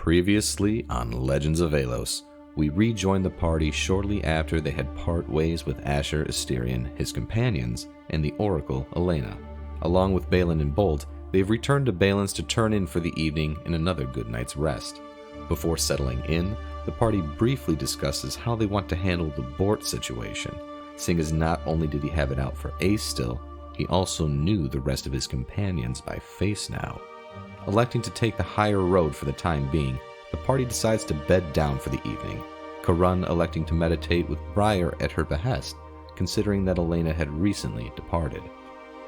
Previously on Legends of Aelos, we rejoined the party shortly after they had part ways with Asher, Asterion, his companions, and the Oracle, Elena. Along with Balin and Bolt, they've returned to Balin's to turn in for the evening and another good night's rest. Before settling in, the party briefly discusses how they want to handle the Bort situation, seeing as not only did he have it out for Ace still, he also knew the rest of his companions by face now. Electing to take the higher road for the time being, the party decides to bed down for the evening, Karun electing to meditate with Briar at her behest, considering that Elena had recently departed.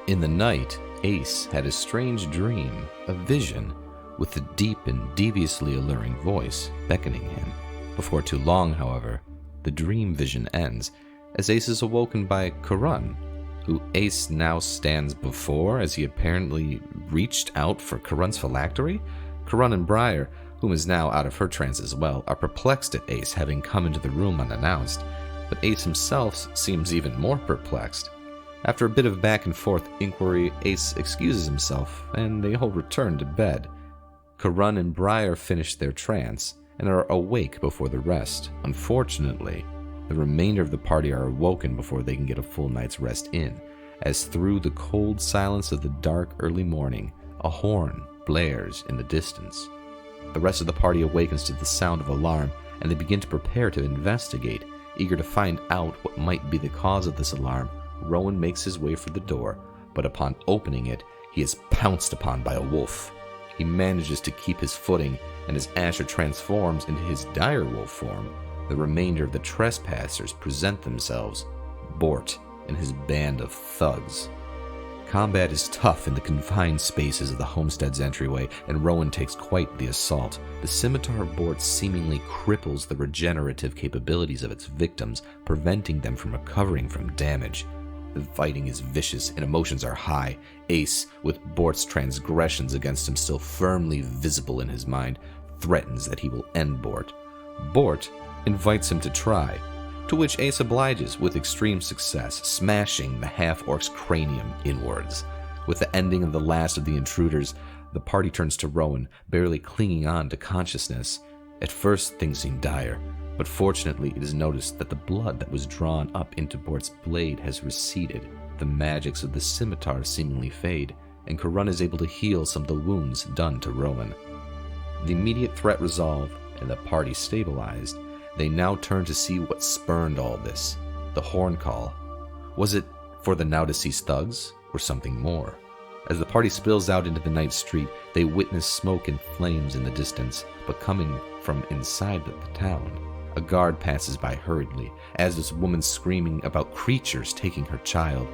In the night, Ace had a strange dream, a vision, with a deep and deviously alluring voice beckoning him. Before too long, however, the dream vision ends, as Ace is awoken by Karun, who Ace now stands before as he apparently reached out for Karun's phylactery. Karun and Briar, whom is now out of her trance as well, are perplexed at Ace having come into the room unannounced, but Ace himself seems even more perplexed. After a bit of back and forth inquiry, Ace excuses himself, and they all return to bed. Karun and Briar finish their trance, and are awake before the rest. Unfortunately, the remainder of the party are awoken before they can get a full night's rest in, as through the cold silence of the dark early morning, a horn blares in the distance. The rest of the party awakens to the sound of alarm, and they begin to prepare to investigate. Eager to find out what might be the cause of this alarm, Rowan makes his way for the door, but upon opening it, he is pounced upon by a wolf. He manages to keep his footing, and as Asher transforms into his direwolf form, the remainder of the trespassers present themselves, Bort and his band of thugs. Combat is tough in the confined spaces of the homestead's entryway, and Rowan takes quite the assault. The scimitar of Bort seemingly cripples the regenerative capabilities of its victims, preventing them from recovering from damage. The fighting is vicious and emotions are high. Ace, with Bort's transgressions against him still firmly visible in his mind, threatens that he will end Bort. Bort invites him to try, to which Ace obliges with extreme success, smashing the half-orc's cranium inwards. With the ending of the last of the intruders, the party turns to Rowan, barely clinging on to consciousness. At first, things seem dire, but fortunately it is noticed that the blood that was drawn up into Bort's blade has receded, the magics of the scimitar seemingly fade, and Karun is able to heal some of the wounds done to Rowan. The immediate threat resolved, and the party stabilized, they now turn to see what spurned all this. The horn call. Was it for the now-deceased thugs, or something more? As the party spills out into the night street, they witness smoke and flames in the distance, but coming from inside the town. A guard passes by hurriedly, as this woman screaming about creatures taking her child.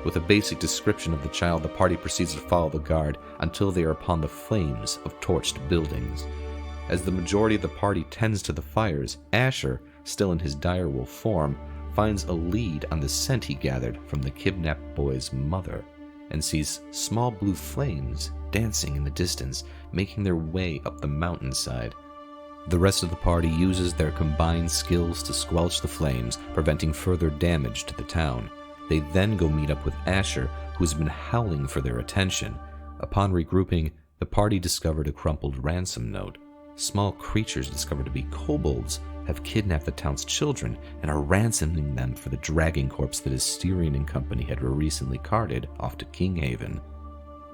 With a basic description of the child, the party proceeds to follow the guard until they are upon the flames of torched buildings. As the majority of the party tends to the fires, Asher, still in his direwolf form, finds a lead on the scent he gathered from the kidnapped boy's mother, and sees small blue flames dancing in the distance, making their way up the mountainside. The rest of the party uses their combined skills to squelch the flames, preventing further damage to the town. They then go meet up with Asher, who has been howling for their attention. Upon regrouping, the party discovered a crumpled ransom note. Small creatures discovered to be kobolds have kidnapped the town's children and are ransoming them for the dragon corpse that Asterion and company had recently carted off to Kinghaven.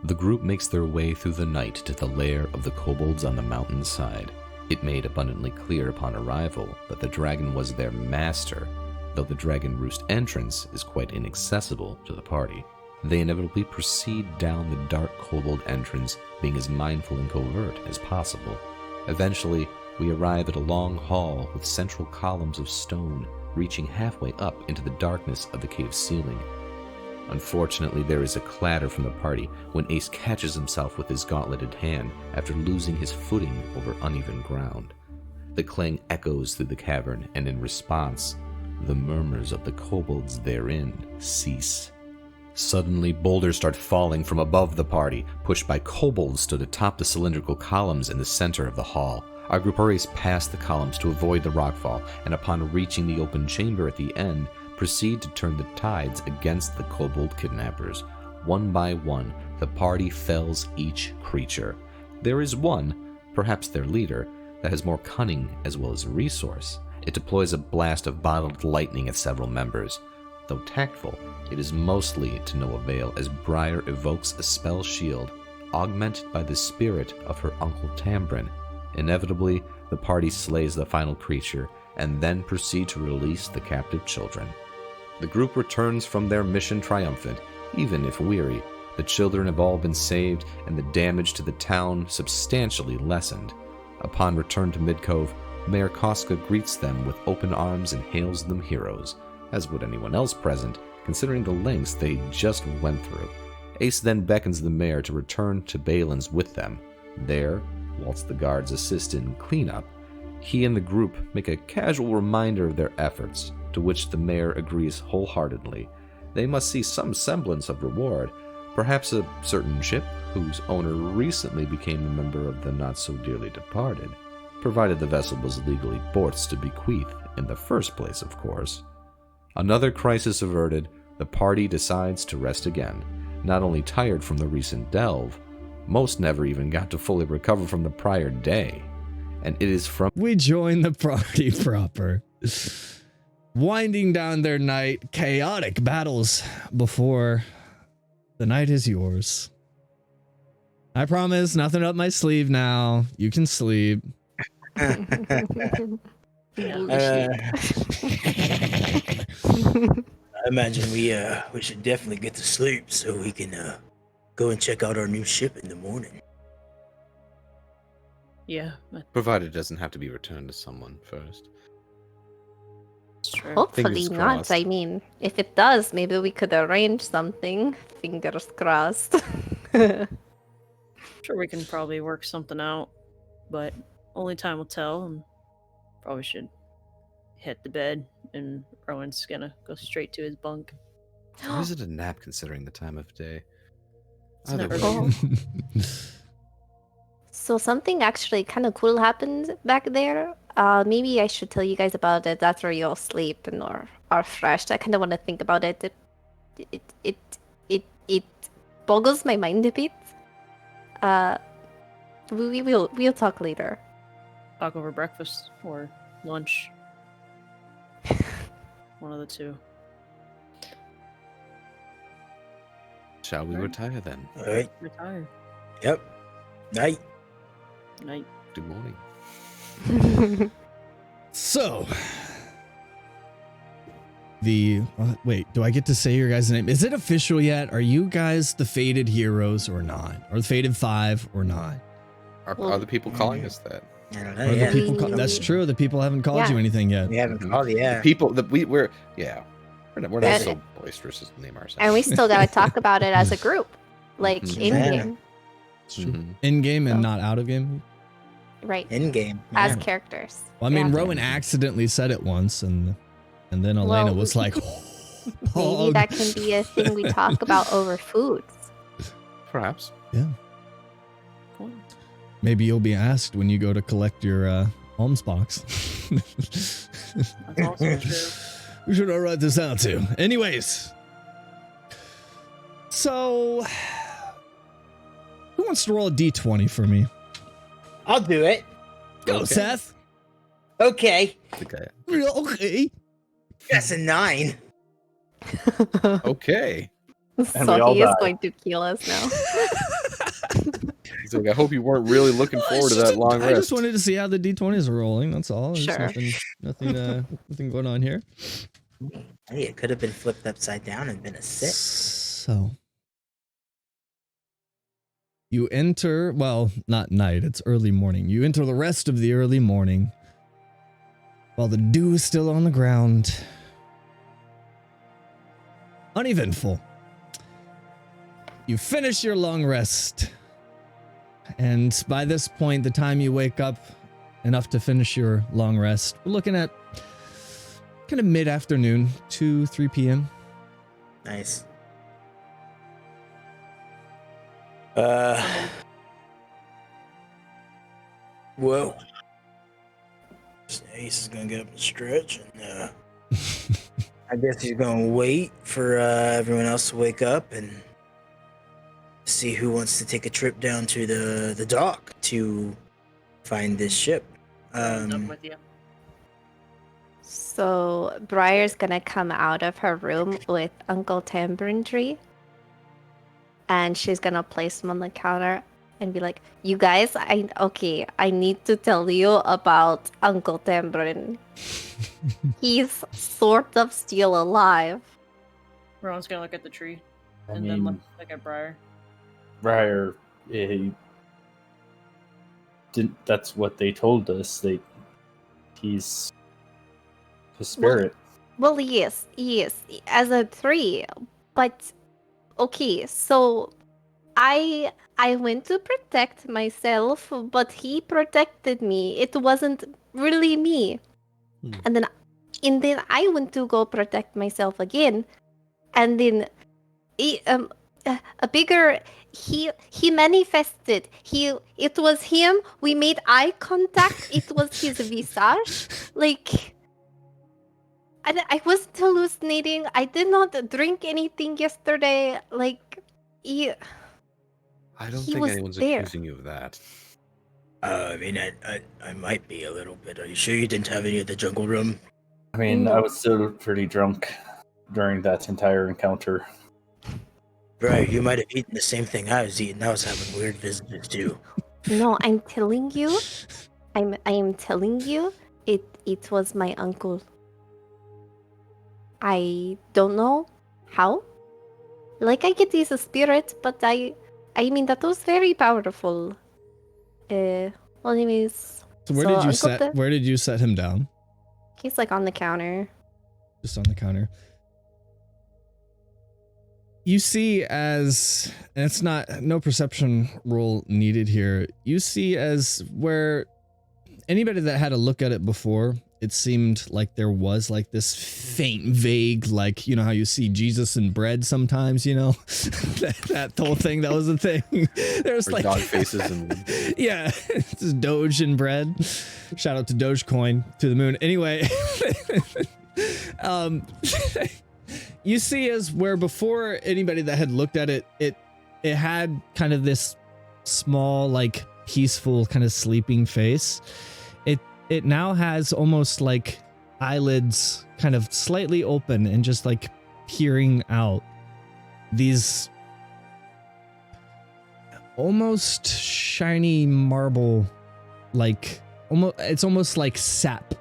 The group makes their way through the night to the lair of the kobolds on the mountainside. It made abundantly clear upon arrival that the dragon was their master, though the dragon roost entrance is quite inaccessible to the party. They inevitably proceed down the dark kobold entrance, being as mindful and covert as possible. Eventually, we arrive at a long hall with central columns of stone reaching halfway up into the darkness of the cave's ceiling. Unfortunately, there is a clatter from the party when Ace catches himself with his gauntleted hand after losing his footing over uneven ground. The clang echoes through the cavern, and in response, the murmurs of the kobolds therein cease. Suddenly, boulders start falling from above the party, pushed by kobolds stood atop the cylindrical columns in the center of the hall. Our group hurries past the columns to avoid the rockfall, and upon reaching the open chamber at the end, proceed to turn the tides against the kobold kidnappers. One by one, the party fells each creature. There is one, perhaps their leader, that has more cunning as well as resource. It deploys a blast of bottled lightning at several members. Though tactful, it is mostly to no avail as Briar evokes a spell shield, augmented by the spirit of her uncle Tambrin. Inevitably, the party slays the final creature and then proceed to release the captive children. The group returns from their mission triumphant, even if weary. The children have all been saved and the damage to the town substantially lessened. Upon return to Midcove, Mayor Koska greets them with open arms and hails them heroes, as would anyone else present, considering the lengths they just went through. Ace then beckons the mayor to return to Balin's with them. There, whilst the guards assist in cleanup, he and the group make a casual reminder of their efforts, to which the mayor agrees wholeheartedly. They must see some semblance of reward, perhaps a certain ship whose owner recently became a member of the not-so-dearly departed, provided the vessel was legally Borth's to bequeath in the first place, of course. Another crisis averted, the party decides to rest again, not only tired from the recent delve, most never even got to fully recover from the prior day. And it is from... We join the party proper, winding down their night, chaotic battles before the night is yours. I promise, nothing up my sleeve now. You can sleep. I imagine we should definitely get to sleep so we can go and check out our new ship in the morning. Yeah, Provided it doesn't have to be returned to someone first. that's true. Hopefully Fingers not. crossed. I mean, if it does, maybe we could arrange something. Fingers crossed. Sure, we can probably work something out, but only time will tell. And probably should hit the bed, and Rowan's gonna go straight to his bunk. Or is it a nap considering the time of day? It's Either not way. really- So something actually kind of cool happened back there. Maybe I should tell you guys about it after you all sleep and are fresh. I kind of want to think about it. It boggles my mind a bit. We'll talk later. Talk over breakfast or lunch. One of the two. Shall we Right. retire then? All right. Retire. Yep. Night. Night. Good morning. So, wait, do I get to say your guys' name? Is it official yet? Are you guys the Fated Heroes or not? Or the Fated Five or not? Are the people calling us that? I don't know. Are the Yeah. people that's true. The people haven't called Yeah. you anything yet. We haven't called it. Yeah. The people that we're not And- so boisterous as to name ourselves. And we still gotta talk about it as a group, like Mhm. in game, It's true. Mhm. In game and So- not out of game. right? In game. As characters. Well, I mean, Yeah. Rowan accidentally said it once, and then Elena Well, was like, Maybe that can be a thing we talk about over foods. Perhaps. Cool. Maybe you'll be asked when you go to collect your alms box. That's also true. We should write this out too. Anyways, so who wants to roll a d20 for me? I'll do it. Go, Okay. Seth. Okay. Okay. Okay. That's a 9. Okay. So he is going to kill us now. He's like, I hope you weren't really looking forward to that long I rest. just wanted to see how the d20s are rolling. That's all. There's Sure. nothing going on here. Hey, it could have been flipped upside down and been a 6. So you enter, well, not night, it's early morning. You enter the rest of the early morning while the dew is still on the ground. Uneventful. You finish your long rest. And by this point, the time you wake up enough to finish your long rest, we're looking at kind of mid-afternoon, 2, 3 p.m. Nice. Well, Ace is gonna get up and stretch, and I guess he's gonna wait for everyone else to wake up and see who wants to take a trip down to the dock to find this ship. Rowan's up with you. So Briar's gonna come out of her room with Uncle Tambourine Tree, and she's gonna place him on the counter and be like, "You guys, I need to tell you about Uncle Tambourine. He's sort of still alive." Rowan's gonna look at the tree I and then mean, look at Briar. Briar, didn't. That's what they told us. He's a spirit. Well, yes, as a tree, but okay. So I went to protect myself, but he protected me. It wasn't really me. And then I went to go protect myself again, and then a bigger he manifested. It was him. We made eye contact. It was his visage. Like, I wasn't hallucinating. I did not drink anything yesterday. Like, I don't He think was anyone's there. accusing you of that. I mean, I might be a little bit. Are you sure you didn't have any of the jungle rum? I mean, No. I was still pretty drunk during that entire encounter. Right, you might have eaten the same thing I was eating. I was having weird visitors too. No, I'm telling you. I am telling you. It was my uncle. I don't know how. Like, I get he's a spirit, but I mean that was very powerful. Well, anyways, So where So, did you Uncle set? Tam- Where did you set him down? he's like on the counter. Just on the counter. You see as, and it's no perception roll needed here. You see as where anybody that had a look at it before, it seemed like there was like this faint, vague, like, you know how you see Jesus and bread sometimes, you know, that whole thing, that was the thing. There's Or like dog faces and yeah, it's just Doge and bread. Shout out to Dogecoin to the moon. Anyway, you see as where before anybody that had looked at it, it had kind of this small, like peaceful kind of sleeping face. It now has almost like eyelids kind of slightly open and just like peering out. These almost shiny marble, like it's almost like sap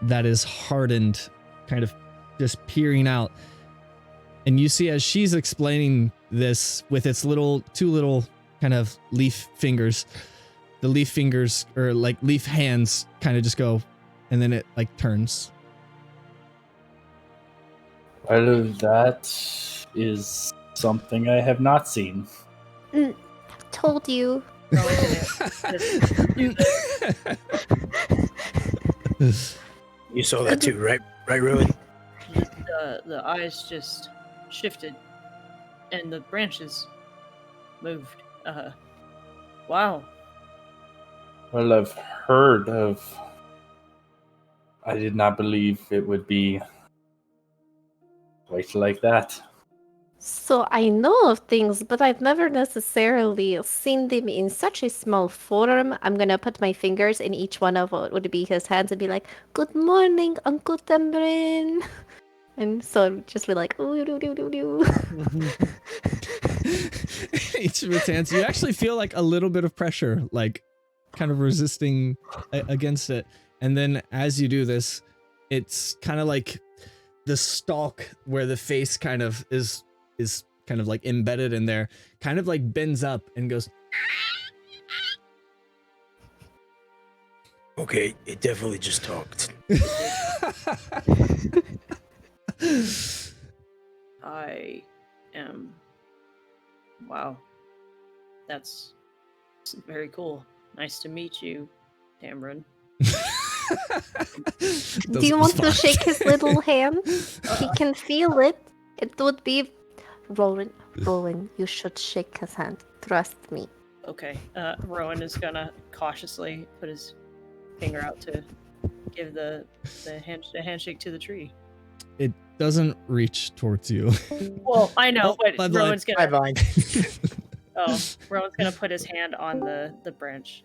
that is hardened, kind of just peering out. And you see as she's explaining this with its two little kind of leaf fingers, the leaf fingers or like leaf hands kind of just go, and then it like turns. Well, that is something I have not seen. Told you. You saw that too, right? Right, Ruin? The eyes just shifted, and the branches moved. Wow. Well, I've heard of. I did not believe it would be quite like that. So I know of things, but I've never necessarily seen them in such a small form. I'm gonna put my fingers in each one of what would be his hands and be like, "Good morning, Uncle Tambourine." And so just be like, "Ooh, doo, doo, doo, doo." Each of its hands, you actually feel like a little bit of pressure, like kind of resisting against it. And then as you do this, it's kind of like the stalk where the face kind of is kind of like embedded in there, kind of like bends up and goes. Okay, it definitely just talked. I am. Wow. That's very cool. Nice to meet you, Tamron. Do you want to shake his little hand? He can feel it. It would be Rowan, you should shake his hand. Trust me. Okay. Rowan is gonna cautiously put his finger out to give the handshake to the tree. It doesn't reach towards you. Well, I know, but Bud Rowan's Bye, gonna. Vine. Oh, Rowan's gonna put his hand on the branch.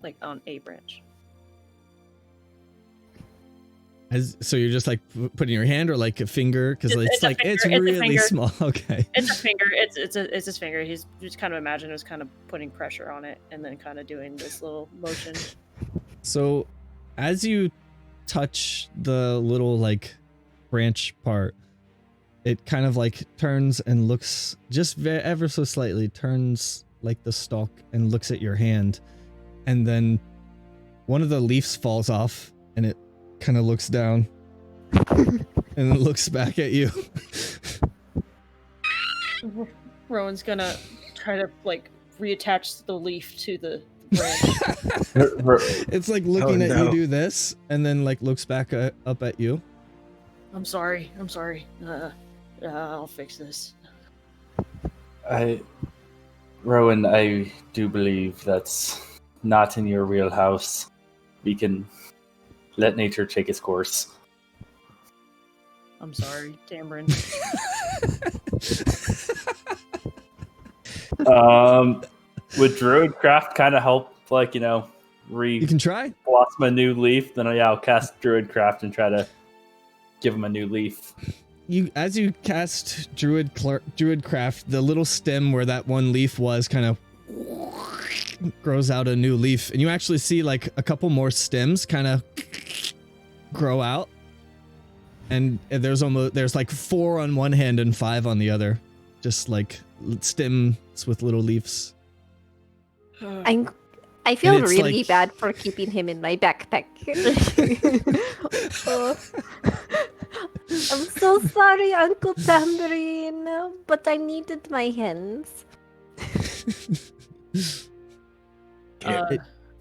like on a branch. So you're just like putting your hand or like a finger, because it's a like finger, it's it's a really finger. small. Okay. It's a finger. It's his finger. He's just kind of imagine it was kind of putting pressure on it and then kind of doing this little motion. So as you touch the little like branch part, it kind of like turns and looks just ever so slightly, turns like the stalk and looks at your hand, and then one of the leaves falls off and it kind of looks down and it looks back at you. Rowan's gonna try to like reattach the leaf to the branch. It's like looking at you no. do this and then like looks back up at you. I'm sorry. I'll fix this. Rowan, I do believe that's not in your wheelhouse. We can let nature take its course. I'm sorry, Tamron. Would Druidcraft kind of help, like, You can try. blossom a new leaf? Then I'll cast Druidcraft and try to give him a new leaf. As you cast Druidcraft, the little stem where that one leaf was kind of grows out a new leaf, and you actually see like a couple more stems kind of grow out, and there's like 4 on one hand and 5 on the other, just like stems with little leaves. I feel And it's really like- bad for keeping him in my backpack. Oh. I'm so sorry, Uncle Tambourine, but I needed my hands.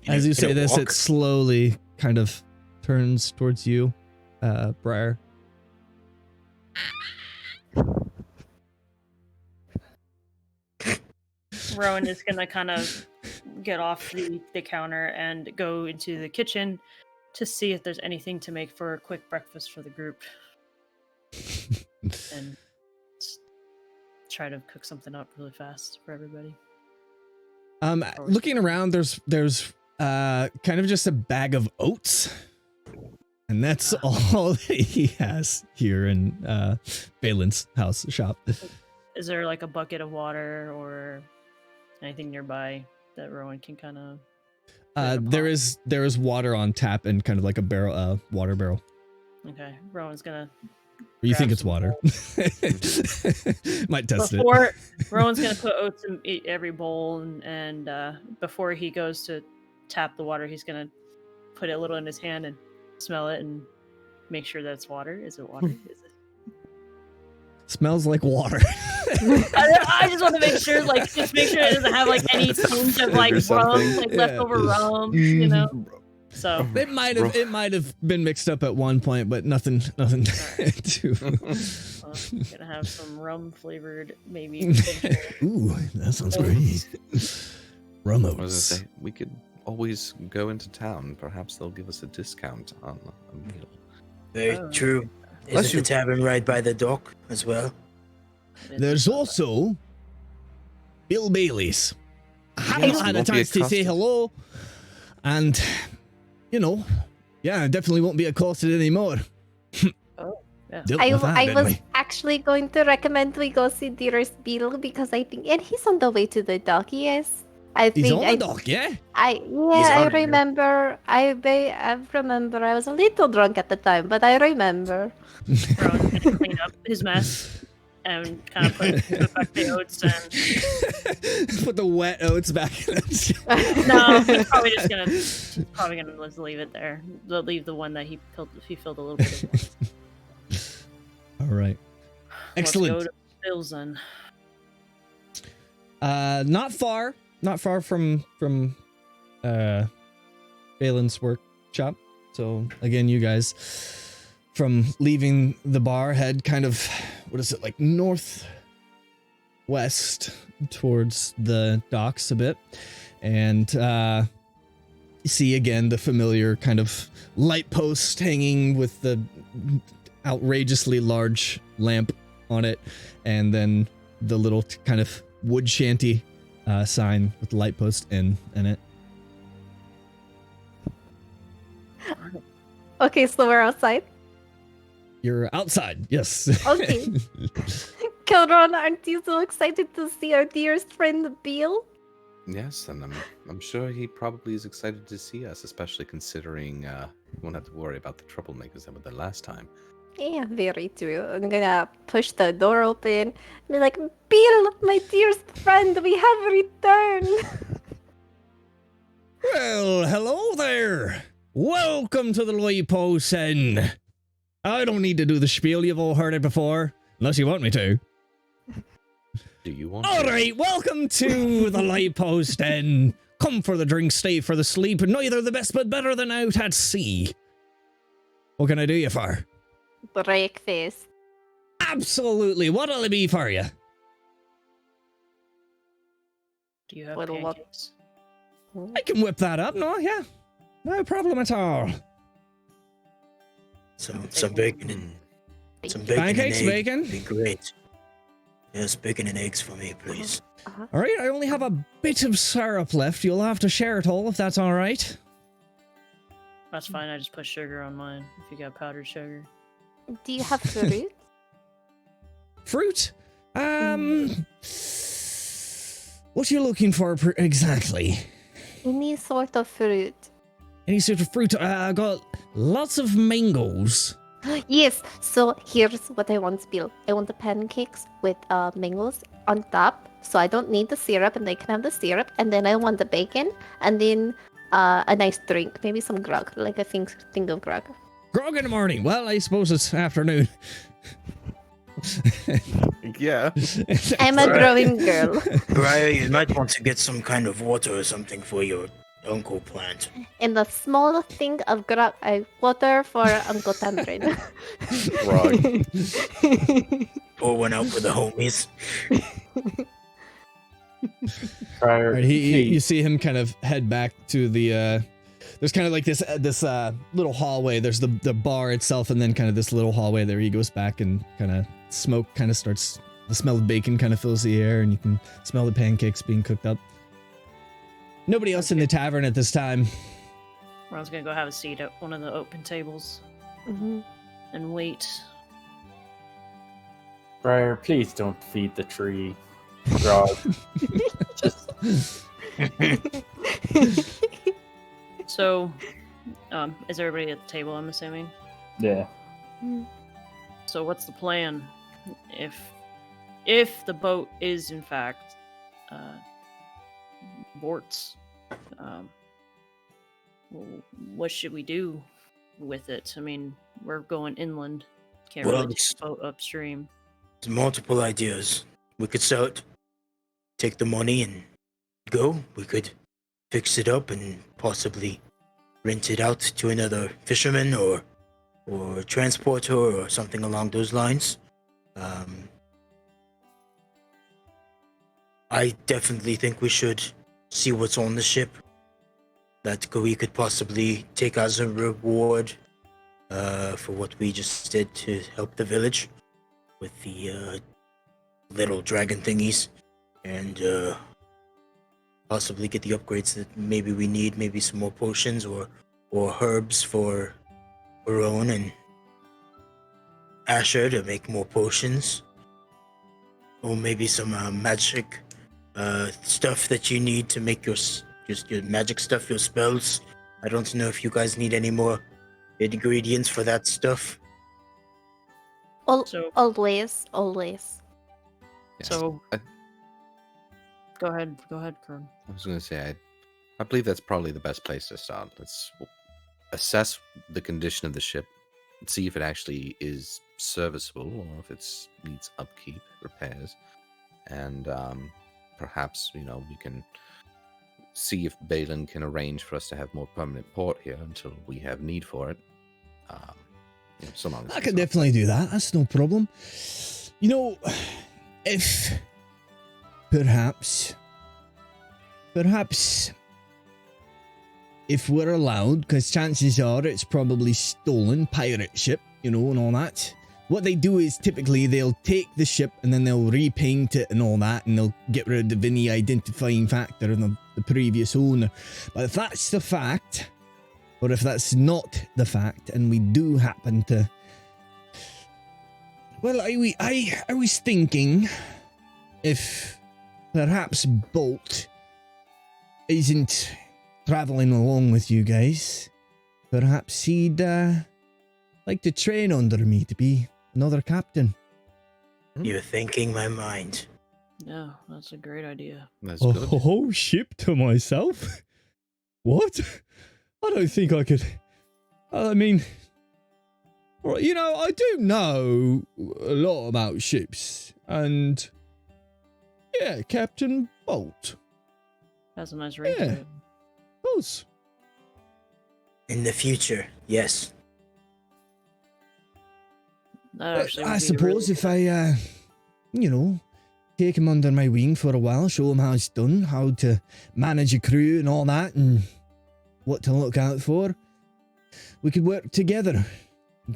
As you say Can it this, walk? it slowly kind of turns towards you, Briar. Rowan is gonna kind of get off the counter and go into the kitchen to see if there's anything to make for a quick breakfast for the group, and try to cook something up really fast for everybody. Looking around, there's kind of just a bag of oats, and that's all that he has here in Balin's shop. Is there like a bucket of water or anything nearby that Rowan can kind of? There is water on tap and kind of like a barrel, water barrel. Okay, Rowan's gonna. You think Grab it's some water? Might test it. Rowan's gonna put oats in every bowl, and before he goes to tap the water, he's gonna put it a little in his hand and smell it and make sure that it's water. Is it water? Is it? Smells like water. I just want to make sure, like, just make sure it doesn't have like any tinge of like Or rum, something. like Yeah. leftover rum, you know. So It might have been mixed up at one point, but nothing too. gonna have some rum flavored, maybe. Ooh, that sounds great. Rum What was oats. I say? We could always go into town. Perhaps they'll give us a discount on a meal. Very Oh. true. Unless Isn't the tavern right by the dock as well? There's also Bill Bailey's. I haven't Yes, had a won't be chance to say accosted. hello, and I definitely won't be accosted anymore. Yeah. Dealt I with that, was didn't we? actually going to recommend we go see dearest Bill because I think, and he's on the way to the dock. Yes, I He's think on I, the dock, yeah. I on it, yeah. remember. I remember. I was a little drunk at the time, but I remember. Rowan's gonna clean up his mess and kind of put back the oats and. Put the wet oats back in it. No, he's probably gonna just leave it there. They'll leave the one that he filled a little bit of. All right. Excellent. Let's go to Bill's then. Not far from Balin's workshop. So again, you guys from leaving the bar head kind of, what is it, like northwest towards the docks a bit, and you see again the familiar kind of light post hanging with the outrageously large lamp on it, and then the little kind of wood shanty sign with the light post in it. Okay, so we're outside. You're outside, yes. Okay. Kelron, aren't you so excited to see our dearest friend Bill? Yes, and I'm sure he probably is excited to see us, especially considering we won't have to worry about the troublemakers that were there last time. Yeah, very true. I'm gonna push the door open and be like, Bill, my dearest friend, we have returned. Well, hello there. Welcome to the Lightpost Inn. I don't need to do the spiel, you've all heard it before, unless you want me to. Do you want? All right, welcome to the Lightpost Inn. Come for the drink, stay for the sleep. Neither the best but better than out at sea. What can I do you for? Breakfast. Absolutely. What'll it be for you? Do you have Little what? pancakes? I can whip that up. No, yeah, no problem at all. Some bacon and some bacon Pancakes, and egg bacon? would be great. Yes, bacon and eggs for me, please. All right, I only have a bit of syrup left. You'll have to share it all if that's all right. That's fine. I just put sugar on mine. If you got powdered sugar. Do you have fruit? Fruit? What you looking for exactly? Any sort of fruit. Any sort of fruit? I got lots of mangoes. Yes, so here's what I want, Bill. I want the pancakes with mangoes on top, so I don't need the syrup and they can have the syrup. And then I want the bacon and then a nice drink, maybe some grog, like a thing of grog. Grog in the morning. Well, I suppose it's afternoon. Yeah. I'm a growing girl. Briar, you might want to get some kind of water or something for your uncle plant. And a small thing of grog, water for Uncle Tamrin. Grog. Pour one out for the homies. Prior, Right, you see him kind of head back to the there's kind of like this little hallway. There's the bar itself and then kind of this little hallway there. He goes back and kind of smoke kind of starts, the smell of bacon kind of fills the air and you can smell the pancakes being cooked up. Nobody else in the tavern at this time. I was gonna go have a seat at one of the open tables Mm-hmm. and wait. Briar, please don't feed the tree. Grog. Just So, is everybody at the table? I'm assuming. yeah. So, what's the plan? If the boat is in fact Vort's, what should we do with it? I mean, we're going inland. Can't Well, really take the boat upstream. There's multiple ideas. We could sell it, take the money, and go. We could fix it up and possibly rent it out to another fisherman or transporter or something along those lines. I definitely think we should see what's on the ship that we could possibly take as a reward for what we just did to help the village with the little dragon thingies, and possibly get the upgrades that maybe we need, maybe some more potions or herbs for Rowan and Asher to make more potions, or maybe some magic stuff that you need to make your magic stuff, your spells. I don't know if you guys need any more ingredients for that stuff. So, Always. Yes. so go ahead, Kern. I was going to say, I believe that's probably the best place to start. Let's assess the condition of the ship, and see if it actually is serviceable or if it needs upkeep, repairs, and perhaps, we can see if Balin can arrange for us to have more permanent port here until we have need for it. So long as I it's can not- definitely do that. That's no problem. If perhaps if we're allowed, because chances are it's probably stolen pirate ship, and all that. What they do is typically they'll take the ship and then they'll repaint it and all that, and they'll get rid of any identifying factor in the previous owner. But if that's the fact, or if that's not the fact, and we do happen to... Well, I was thinking if perhaps Bolt isn't traveling along with you guys, perhaps he'd like to train under me to be another captain. You're thinking my mind. Yeah, that's a great idea. That's A good. whole ship to myself? What? I don't think I could. I mean, well, you know, I do know a lot about ships, and yeah, Captain Bolt Has a nice ring Yeah. to it. does. In the future, yes. That actually would I be a suppose really if I, you know, take him under my wing for a while, show him how it's done, how to manage a crew and all that, and what to look out for, we could work together,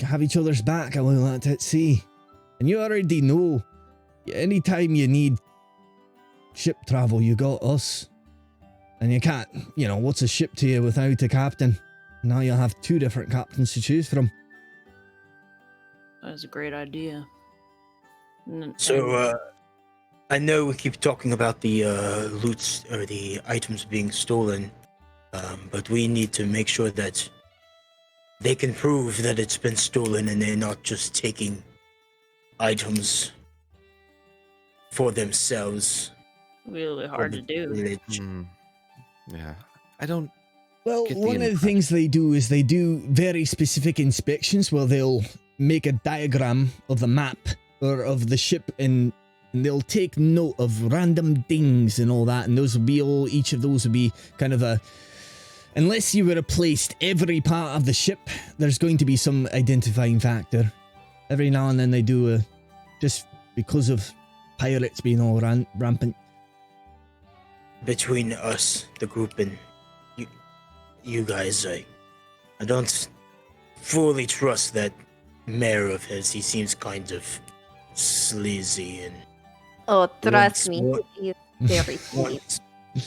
have each other's back while out at sea. And you already know, anytime you need ship travel, you got us. And you can't, you know, what's a ship to you without a captain? Now you'll have 2 different captains to choose from. That's a great idea. So, I know we keep talking about the loots or the items being stolen, but we need to make sure that they can prove that it's been stolen and they're not just taking items for themselves. really for hard the to do. village. Hmm. Yeah. I don't. Well, Get the one of the impression- things they do is they do very specific inspections where they'll make a diagram of the map or of the ship and they'll take note of random dings and all that, and those will be all, each of those will be kind of a, unless you were replaced every part of the ship, there's going to be some identifying factor. Every now and then they do a, just because of pirates being all rampant. Between us, the group, and you guys, I don't fully trust that mayor of his. He seems kind of sleazy and Oh, trust Once me, more- he is very sweet.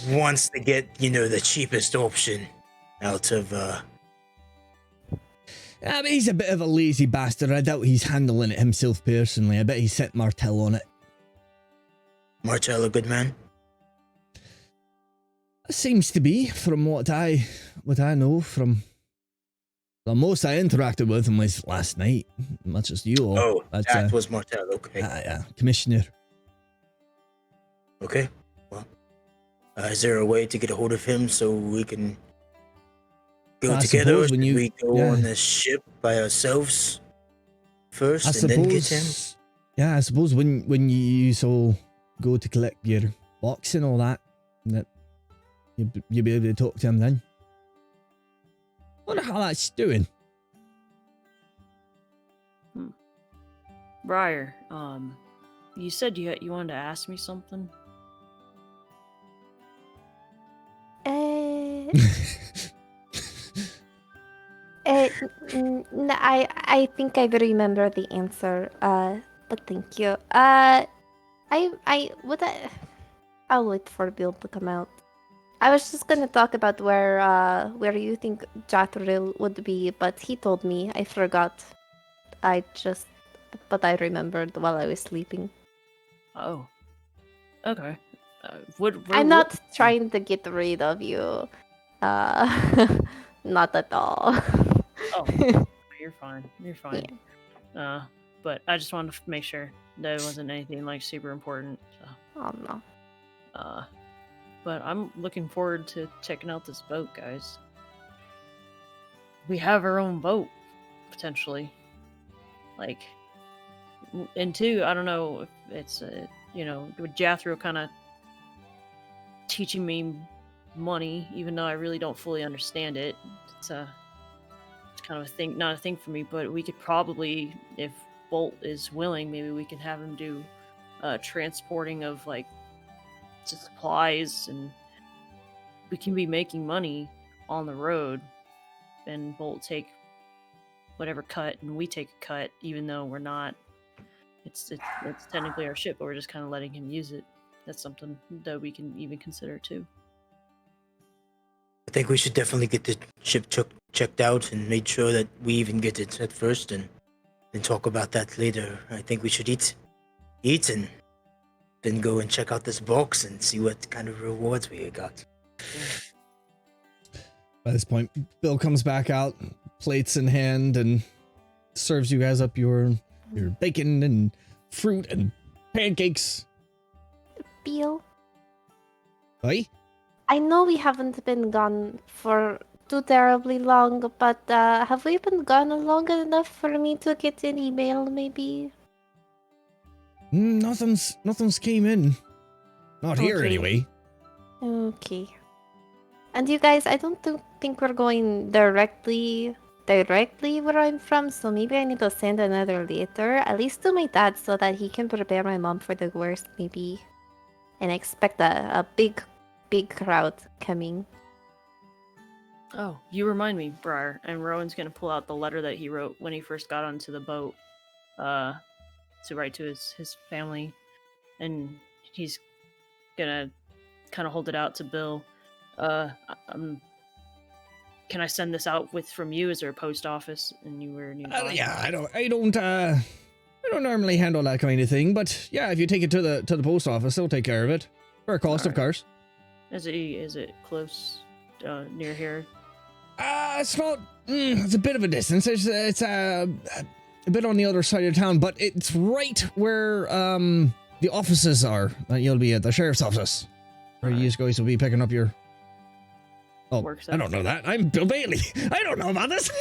wants to get, the cheapest option out of Yeah, but he's a bit of a lazy bastard. I doubt he's handling it himself personally. I bet he sent Martel on it. Martel, a good man. Seems to be, from what I know from the most I interacted with him was last night, much as you all. Oh, That's, that was Martel. Okay. Commissioner. Okay. Well, is there a way to get a hold of him so we can go I together? Or suppose when should you- we go yeah. on this ship by ourselves first I and then get him? suppose. Yeah, I suppose when you all go to collect your box and all that you'll be able to talk to him then. Wonder how that's doing. Briar, you said you wanted to ask me something. I think I remember the answer. But thank you. I'll wait for Bill to come out. I was just gonna talk about where you think Jathril would be, but he told me. I forgot. But I remembered while I was sleeping. Oh, okay. I'm not trying to get rid of you. Not at all. Oh, you're fine. You're fine. But I just wanted to make sure that it wasn't anything like super important. So. Oh no. But I'm looking forward to checking out this boat, guys. We have our own boat, potentially. And 2, I don't know if it's, with Jethro kind of teaching me money, even though I really don't fully understand it. It's kind of a thing, not a thing for me, but we could probably, if Bolt is willing, maybe we can have him do transporting of supplies, and we can be making money on the road, and Bolt take whatever cut and we take a cut, even though we're not, it's technically our ship, but we're just kind of letting him use it. That's something that we can even consider too. I think we should definitely get the ship checked out and made sure that we even get it at first, and then talk about that later. I think we should eat, and then go and check out this box and see what kind of rewards we got. By this point, Bill comes back out, plates in hand, and serves you guys up your bacon and fruit and pancakes. Bill, Hey? I know we haven't been gone for too terribly long, but have we been gone long enough for me to get an email, maybe? Nothing's came in. Not here, Okay. anyway. Okay. And you guys, I don't think we're going directly where I'm from, so maybe I need to send another letter, at least to my dad, so that he can prepare my mom for the worst, maybe. And expect a big crowd coming. Oh, you remind me, Briar. And Rowan's gonna pull out the letter that he wrote when he first got onto the boat, to write to his family, and he's gonna kind of hold it out to Bill. Can I send this out from you? Is there a post office anywhere nearby? Yeah, I don't normally handle that kind of thing, but yeah, if you take it to the post office, they'll take care of it. For a cost, of Alright. course. Is it close, near here? It's not. It's a bit of a distance. It's a bit on the other side of town, but it's right where the offices are. You'll be at the sheriff's office, where you guys will be picking up your. Oh, Works I don't know that. I'm Bill Bailey. I don't know about this.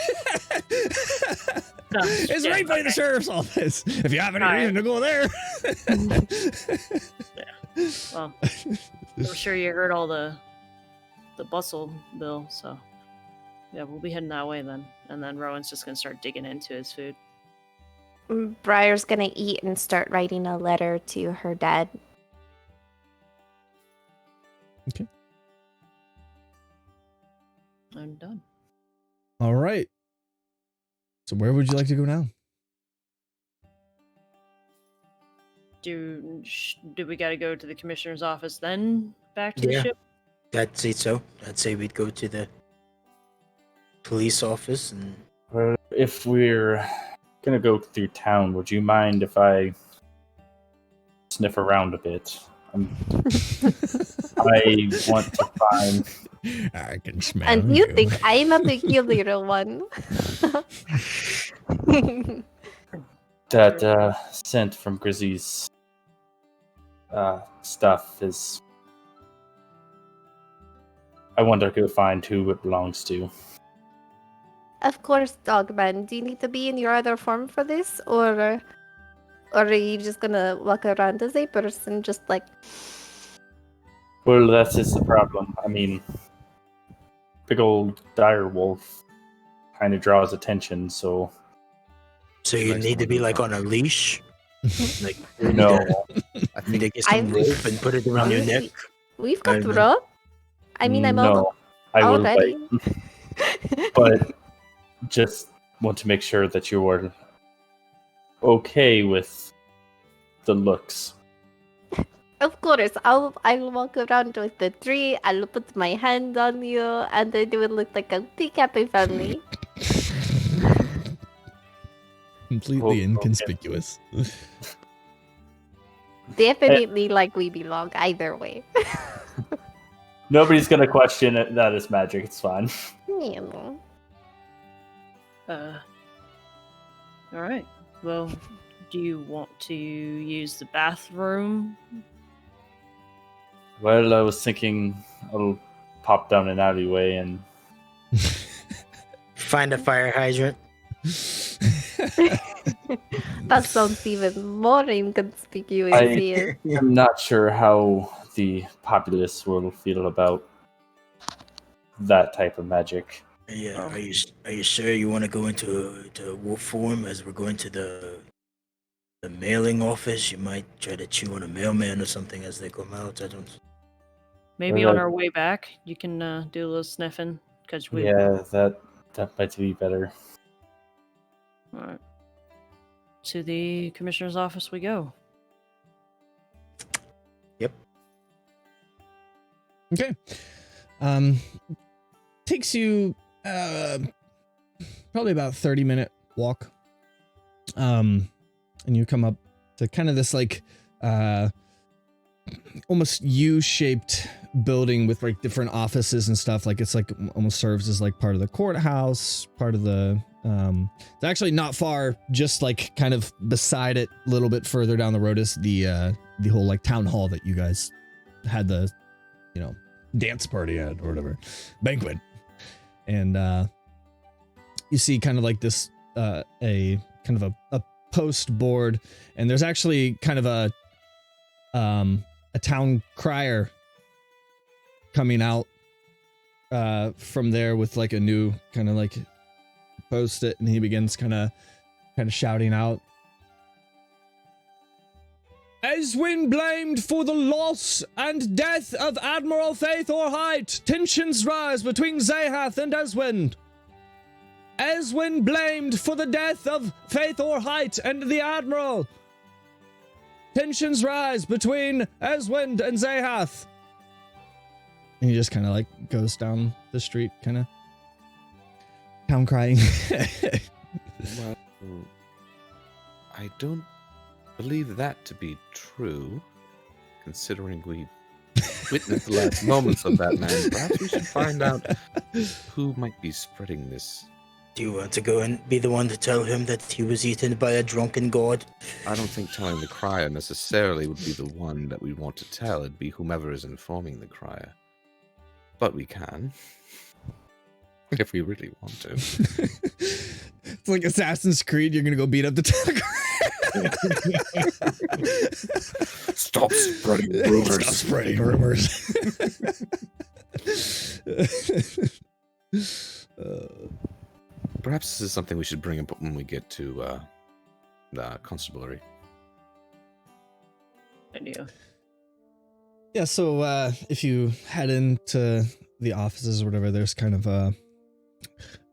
No, It's yeah, right by okay. the sheriff's office. If you have any Alright. reason to go there. Well, I'm sure you heard all the bustle, Bill. So yeah, we'll be heading that way then. And then Rowan's just gonna start digging into his food. Briar's gonna eat and start writing a letter to her dad. I'm done. All right. So where would you like to go now? Do we gotta go to the commissioner's office then back to the Yeah. ship? I'd say so. I'd say we'd go to the police office and Well, if we're gonna go through town, would you mind if I sniff around a bit? I want to find. I can smell And you think I'm a peculiar one. That scent from Grizzy's stuff is. I want to go find who it belongs to. Of course, Dogman. Do you need to be in your other form for this, or are you just gonna walk around as a person, just like? Well, that's just the problem. I mean, big old dire wolf kind of draws attention, so so you Like need to someone be who's like not- on a leash. Like you no. need to get some I'm- rope and put it around your neck. We've got And- rope. I mean, I'm no. I will already. wait, but just want to make sure that you are okay with the looks. Of course, I'll walk around with the tree. I'll put my hand on you, and then it will look like a big happy family. Completely Okay. inconspicuous. Definitely like we belong either way. Nobody's gonna question it. That is magic. It's fine. You know. All right. Well, do you want to use the bathroom? Well, I was thinking I'll pop down an alleyway and Find a fire hydrant. That sounds even more inconspicuous I- here. I'm not sure how the populace will feel about that type of magic. Yeah. Are you sure you want to go into wolf form as we're going to the mailing office? You might try to chew on a mailman or something as they come out. I don't. Maybe Well, on our way back, you can do a little sniffing because we. Yeah, that might be better. All right. To the commissioner's office we go. Okay. Takes you probably about 30-minute walk. And you come up to kind of this like almost U-shaped building with like different offices and stuff. Like it's like almost serves as like part of the courthouse, part of the it's actually not far, just like kind of beside it a little bit further down the road is the whole like town hall that you guys had the, you know, dance party at or whatever, banquet. And you see kind of like this a kind of a post board, and there's actually kind of a town crier coming out from there with like a new kind of like post it, and he begins kind of shouting out, Eswin blamed for the loss and death of Admiral Faithor Height. Tensions rise between Zahath and Eswin. Eswin blamed for the death of Faithor Height and the Admiral. Tensions rise between Eswin and Zahath. And he just kind of like goes down the street, kind of town crying. Well, I don't believe that to be true, considering we witnessed the last moments of that man. Perhaps we should find out who might be spreading this. Do you want to go and be the one to tell him that he was eaten by a drunken god? I don't think telling the crier necessarily would be the one that we want to tell. It'd be whomever is informing the crier. But we can. If we really want to. It's like Assassin's Creed, you're gonna go beat up the town crier. Stop spreading rumors. Stop spreading rumors. Perhaps this is something we should bring up when we get to the constabulary. Idea. Yeah, so if you head into the offices or whatever, there's kind of a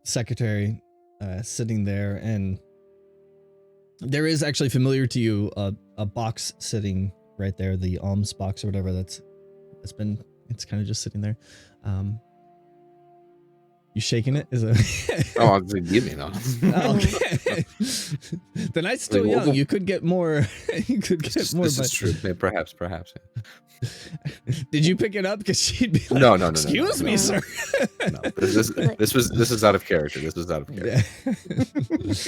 secretary sitting there, and there is actually familiar to you a box sitting right there, the alms box or whatever it's kind of just sitting there. You shaking it? Is it? Oh, I'll give me now. Okay. The night's still young. You could get more. You could get more. This is true. Yeah, perhaps. Did you pick it up? Because she'd be like, No. Excuse me, sir. No, this is out of character. This was out of character. Yeah.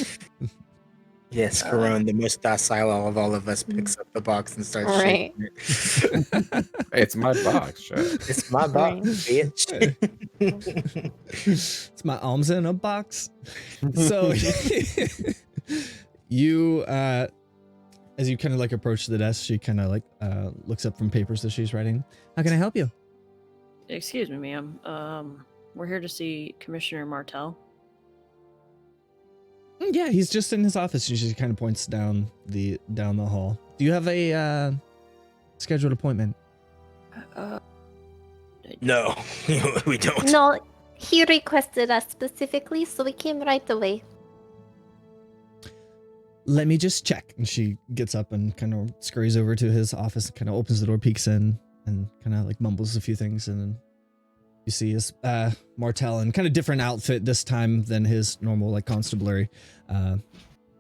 Yes, Karan, the most docile of all of us, picks up the box and starts Right. shaking it. Hey, it's my box. Sure. It's my box, bitch. It's my alms in a box. So you as you kind of like approach the desk, she kind of like looks up from papers that she's writing. How can I help you? Excuse me, ma'am. We're here to see Commissioner Martell. Yeah, he's just in his office. She just kind of points down the hall. Do you have a scheduled appointment? No, we don't. No, he requested us specifically, so we came right away. Let me just check. And she gets up and kind of scurries over to his office, kind of opens the door, peeks in, and kind of like mumbles a few things, and then you see his Martell in kind of different outfit this time than his normal like constabulary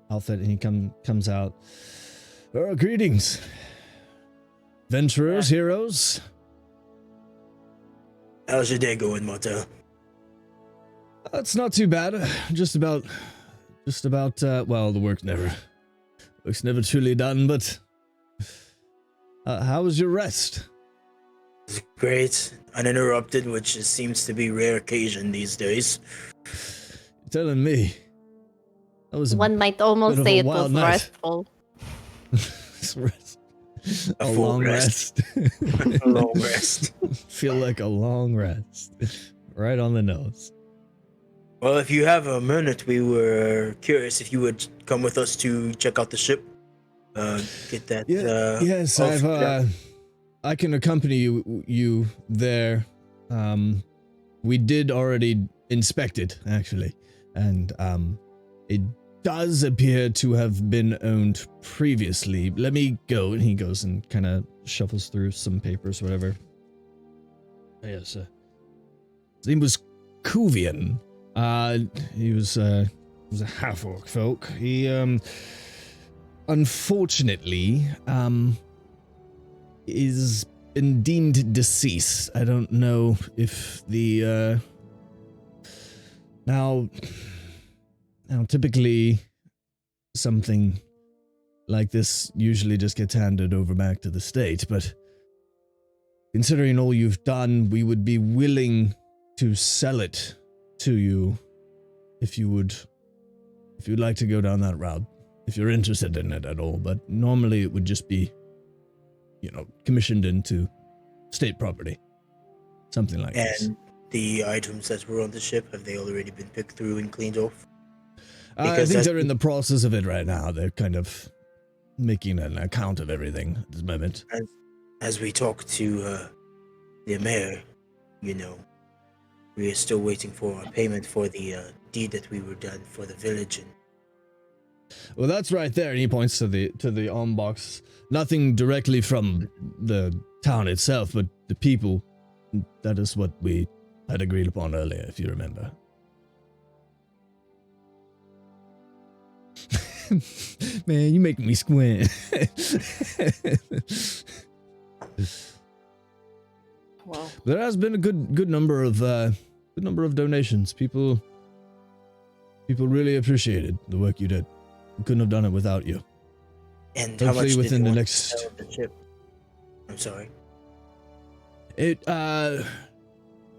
outfit, and he comes out. Greetings, venturers, heroes. How's your day going, Martel? It's not too bad. Just about. Well, the work's never truly done. But how was your rest? It's great, uninterrupted, which seems to be rare occasion these days. You're telling me. That was One might almost bit of say a it was wild night. restful. A full long rest. A long rest. Feel like a long rest. Right on the nose. Well, if you have a minute, we were curious if you would come with us to check out the ship. Get that. Yes, I can accompany you there. We did already inspect it, actually, and it does appear to have been owned previously. Let me go. And he goes and kind of shuffles through some papers, whatever. Yes, his name was Kuvian. He was was a half-orc folk. He, unfortunately, is been deemed deceased. I don't know if the, now, typically something like this usually just gets handed over back to the state, but considering all you've done, we would be willing to sell it to you if you'd like to go down that route, if you're interested in it at all. But normally it would just be, commissioned into state property, something like this. And the items that were on the ship, have they already been picked through and cleaned off? I Because think that's- they're in the process of it right now. They're kind of making an account of everything at this moment. As we talk to the mayor, we are still waiting for a payment for the deed that we were done for the village. And Well, that's right there, and he points to the arm box. Nothing directly from the town itself, but the people. That is what we had agreed upon earlier, if you remember. Man, you make me squint. Well, There has been a good number of donations. People really appreciated the work you did. We couldn't have done it without you. and how Hopefully much within did the you want next- to sell the ship? I'm sorry. It's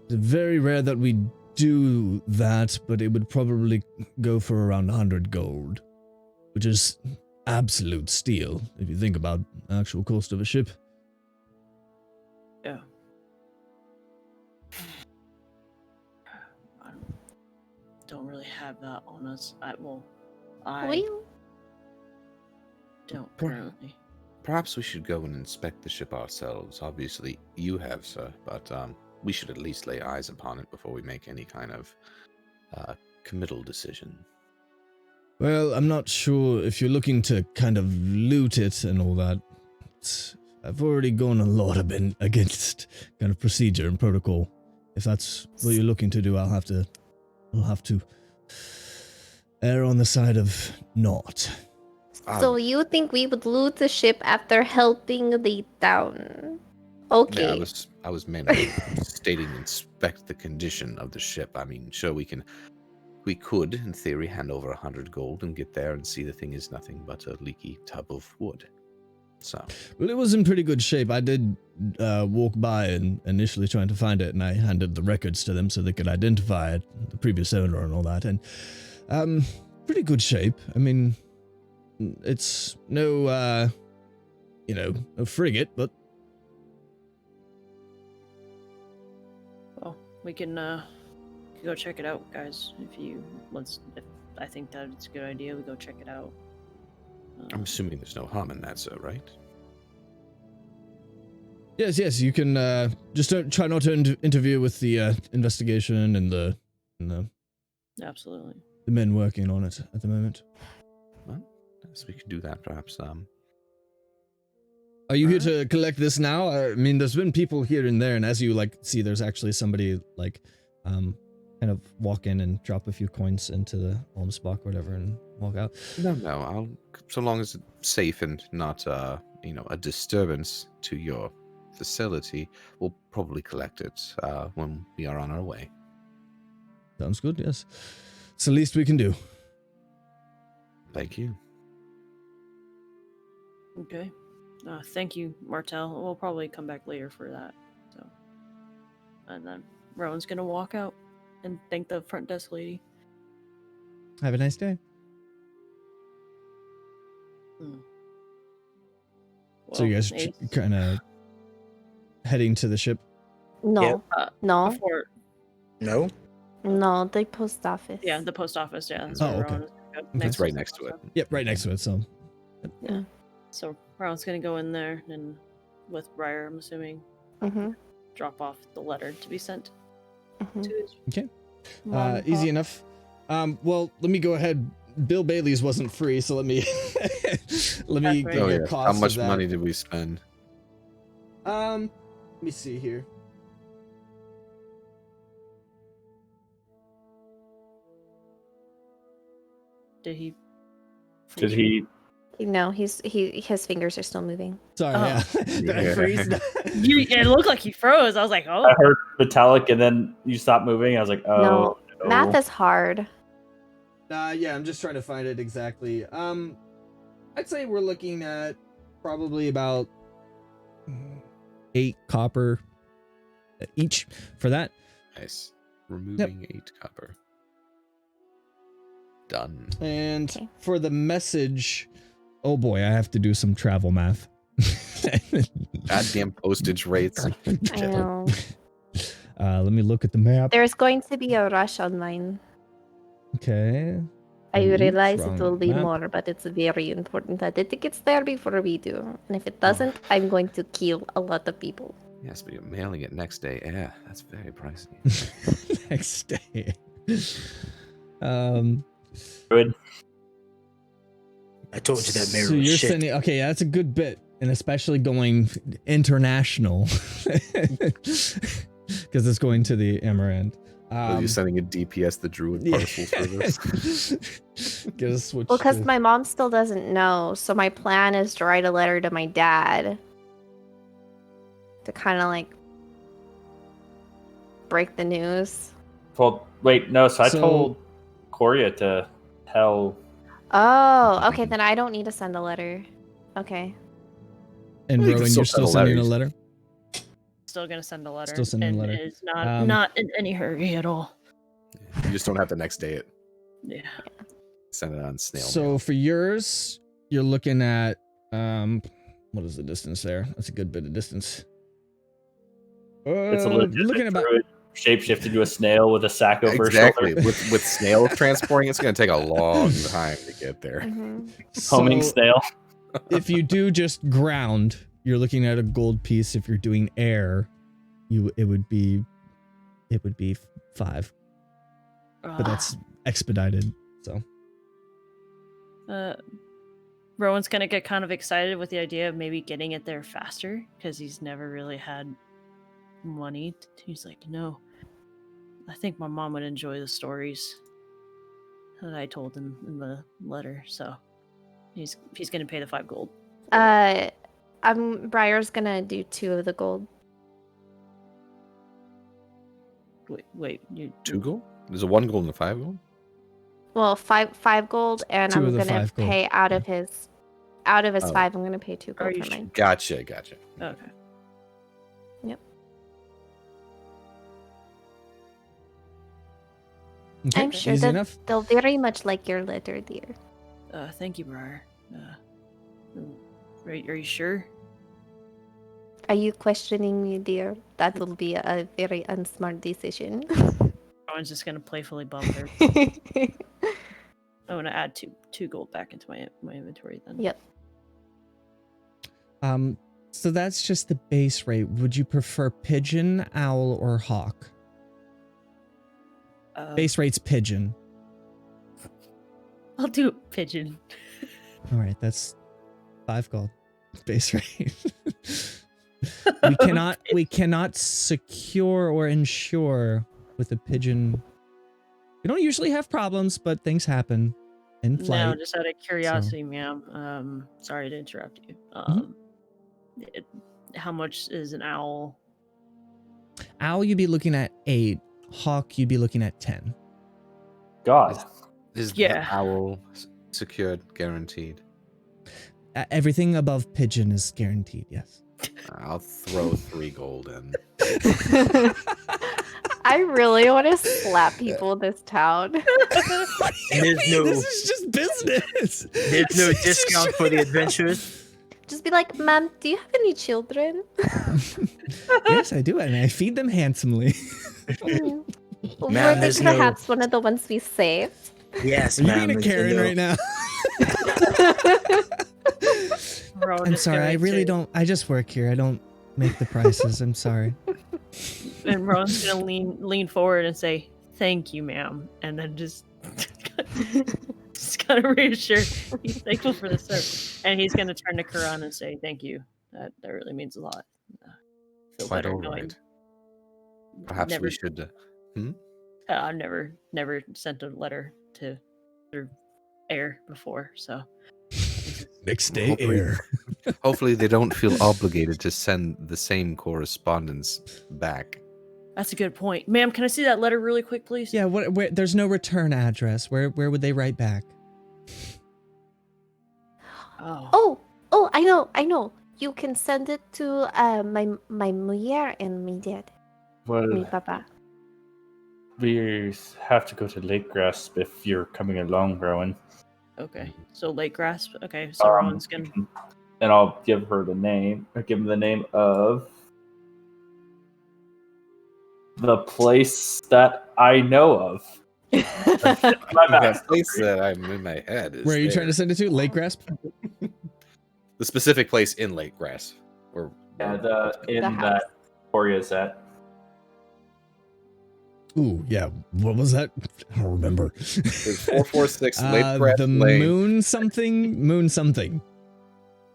very rare that we do that, but it would probably go for around 100 gold, which is absolute steal if you think about the actual cost of a ship. yeah. I don't really have that on us. I Well, don't Per- currently. Perhaps we should go and inspect the ship ourselves. Obviously, you have, sir, but we should at least lay eyes upon it before we make any kind of committal decision. Well, I'm not sure if you're looking to kind of loot it and all that. I've already gone a lot against kind of procedure and protocol. If that's what you're looking to do, I'll have to err on the side of not. so you think we would loot the ship after helping the town? Okay. Yeah, I was mainly stating inspect the condition of the ship. I mean, sure, we could, in theory, hand over 100 gold and get there and see the thing is nothing but a leaky tub of wood. So, Well, it was in pretty good shape. I did walk by and initially trying to find it, and I handed the records to them so they could identify it, the previous owner and all that. And pretty good shape. I mean, it's no, no frigate, but Well, we can go check it out, guys. If I think that it's a good idea, we go check it out. I'm assuming there's no harm in that, sir, right? yes, you can just don't try not to interfere with the investigation and the Absolutely. men working on it at the moment. Well, yes, we could do that, perhaps. Are you here to collect this now? I mean, there's been people here and there, and as you see, there's actually somebody kind of walk in and drop a few coins into the alms box or whatever, and walk out. No, so long as it's safe and not, a disturbance to your facility, we'll probably collect it when we are on our way. Sounds good. Yes, it's the least we can do. Thank you. Okay. Thank you, Martel. We'll probably come back later for that. So, and then Rowan's gonna walk out and thank the front desk lady. Have a nice day. So you guys Ace, kind of heading to the ship. No. No. before, No? No, the post office. yeah, the post office. Yeah, that's Oh, where okay. Rowan is gonna go. It's to right the next to it. post Yep, right next to it. So office. So Rowan's gonna go in there and with Briar, I'm assuming, Mm-hmm. drop off the letter to be sent Mm-hmm. to his Okay. mom and Easy pop. enough. Well, let me go ahead. Bill Bailey's wasn't free, so let me let me That's right. give Oh, you yeah. a cost. How much of that. money did we spend? Let me see here. Did he? Did he? No, his fingers are still moving. Sorry, Oh. yeah. Did I freeze? It looked like he froze. I was like, oh. I heard metallic, and then you stopped moving. I was like, oh no. Math is hard. Yeah, I'm just trying to find it exactly. I'd say we're looking at probably about 8 copper each for that. Nice. Removing 8 copper. Done. And Okay. for the message, oh boy, I have to do some travel math. Goddamn postage rates. I know. Let me look at the map. There's going to be a rush online. Okay. I Oops, realize it wrong will be map. more, but it's very important that the ticket's there before we do. And if it doesn't, I'm going to kill a lot of people. Yes, but you're mailing it next day. Yeah, that's very pricey. Next day. Good. I told you that mirror So was you're shit. sending, okay, that's a good bit, and especially going international, because it's going to the Amaranth. Are you sending a DPS the Druid parcel service? Get a switch. Well, because to- my mom still doesn't know, so my plan is to write a letter to my dad to kind of like break the news. Well, wait, no. So I So- told Coria to tell. Oh, okay, then I don't need to send a letter. Okay. and Well, you can Rowan, still you're send still a sending a letter. letter. Still gonna send a letter. Still sending a and letter. Is not in any hurry at all. You just don't have to next day it. Yeah. Send it on snail So mail. for yours, you're looking at what is the distance there? That's a good bit of distance. It's a You're legit looking about druid shapeshift into a snail with a sack over Exactly. his shoulder. With snail transporting, it's going to take a long time to get there. Mhm. Homing so snail. if you do just ground, you're looking at a gold piece. If you're doing air, it would be 5, but that's expedited. So Rowan's gonna get kind of excited with the idea of maybe getting it there faster because he's never really had money. He's like, no, I think my mom would enjoy the stories that I told him in the letter. So he's gonna pay the 5 gold. Briar's gonna do 2 of the gold. Wait, you 2 gold? There's a 1 gold and a 5 gold? Well, five gold, and 2 I'm of the gonna 5 gold. pay out of his Oh. 5. I'm gonna pay 2 Are gold you for sure? mine. Gotcha. okay? okay, I'm sure easy that enough. they'll very much like your letter, dear. Thank you, Briar. Are you sure? Are you questioning me, dear? That will be a very unsmart decision. Rowan's just gonna playfully bump her. I'm gonna add two gold back into my inventory then. Yep. So that's just the base rate. Would you prefer pigeon, owl, or hawk? Base rate's pigeon. I'll do pigeon. All right, that's 5 gold. Base rate. we cannot secure or insure with a pigeon. We don't usually have problems, but things happen in flight. No, just out of curiosity, ma'am. Sorry to interrupt you. How much is an owl? Owl, you'd be looking at 8. Hawk, you'd be looking at 10. God. Is Yeah. the owl secured, guaranteed? Everything above pigeon is guaranteed, yes. I'll throw 3 gold in. I really want to slap people in this town. There's no, This is just business. there's no discount for the adventurers. Just be like, ma'am, do you have any children? Yes, I do, and I feed them handsomely. Were Ma'am, they there's no- perhaps one of the ones we saved? Yes, Are you ma'am. being a there's Karen no- right now? Rowan I'm is sorry, I going really to- don't. I just work here. I don't make the prices. I'm sorry. And Rowan's gonna lean forward and say, "Thank you, ma'am," and then just kind of reassure he's thankful for the service, and he's gonna turn to Karan and say, "Thank you. That really means a lot. Feel Quite better all knowing." right. Perhaps never, we should. I've never sent a letter to or air before, so Next day Hopefully- air. Hopefully, they don't feel obligated to send the same correspondence back. that's a good point. Ma'am, can I see that letter really quick, please? Yeah, there's no return address. Where would they write back? Oh. Oh, I know. You can send it to my mujer and my dad, Well, mi papa. we have to go to Lake Grasp if you're coming along, Rowan. Okay. So Lake Grasp. Okay, so Rowan's gonna. And I'll give her the name, or give him the name of the place that I know of. My That place backstory. that I'm in my head is Where are you trying there. to send it to? Lake Grasp? The specific place in Lake Grass. Or Yeah, in The house. that Coria's at. Ooh, yeah. What was that? I don't remember. There's 446 Lake Grass the Lane. moon something.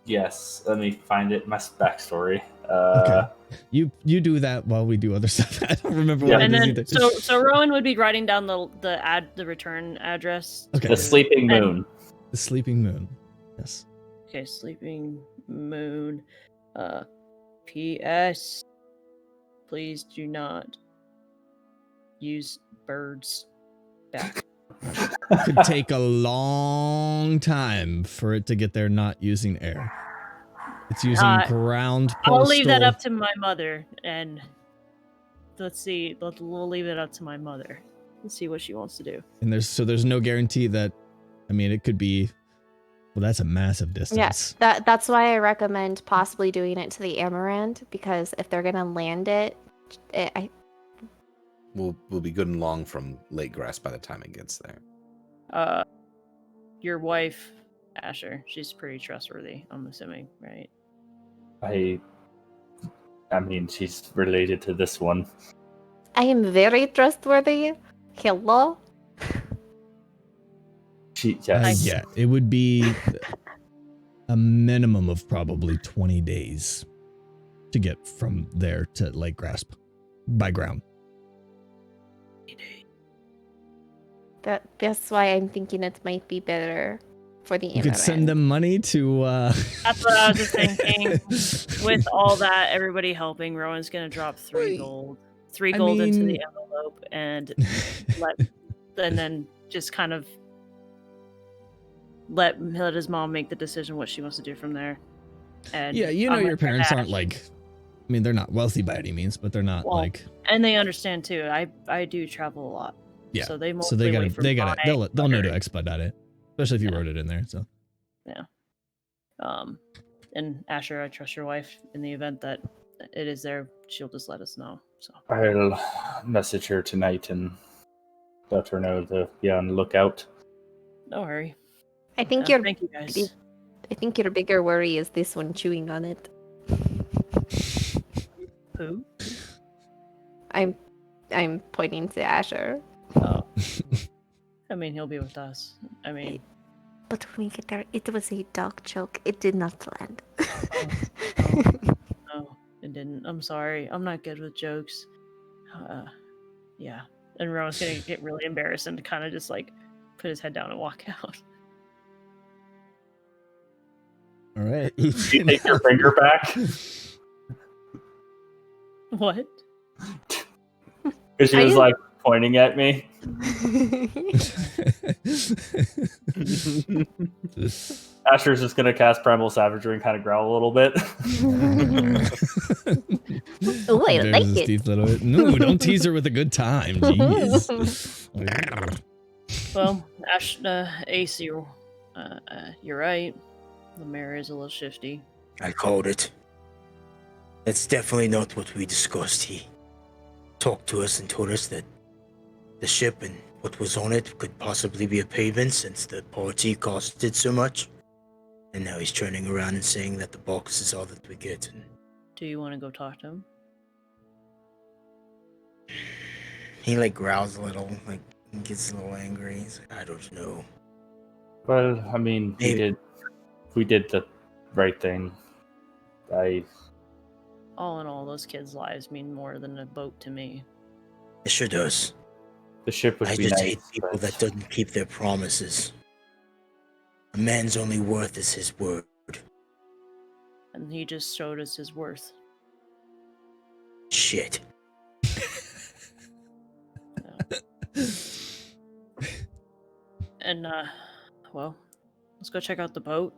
Yes, let me find it. My backstory. Okay. You do that while we do other stuff. I don't remember Yeah. what And it is then, either. so Rowan would be writing down the return address. Okay. The Sleeping And- Moon. The sleeping moon. Yes. Okay, Sleeping Moon. P.S. Please do not use birds back. Could take a long time for it to get there not using air. It's using ground postal. I'll leave that up to my mother, and let's see. We'll leave it up to my mother. Let's see what she wants to do. And there's no guarantee that, I mean, it could be, well, that's a massive distance. Yes, that's why I recommend possibly doing it to the Amarant, because if they're gonna land it, We'll be good and long from Lake Grass by the time it gets there. Your wife, Asher, she's pretty trustworthy, I'm assuming, right? I mean, she's related to this one. I am very trustworthy. Hello. Yes. Yeah, it would be a minimum of probably 20 days to get from there to Lake Grasp by ground. That's why I'm thinking it might be better for the You could send Amarant. them money to. That's what I was just thinking. With all that, everybody helping, Rowan's gonna drop 3 Wait. gold. 3 I gold into mean- the envelope and then just kind of let his mom make the decision what she wants to do from there. And Yeah, you know I'm your with parents Ash. aren't like. I mean, they're not wealthy by any means, but they're not Well, like. And they understand too. I do travel a lot. Yeah. So they So they mostly gotta wait for they'll my know to letter. expedite it, especially if you Yeah. wrote it in there. So And Asher, I trust your wife in the event that it is there. She'll just let us know. So I'll message her tonight and let her know to be on the lookout. no hurry. I think your Thank you guys. I think your bigger worry is this one chewing on it. Who? I'm pointing to Asher. Oh. I mean, he'll be with us. I mean, But when we get there, it was a dog joke. It did not land. no, it didn't. I'm sorry. I'm not good with jokes. Yeah. And Rowan's gonna get really embarrassed and kind of just like put his head down and walk out. all right. You take your finger back? What? Because she Are was you- like pointing at me. Asher's just gonna cast Primal Savagery and kind of growl a little bit. Oh, I There's like his it. teeth a little bit. No, don't tease her with a good time. Jeez. Well, AC, you're right. The mayor is a little shifty. I called it. That's definitely not what we discussed. He talked to us and told us that the ship and what was on it could possibly be a payment since the party costed so much. And now he's turning around and saying that the box is all that we get. And Do you want to go talk to him? he like growls a little, like he gets a little angry. He's like, I don't know. Well, I mean, Maybe. we did the right thing. All in all, those kids' lives mean more than a boat to me. It sure does. The ship would I be just nice. hate people but that doesn't keep their promises. A man's only worth is his word. And he just showed us his worth. Shit. And well, let's go check out the boat,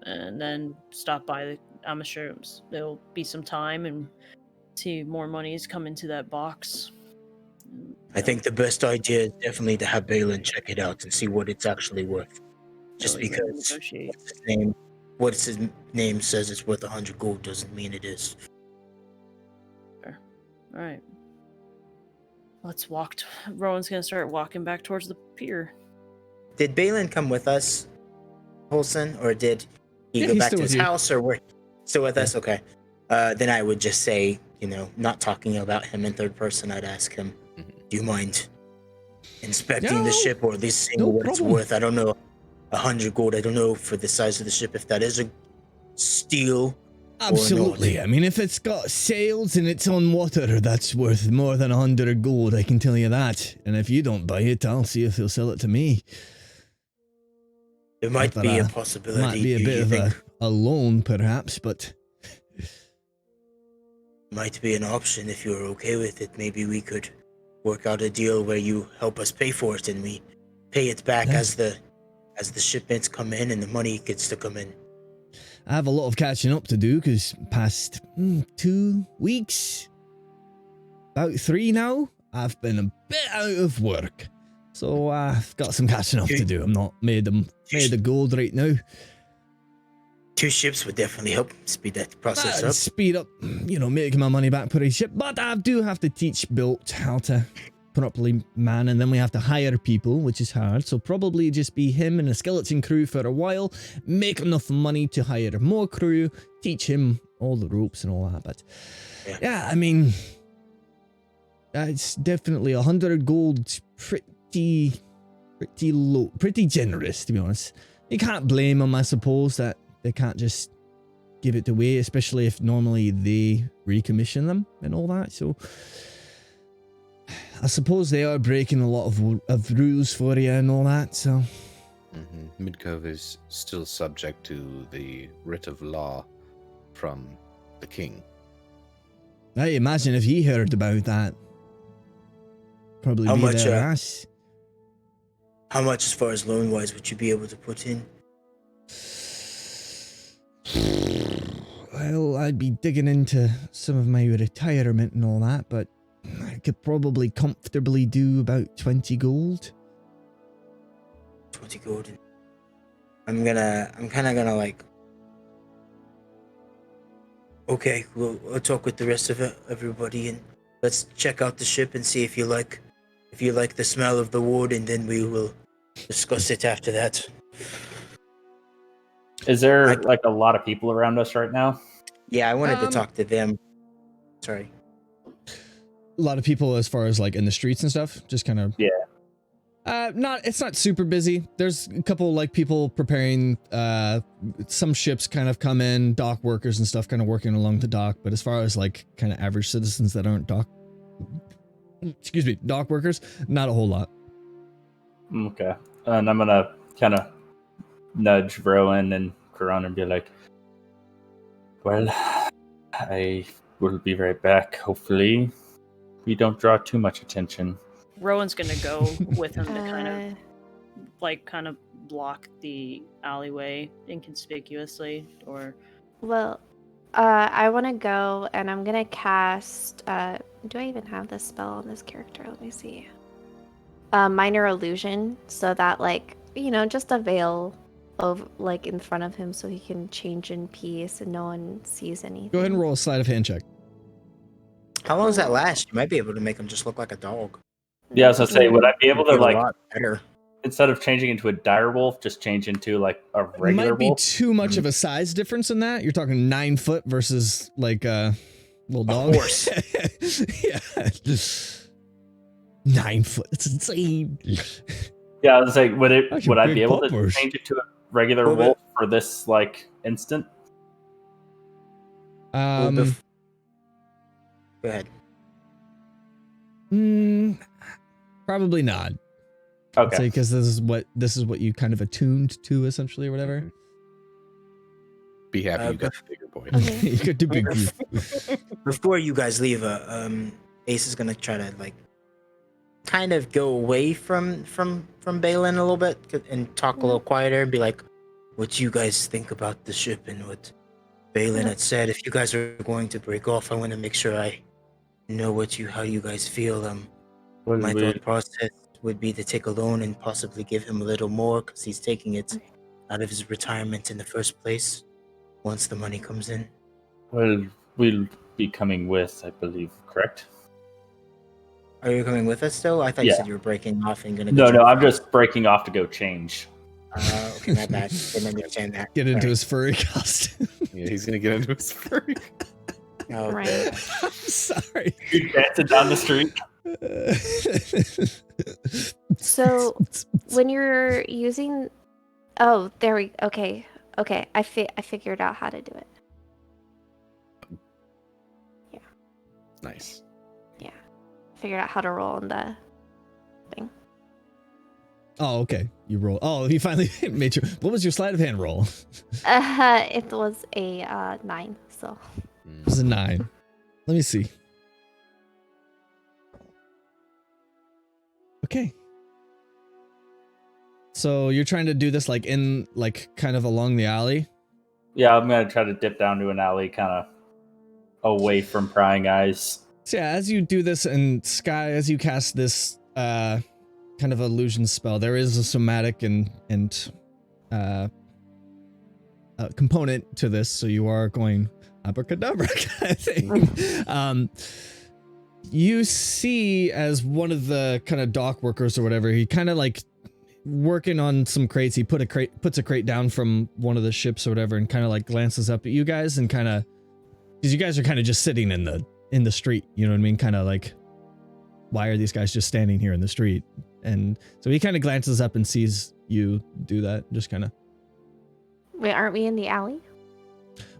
and then stop by. I'm sure there'll be some time and see more monies come into that box. I think the best idea is definitely to have Balin check it out and see what it's actually worth. Just Really ready to because negotiate. what's his name says it's worth 100 gold doesn't mean it is. All right. Let's walk. Rowan's gonna start walking back towards the pier. Did Balin come with us, Holson, or did he Yeah, go he's back still to with his you. house, or where? Still with Yeah. us? Okay. Then I would just say, not talking about him in third person, I'd ask him, do you mind inspecting No, the ship, or at least seeing no what it's problem. worth? I don't know, 100 gold. I don't know for the size of the ship if that is a steel. Absolutely. I mean, if it's got sails and it's on water, that's worth more than 100 gold, I can tell you that. And if you don't buy it, I'll see if he'll sell it to me. There might Not be a that possibility. might be a you bit of think a loan, perhaps, but might be an option if you're okay with it. Maybe we could work out a deal where you help us pay for it and we pay it back Yeah. as the shipments come in and the money gets to come in. I have a lot of catching up to do because past 2 weeks, about 3 now, I've been a bit out of work. So I've got some catching up to do. I'm not made of gold right now. 2 ships would definitely help speed that process That'd up. speed up, making my money back per ship. But I do have to teach Built how to properly man, and then we have to hire people, which is hard. So probably just be him and a skeleton crew for a while, make enough money to hire more crew, teach him all the ropes and all that. But yeah, I mean, it's definitely 100 gold, pretty low, pretty generous, to be honest. You can't blame them, I suppose, that they can't just give it away, especially if normally they recommission them and all that. So I suppose they are breaking a lot of rules for you and all that. So Midcove is still subject to the writ of law from the king. I imagine if he heard about that, probably How be much, their ass. How much, as far as loan wise, would you be able to put in? Well, I'd be digging into some of my retirement and all that, but I could probably comfortably do about 20 gold. 20 gold. I'm kind of gonna like. Okay, we'll talk with the rest of everybody, and let's check out the ship and see if you like the smell of the wood, and then we will discuss it after that. Is there like a lot of people around us right now? Yeah, I wanted to talk to them. Sorry. A lot of people as far as like in the streets and stuff, just kind of. Yeah. It's not super busy. There's a couple like people preparing, some ships kind of come in, dock workers and stuff kind of working along the dock. But as far as like kind of average citizens that aren't dock workers, not a whole lot. Okay. And I'm gonna kind of nudge Rowan and Karan and be like, well, I will be right back. Hopefully we don't draw too much attention. Rowan's gonna go with him to kind of block the alleyway inconspicuously, or Well, I want to go and I'm gonna cast. Do I even have this spell on this character? Let me see. Minor illusion, so that just a veil of like in front of him, so he can change in peace and no one sees anything. Go ahead and roll a sleight of hand check. How long does that last? You might be able to make him just look like a dog. Yeah, I was gonna say, would I be able to Be a like, lot better. instead of changing into a dire wolf, just change into like a regular Might be wolf? too much of a size difference in that. You're talking 9 foot versus like a little dog. Horse. Yeah. 9 foot. It's insane. Yeah, I was like, would I big be able poppers. to change it to a regular Well, wolf for this like instant? Go ahead. Probably not. Okay. because this is what you kind of attuned to essentially or whatever. Be happy you got bef- the bigger boy. Okay. You could do big beef. Before you guys leave, Ace is gonna try to like kind of go away from Balin a little bit and talk a little quieter and be like, "What do you guys think about the ship and what Balin had said? If you guys are going to break off, I want to make sure I know how you guys feel. Well, My thought process would be to take a loan and possibly give him a little more because he's taking it out of his retirement in the first place. Once the money comes in." we'll be coming with, I believe, correct? Are you coming with us still? I thought you Yeah. said you were breaking off and gonna. No, I'm just breaking off to go change. Okay, my bad. Didn't understand that. Get into Sorry. his furry costume. Yeah, he's gonna get into his furry. Oh, Right. I'm sorry. You're dancing down the street. So when you're using, oh, there we. Okay. I figured out how to do it. Nice. Figured out how to roll on the thing. Oh, okay. You roll. Oh, you finally made your. What was your sleight of hand roll? It was a 9. So It was a 9. Let me see. Okay. So you're trying to do this like in like kind of along the alley. Yeah, I'm gonna try to dip down to an alley, kind of away from prying eyes. So yeah, as you do this and Sky, as you cast this kind of illusion spell, there is a somatic and component to this, so you are going abracadabra kind of thing. You see as one of the kind of dock workers or whatever, he kind of like working on some crates. He puts a crate down from one of the ships or whatever, and kind of like glances up at you guys and kind of, because you guys are kind of just sitting in the street, you know what I mean? Kind of like, why are these guys just standing here in the street? And so he kind of glances up and sees you do that, just kind of. wait, aren't we in the alley?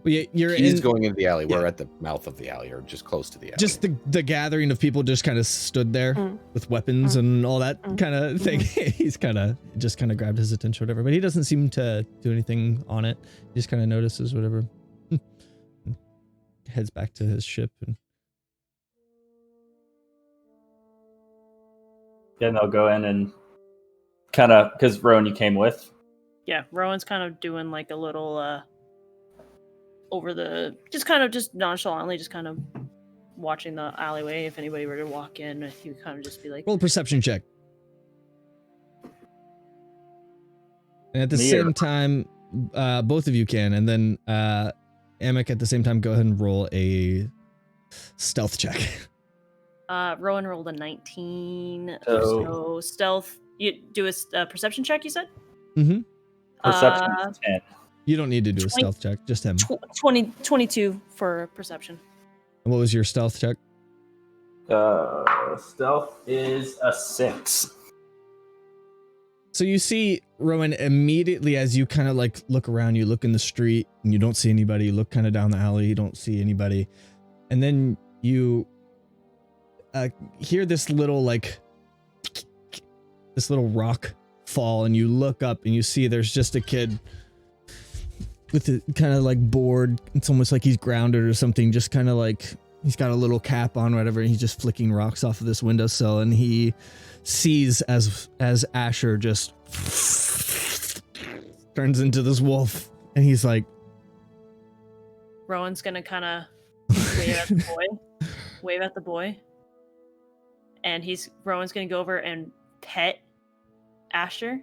Well, you're He's in going into the alley. yeah. We're at the mouth of the alley, or just close to the alley. just the gathering of people just kind of stood there with weapons and all that kind of thing. He's kind of just kind of grabbed his attention, whatever. But he doesn't seem to do anything on it. He just kind of notices whatever. Heads back to his ship and. Then I'll go in and kind of, because Rowan, you came with. Yeah, Rowan's kind of doing like a little over the just nonchalantly, just kind of watching the alleyway. If anybody were to walk in, he would kind of just be like, Roll a perception check. And at the Me same or- time, both of you can, and then Amek at the same time, go ahead and roll a stealth check. Rowan rolled a 19. So- So stealth. You do a perception check. You said. Mm-hmm. Perception is 10. You don't need to do a 20 stealth check, just him. 22 for perception. And what was your stealth check? Stealth is a 6. So you see Rowan immediately as you kind of like look around, you look in the street and you don't see anybody, you look kind of down the alley, you don't see anybody. And then you hear this little rock fall, and you look up and you see there's just a kid with a kind of like bored. It's almost like he's grounded or something, just kind of like he's got a little cap on, whatever, and he's just flicking rocks off of this windowsill, and he sees as Asher just turns into this wolf, and he's like, Rowan's gonna kind of wave at the boy, and Rowan's gonna go over and pet Asher,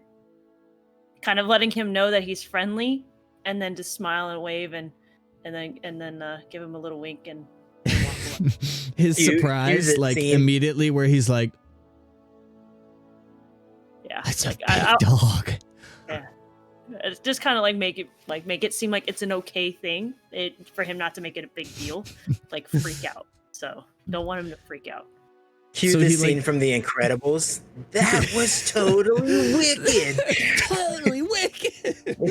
kind of letting him know that he's friendly, and then just smile and wave, and then give him a little wink and walk away. his You- surprise, use it, like scene. immediately, where he's like, Yeah, "That's like, a big dog." it's just kind of like make it seem like it's an okay thing for him, not to make it a big deal, like freak out. So don't want him to freak out. Cue So the he, scene like- from The Incredibles. That was totally wicked. Totally wicked.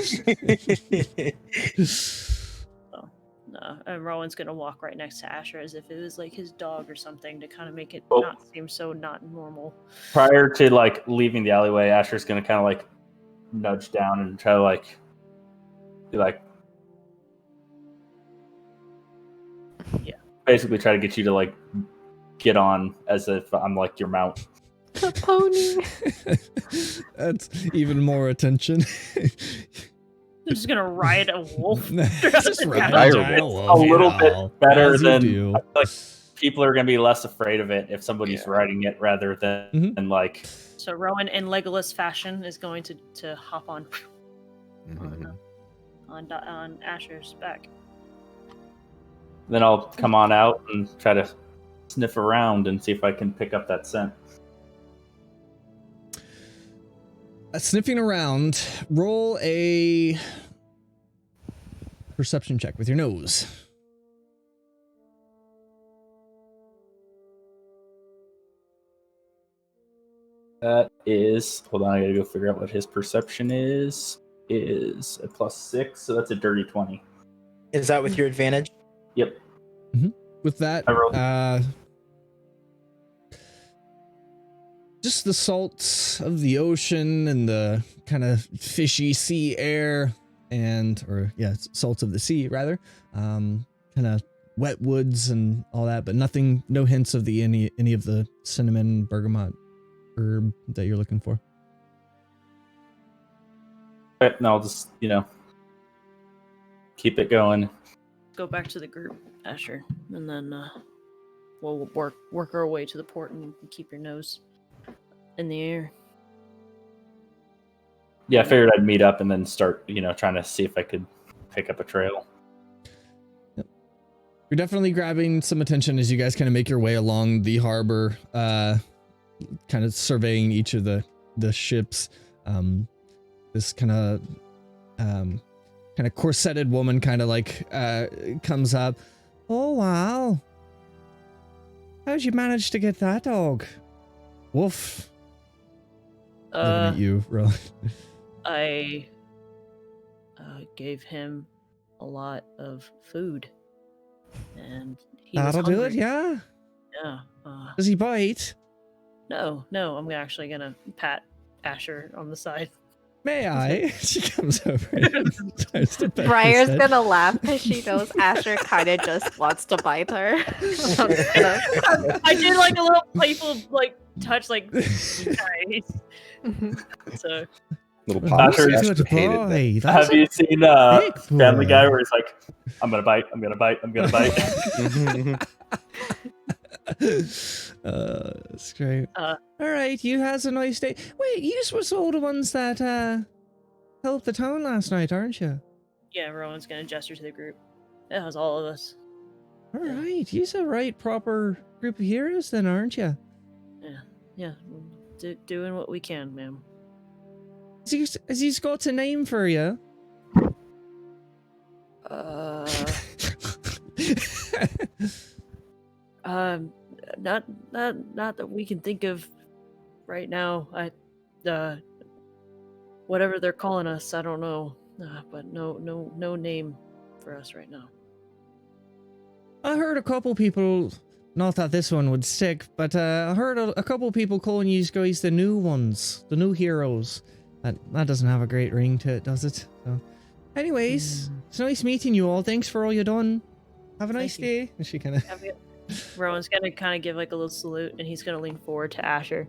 No, Rowan's gonna walk right next to Asher as if it was like his dog or something to kind of make it Oh. not seem so not normal. Prior to like leaving the alleyway, Asher's gonna kind of like nudge down and try to like be like, Yeah. basically try to get you to like get on as if I'm like your mount. A pony. That's even more attention. I'm just gonna ride a wolf. Just ride Dire a giant wolf. wolf, A you little know, bit better as you than do. I feel like people are gonna be less afraid of it if somebody's riding it rather than like. So Rowan, in Legolas fashion, is going to hop on Mhm. on Asher's back. Then I'll come on out and try to sniff around and see if I can pick up that scent. Sniffing around, roll a perception check with your nose. That is, hold on, I gotta go figure out what his perception is. Is a +6, so that's a dirty 20. Is that with your advantage? Yep. With that, I rolled. Just the salts of the ocean and the kind of fishy sea air salts of the sea rather, kind of wet woods and all that, but nothing, no hints of the any of the cinnamon bergamot herb that you're looking for. Okay, no, I'll just, keep it going. Go back to the group, Asher, and then we'll work our way to the port and keep your nose in the air. Yeah, I figured I'd meet up and then start, trying to see if I could pick up a trail. You're definitely grabbing some attention as you guys kind of make your way along the harbor, kind of surveying each of the ships. This kind of corseted woman kind of like comes up. Oh wow! How'd you manage to get that dog? Woof. Looking at you, Rowan. I gave him a lot of food, and he was That'll do hungry. it, yeah. Yeah. Does he bite? No. I'm actually gonna pat Asher on the side. May I? She comes over and tries to pet his Briar's head. gonna laugh because she knows Asher kind of just wants to bite her. I did like a little playful touch, like nice. So Little Oh, pop. Asher, good boy. That's Have you seen big Family boy. Guy where he's like, I'm gonna bite, I'm gonna bite, I'm gonna bite? That's great. Uh, All right, you has a nice day. Wait, you was all the ones that helped the town last night, aren't you? yeah, Rowan's gonna gesture to the group. That was all of us. All right, you's a right proper group of heroes then, aren't you? Yeah, doing what we can, ma'am. Has he got a name for you? Not that we can think of right now. Whatever they're calling us, I don't know. But no name for us right now. I heard a couple people, not that this one would stick, but I heard a couple people calling you guys the new ones, the new heroes. That doesn't have a great ring to it, does it? So, anyways, it's nice meeting you all. Thanks for all you done. Have a nice Thank you. day. And she kind of Rowan's gonna kind of give like a little salute, and he's gonna lean forward to Asher.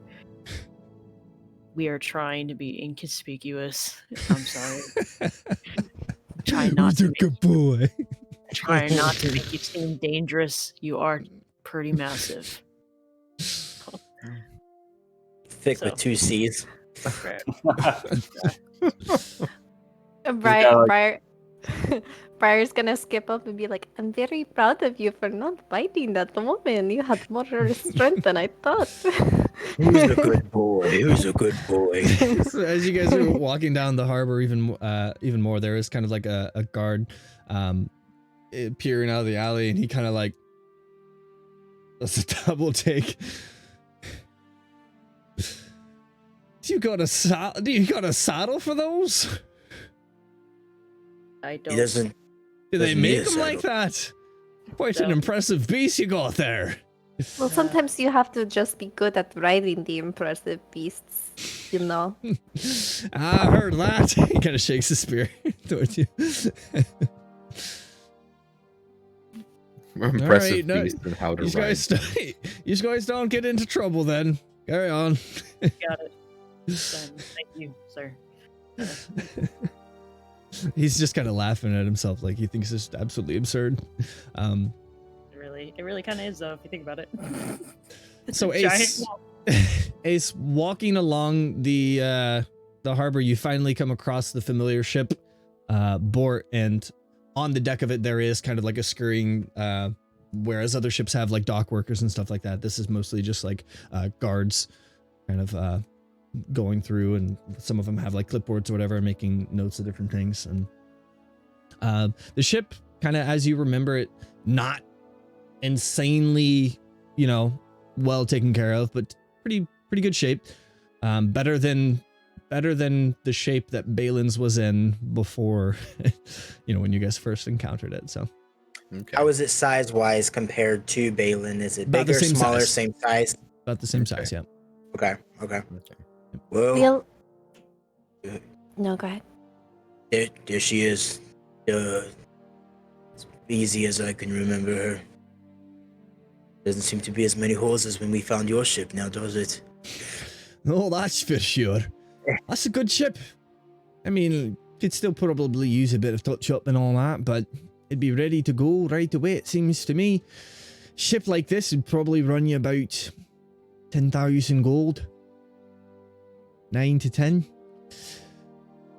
We are trying to be inconspicuous. I'm sorry. Try not to. good boy. Trying not to make you seem dangerous. You are pretty massive. Thick So. with 2 C's. Briar's gonna skip up and be like, I'm very proud of you for not biting that woman. You had more strength than I thought. Who's a good boy? Who's a good boy? So as you guys are walking down the harbor, even more, there is kind of like a guard peering out of the alley, and he kind of like does a double take. Do you got a saddle for those? I He don't. doesn't. Do they Doesn't need make a them like that? Quite an So- impressive beast you got there. Well, sometimes you have to just be good at riding the impressive beasts, you know. I heard that. He kind of shakes the spear towards you. Impressive no, beast and how to You ride. guys don't get into trouble then. Carry on. Got it. Thank you, sir. He's just kind of laughing at himself, like he thinks it's absolutely absurd. It really kind of is, though, if you think about it. So Giant Ace, wall. Ace, walking along the harbor, you finally come across the familiar ship, Bort, and on the deck of it there is kind of like a scurrying. Whereas other ships have like dock workers and stuff like that, this is mostly just like guards, kind of going through, and some of them have like clipboards or whatever, making notes of different things. And the ship, kind of as you remember it, not insanely, well taken care of, but pretty good shape. Better than the shape that Balin's was in before, when you guys first encountered it. So Okay. How is it size-wise compared to Balin? Is it About the bigger, same smaller, size. same size? about the same Okay. size, yeah. Okay. Okay. Well, We'll... No, go ahead. there she is. As easy as I can remember her. Doesn't seem to be as many holes as when we found your ship now, does it? Oh, that's for sure. That's a good ship. I mean, could still probably use a bit of touch up and all that, but it'd be ready to go right away, it seems to me. Ship like this would probably run you about 10,000 gold. 9 to 10.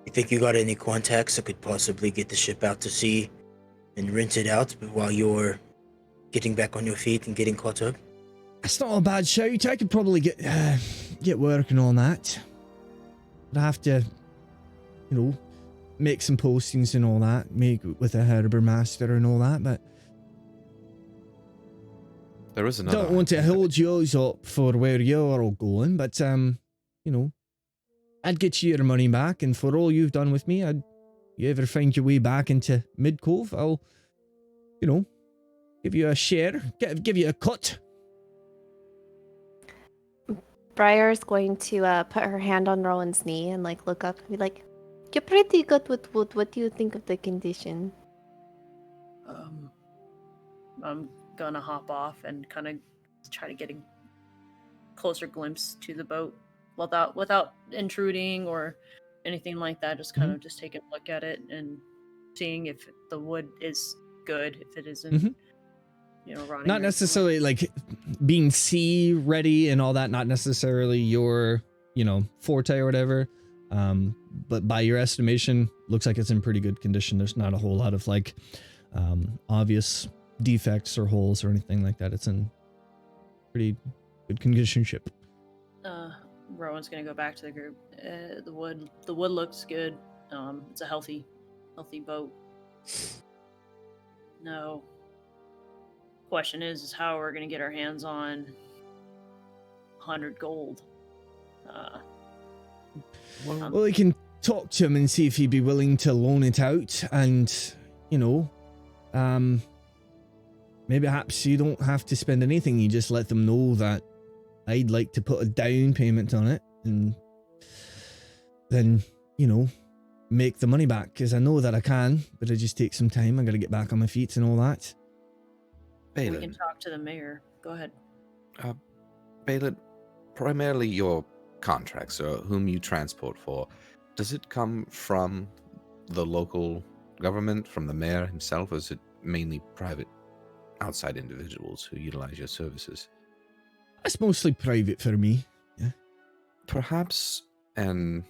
You think you got any contacts that could possibly get the ship out to sea and rent it out while you're getting back on your feet and getting caught up? That's not a bad shout. I could probably get working on that. But I have to, make some postings and all that, make with a harbour master and all that, but There is another. don't want to hold yours up for where you're all going, but I'd get you your money back, and for all you've done with me, you ever find your way back into Mid Cove, I'll, give you a share, give you a cut. Briar's going to put her hand on Rowan's knee and look up and be like, "You're pretty good with wood. What do you think of the condition?" I'm gonna hop off and kind of try to get a closer glimpse to the boat without intruding or anything like that. Just kind of just taking a look at it and seeing if the wood is good, if it isn't, rotting. Not necessarily like being sea ready and all that, not necessarily your, forte or whatever. But by your estimation, looks like it's in pretty good condition. There's not a whole lot of obvious defects or holes or anything like that. It's in pretty good condition ship. Rowan's gonna go back to the group. The wood looks good. It's a healthy boat. No. Question is how we're gonna get our hands on 100 gold. Well, we can talk to him and see if he'd be willing to loan it out, and maybe perhaps you don't have to spend anything. You just let them know that I'd like to put a down payment on it, and then make the money back, because I know that I can, but it just takes some time. I got to get back on my feet and all that. We can Balin, talk to the mayor. Go ahead. Balin, primarily your contracts or whom you transport for, does it come from the local government, from the mayor himself, or is it mainly private, outside individuals who utilize your services? That's mostly private for me. Perhaps, and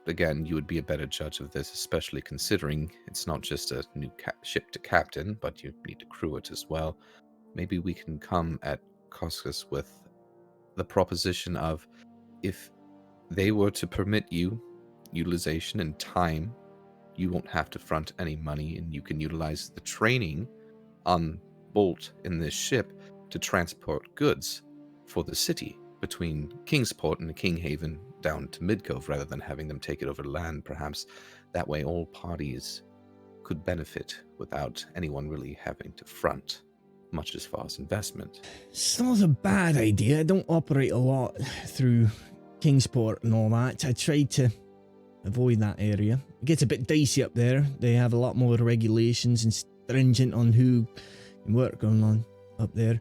again, you would be a better judge of this, especially considering it's not just a new ship to captain, but you need to crew it as well. Maybe we can come at Koskas with the proposition of, if they were to permit you utilization and time, you won't have to front any money, and you can utilize the training on Bolt in this ship to transport goods for the city between Kingsport and Kinghaven down to Midcove, rather than having them take it over land. Perhaps that way all parties could benefit without anyone really having to front. much as far as investment. It's not a bad idea. I don't operate a lot through Kingsport and all that. I try to avoid that area. It gets a bit dicey up there. They have a lot more regulations and stringent on who can work on up there.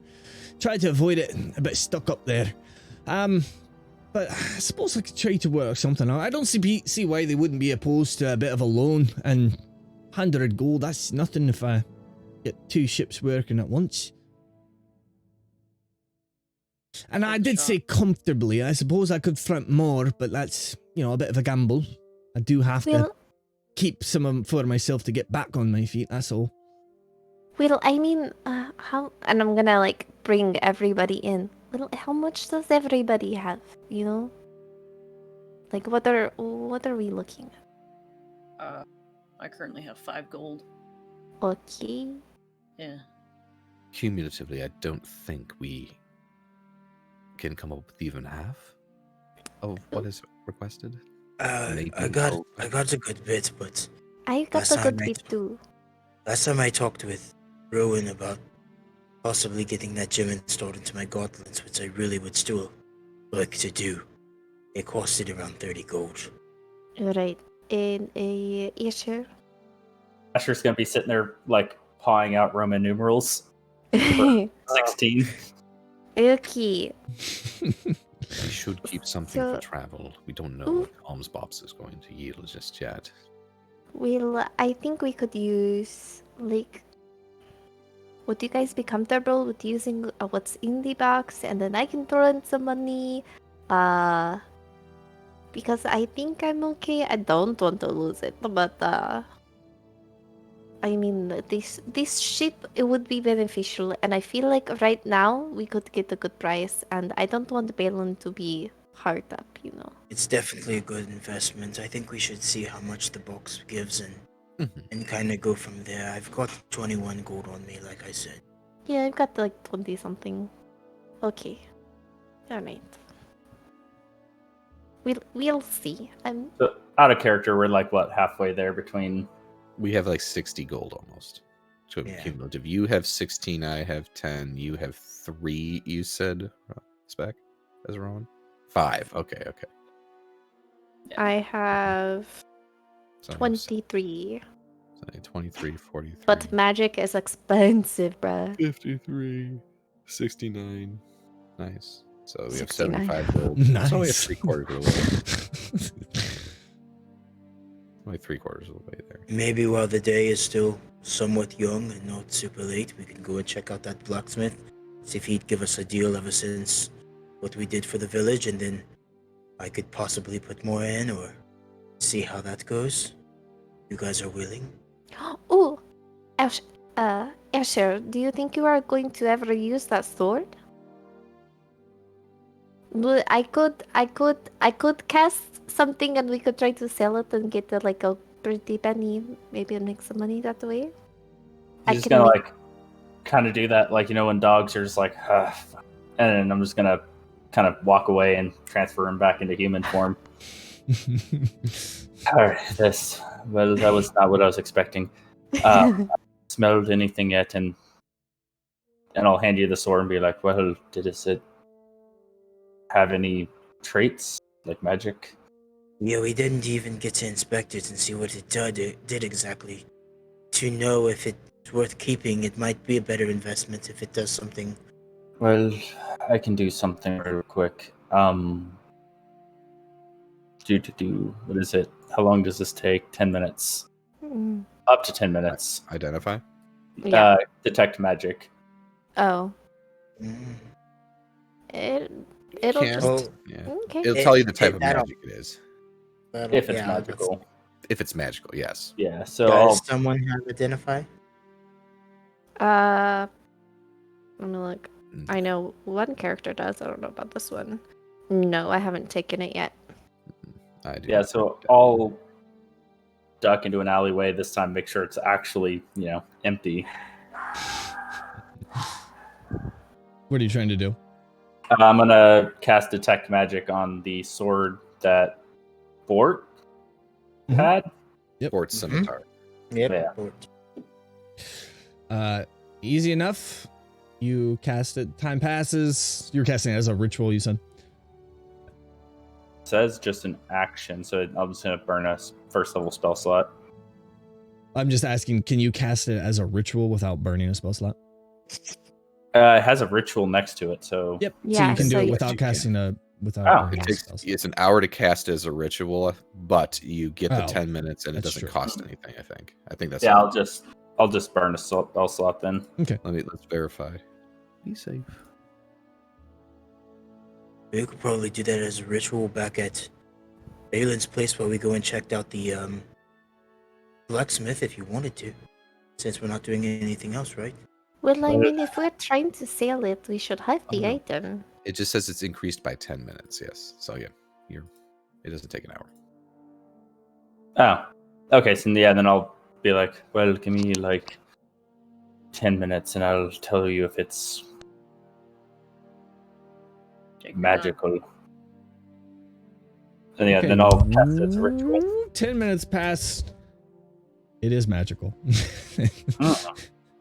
Try to avoid it. A bit stuck up there. But I suppose I could try to work something out. I don't see why they wouldn't be opposed to a bit of a loan, and 100 gold, that's nothing if I get 2 ships working at once. And I did say comfortably. I suppose I could front more, but that's, a bit of a gamble. I do have to keep some of them for myself to get back on my feet, that's all. Well, I mean, how... And I'm gonna, bring everybody in. Well, how much does everybody have, what are we looking at? I currently have 5 gold. Okay. Yeah. Cumulatively, I don't think we can come up with even half of what is requested. I got a good bit, but I got a good bit too. last time I talked with Rowan about possibly getting that gem installed into my gauntlets, which I really would still like to do, it costed around 30 gold. Right. And yeah, sure. Asher's gonna be sitting there pawing out Roman numerals. 16. Okay. We should keep something for travel. We don't know what Holmes Bops is going to yield just yet. Well, I think we could use would you guys be comfortable with using what's in the box, and then I can throw in some money? Because I think I'm okay. I don't want to lose it, but I mean, this ship, it would be beneficial, and I feel like right now we could get a good price, and I don't want Balin to be hard up, It's definitely a good investment. I think we should see how much the box gives and kind of go from there. I've got 21 gold on me, like I said. Yeah, I've got 20 something. Okay. Alright. We'll see. So out of character, we're halfway there between. We have 60 gold almost. So Yeah. cumulative. You have 16, I have 10, you have 3, you said, Spec, as Rowan? 5, okay. I have So 23. 23, 43. But magic is expensive, bruh. 53, 69. Nice. So we have 69. 75 gold. Nice. So we have 3/4 of the way. Only 3/4 of the way there. Maybe while the day is still somewhat young and not super late, we can go and check out that blacksmith, see if he'd give us a deal ever since what we did for the village, and then I could possibly put more in or see how that goes. You guys are willing? Oh, Asher, do you think you are going to ever use that sword? Well, I could cast something, and we could try to sell it and get a pretty penny, maybe make some money that way. He's just gonna kind of do that, when dogs are just and then I'm just gonna kind of walk away and transfer him back into human form. All right, that was not what I was expecting. Smelled anything yet? And I'll hand you the sword and be like, well, did it have any traits like magic? Yeah, we didn't even get to inspect it and see what it did exactly. To know if it's worth keeping, it might be a better investment if it does something. Well, I can do something real quick. What is it? How long does this take? 10 minutes. Up to 10 minutes. Identify? Yeah. Detect magic. Oh. Mm. It'll Can. just... Yeah. Okay. It'll tell you the type of that'll- magic it is. If it's magical. If it's magical, yes. Yeah, so I'll... Does someone have identify? Let me look. Mm. I know one character does. I don't know about this one. No, I haven't taken it yet. I do. Yeah, so I'll duck into an alleyway this time, make sure it's actually, empty. What are you trying to do? I'm gonna cast detect magic on the sword that Bort had. Sports scimitar. Yep. Yeah. Easy enough. You cast it. Time passes. You're casting it as a ritual, you said? It says just an action, so I'm just gonna burn a first level spell slot. I'm just asking, can you cast it as a ritual without burning a spell slot? It has a ritual next to it, so Yep. So Yeah, you can do so it you- without You can. casting without Oh, burning It a takes spell slot. it's an hour to cast as a ritual, but you get the Oh, 10 minutes and it that's doesn't true. cost anything. I think that's yeah, all. I'll just burn a spell slot then. Let's verify. Be safe. We could probably do that as a ritual back at Balin's place while we go and checked out the blacksmith if you wanted to. Since we're not doing anything else, right? Well, I Well- mean, if we're trying to sell it, we should have the Oh. item. It just says it's increased by 10 minutes. Yes. So yeah, it doesn't take an hour. Oh, okay. So yeah, then I'll be like, well, give me like 10 minutes, and I'll tell you if it's Check your magical. And yeah, Okay. then I'll cast it as a ritual. 10 minutes pass. It is magical.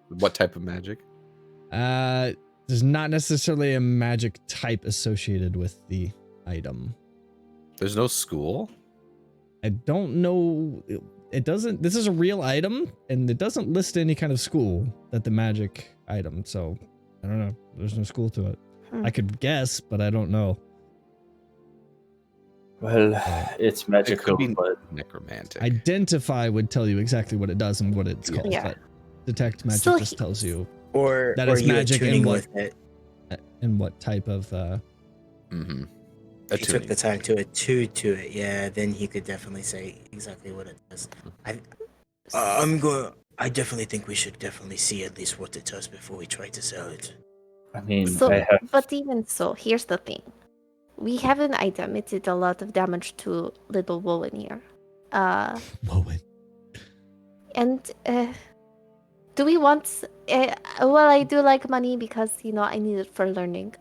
What type of magic? There's not necessarily a magic type associated with the item. There's no school? I don't know. It doesn't. This is a real item, and it doesn't list any kind of school that the magic item. So I don't know. There's no school to it. Hmm. I could guess, but I don't know. Well, it's magical, be but necromantic. Identify would tell you exactly what it does and what it's called. Yeah. But detect magic So just tells you Or That or is you magic and attuning what- with it. and what type of. Mm-hmm. If he took the time to attune to it, yeah, then he could definitely say exactly what it does. I definitely think we should definitely see at least what it does before we try to sell it. I mean, So, I have. but even so, here's the thing. We have an item. It did a lot of damage to little Wowen here. Moment. And do we want? Well, I do like money because I need it for learning.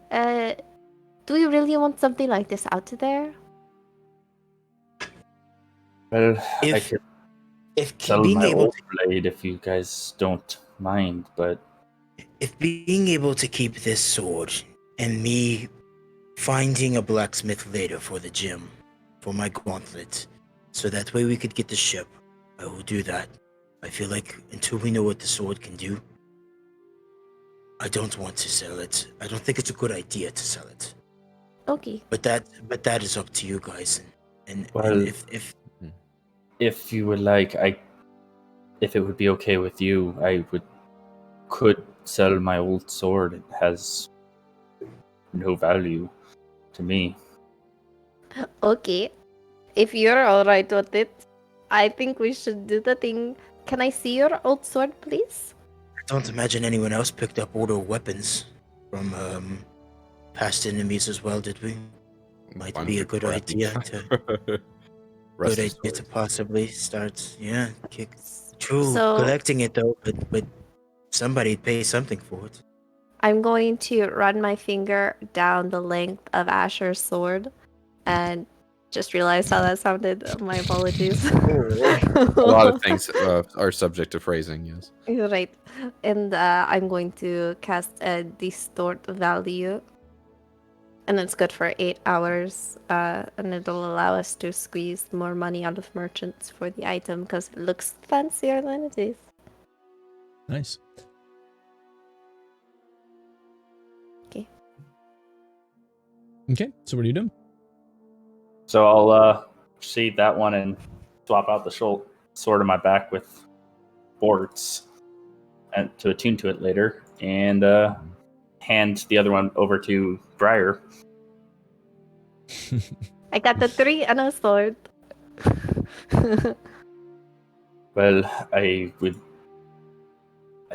Do we really want something like this out there? Well, I If could if sell being my able old to, blade if you guys don't mind, but if being able to keep this sword and me finding a blacksmith later for the gym, for my gauntlet, so that way we could get the ship, I will do that. I feel like until we know what the sword can do, I don't want to sell it. I don't think it's a good idea to sell it. Okay. But that is up to you guys. And Well- if if you would like, if it would be okay with you, I could sell my old sword. It has no value to me. Okay. If you're alright with it, I think we should do the thing. Can I see your old sword, please? I don't imagine anyone else picked up older weapons from past enemies as well, did we? Might be a good idea to possibly start. Yeah, True, So- collecting it though, but somebody'd pay something for it. I'm going to run my finger down the length of Asher's sword and just realized how that sounded. My apologies. A lot of things are subject to phrasing, yes. You're right. And I'm going to cast a distort value. And it's good for 8 hours. And it'll allow us to squeeze more money out of merchants for the item because it looks fancier than it is. Nice. Okay. Okay. So what are you doing? So I'll seed that one and swap out the sword on my back with Bort's and to attune to it later, and hand the other one over to Briar. I got the 3 and a sword. Well, I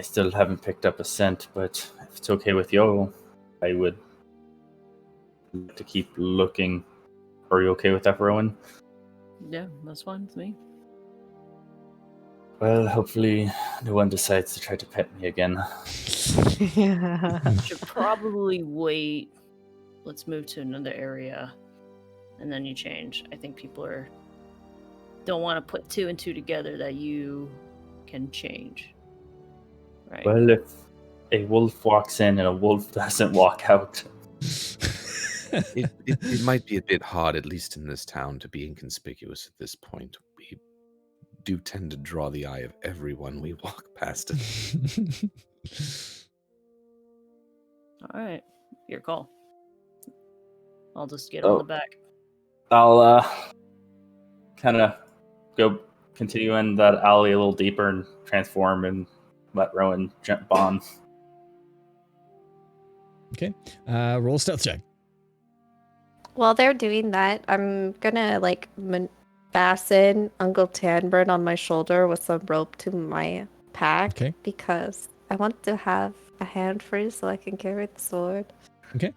still haven't picked up a scent, but if it's okay with you, I would like to keep looking. Are you okay with that, Rowan? Yeah, that's fine with me. Well, hopefully no one decides to try to pet me again. Should probably wait. Let's move to another area, and then you change. I think people don't want to put 2 and 2 together that you can change. Right. Well, a wolf walks in and a wolf doesn't walk out. It might be a bit hard, at least in this town, to be inconspicuous at this point. We do tend to draw the eye of everyone we walk past it. All right, your call. I'll just get on the back. I'll kind of go continue in that alley a little deeper and transform and let Rowan jump on. Okay. Roll a stealth check. While they're doing that, I'm gonna fasten Uncle Tanburn on my shoulder with some rope to my pack. Okay. Because I want to have a hand free so I can carry the sword. Okay.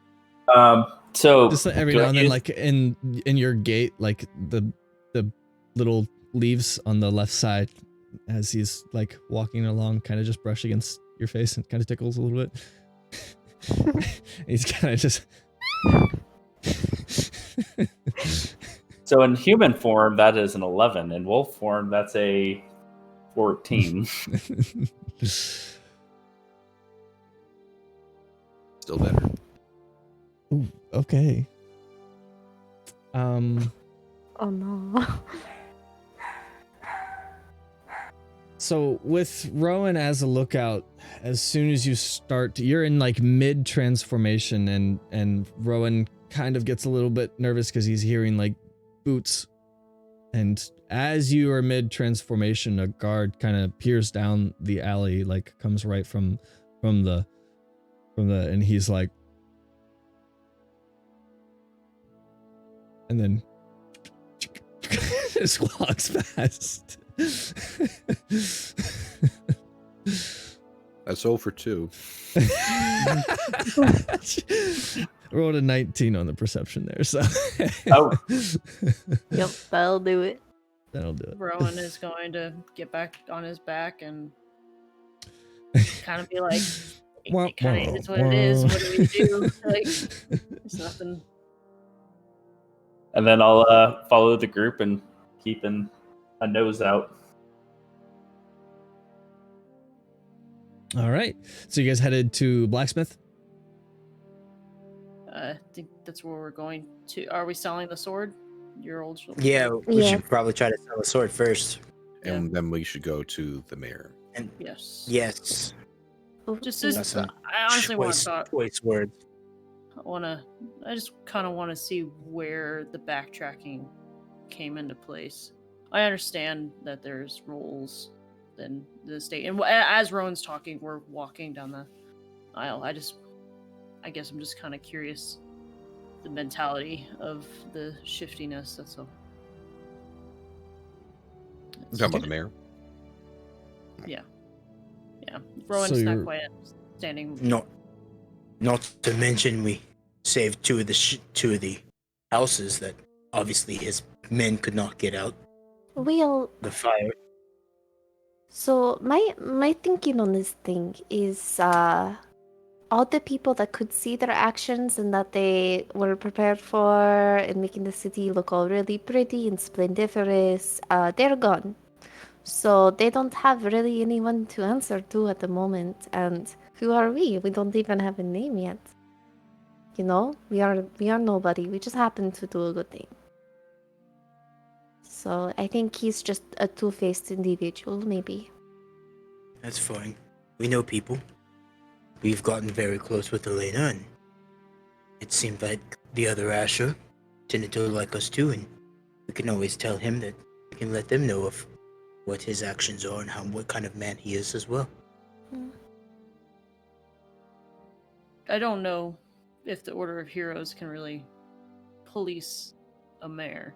So Just every do now I and then, use- like in your gate, like the little leaves on the left side as he's like walking along, kind of just brush against your face and kind of tickles a little bit. He's kind of just. So in human form, that is an 11. In wolf form, that's a 14. Still better. Ooh, okay. Oh no. So with Rowan as a lookout, as soon as you start, you're in like mid transformation, and Rowan kind of gets a little bit nervous because he's hearing like boots. And as you are mid transformation, a guard kind of peers down the alley, like comes right from the, and he's like, and then just walks past. That's 0 for 2. Rolled a 19 on the perception there, so. Oh. Yep, that'll do it. That'll do it. Rowan is going to get back on his back and kind of be like, it kind of is what it is. What do we do? Like, there's nothing. And then I'll follow the group and keeping a nose out. All right. So you guys headed to Blacksmith? I think that's where we're going to. Are we selling the sword? Your old sword? Yeah, we Yes. should probably try to sell a sword first. And then we should go to the mayor. And Yes. yes, Just That's some I honestly want to. choice words. I just kind of want to see where the backtracking came into place. I understand that there's rules in the state, and as Rowan's talking, we're walking down the aisle. I guess I'm just kind of curious the mentality of the shiftiness. That's all. You talking about the mayor? Yeah, Rowan's So not you're- quite understanding. Not to mention we saved two of the houses that obviously his men could not get out Well, the fire. so my thinking on this thing is all the people that could see their actions and that they were prepared for and making the city look all really pretty and splendiferous, they're gone. So they don't have really anyone to answer to at the moment. And who are we? We don't even have a name yet. You know, we are nobody. We just happen to do a good thing. So I think he's just a two-faced individual, maybe. That's fine. We know people. We've gotten very close with Elena, and it seemed like the other Asher tended to like us too, and we can always tell him that we can let them know of what his actions are and what kind of man he is as well. I don't know if the Order of Heroes can really police a mayor.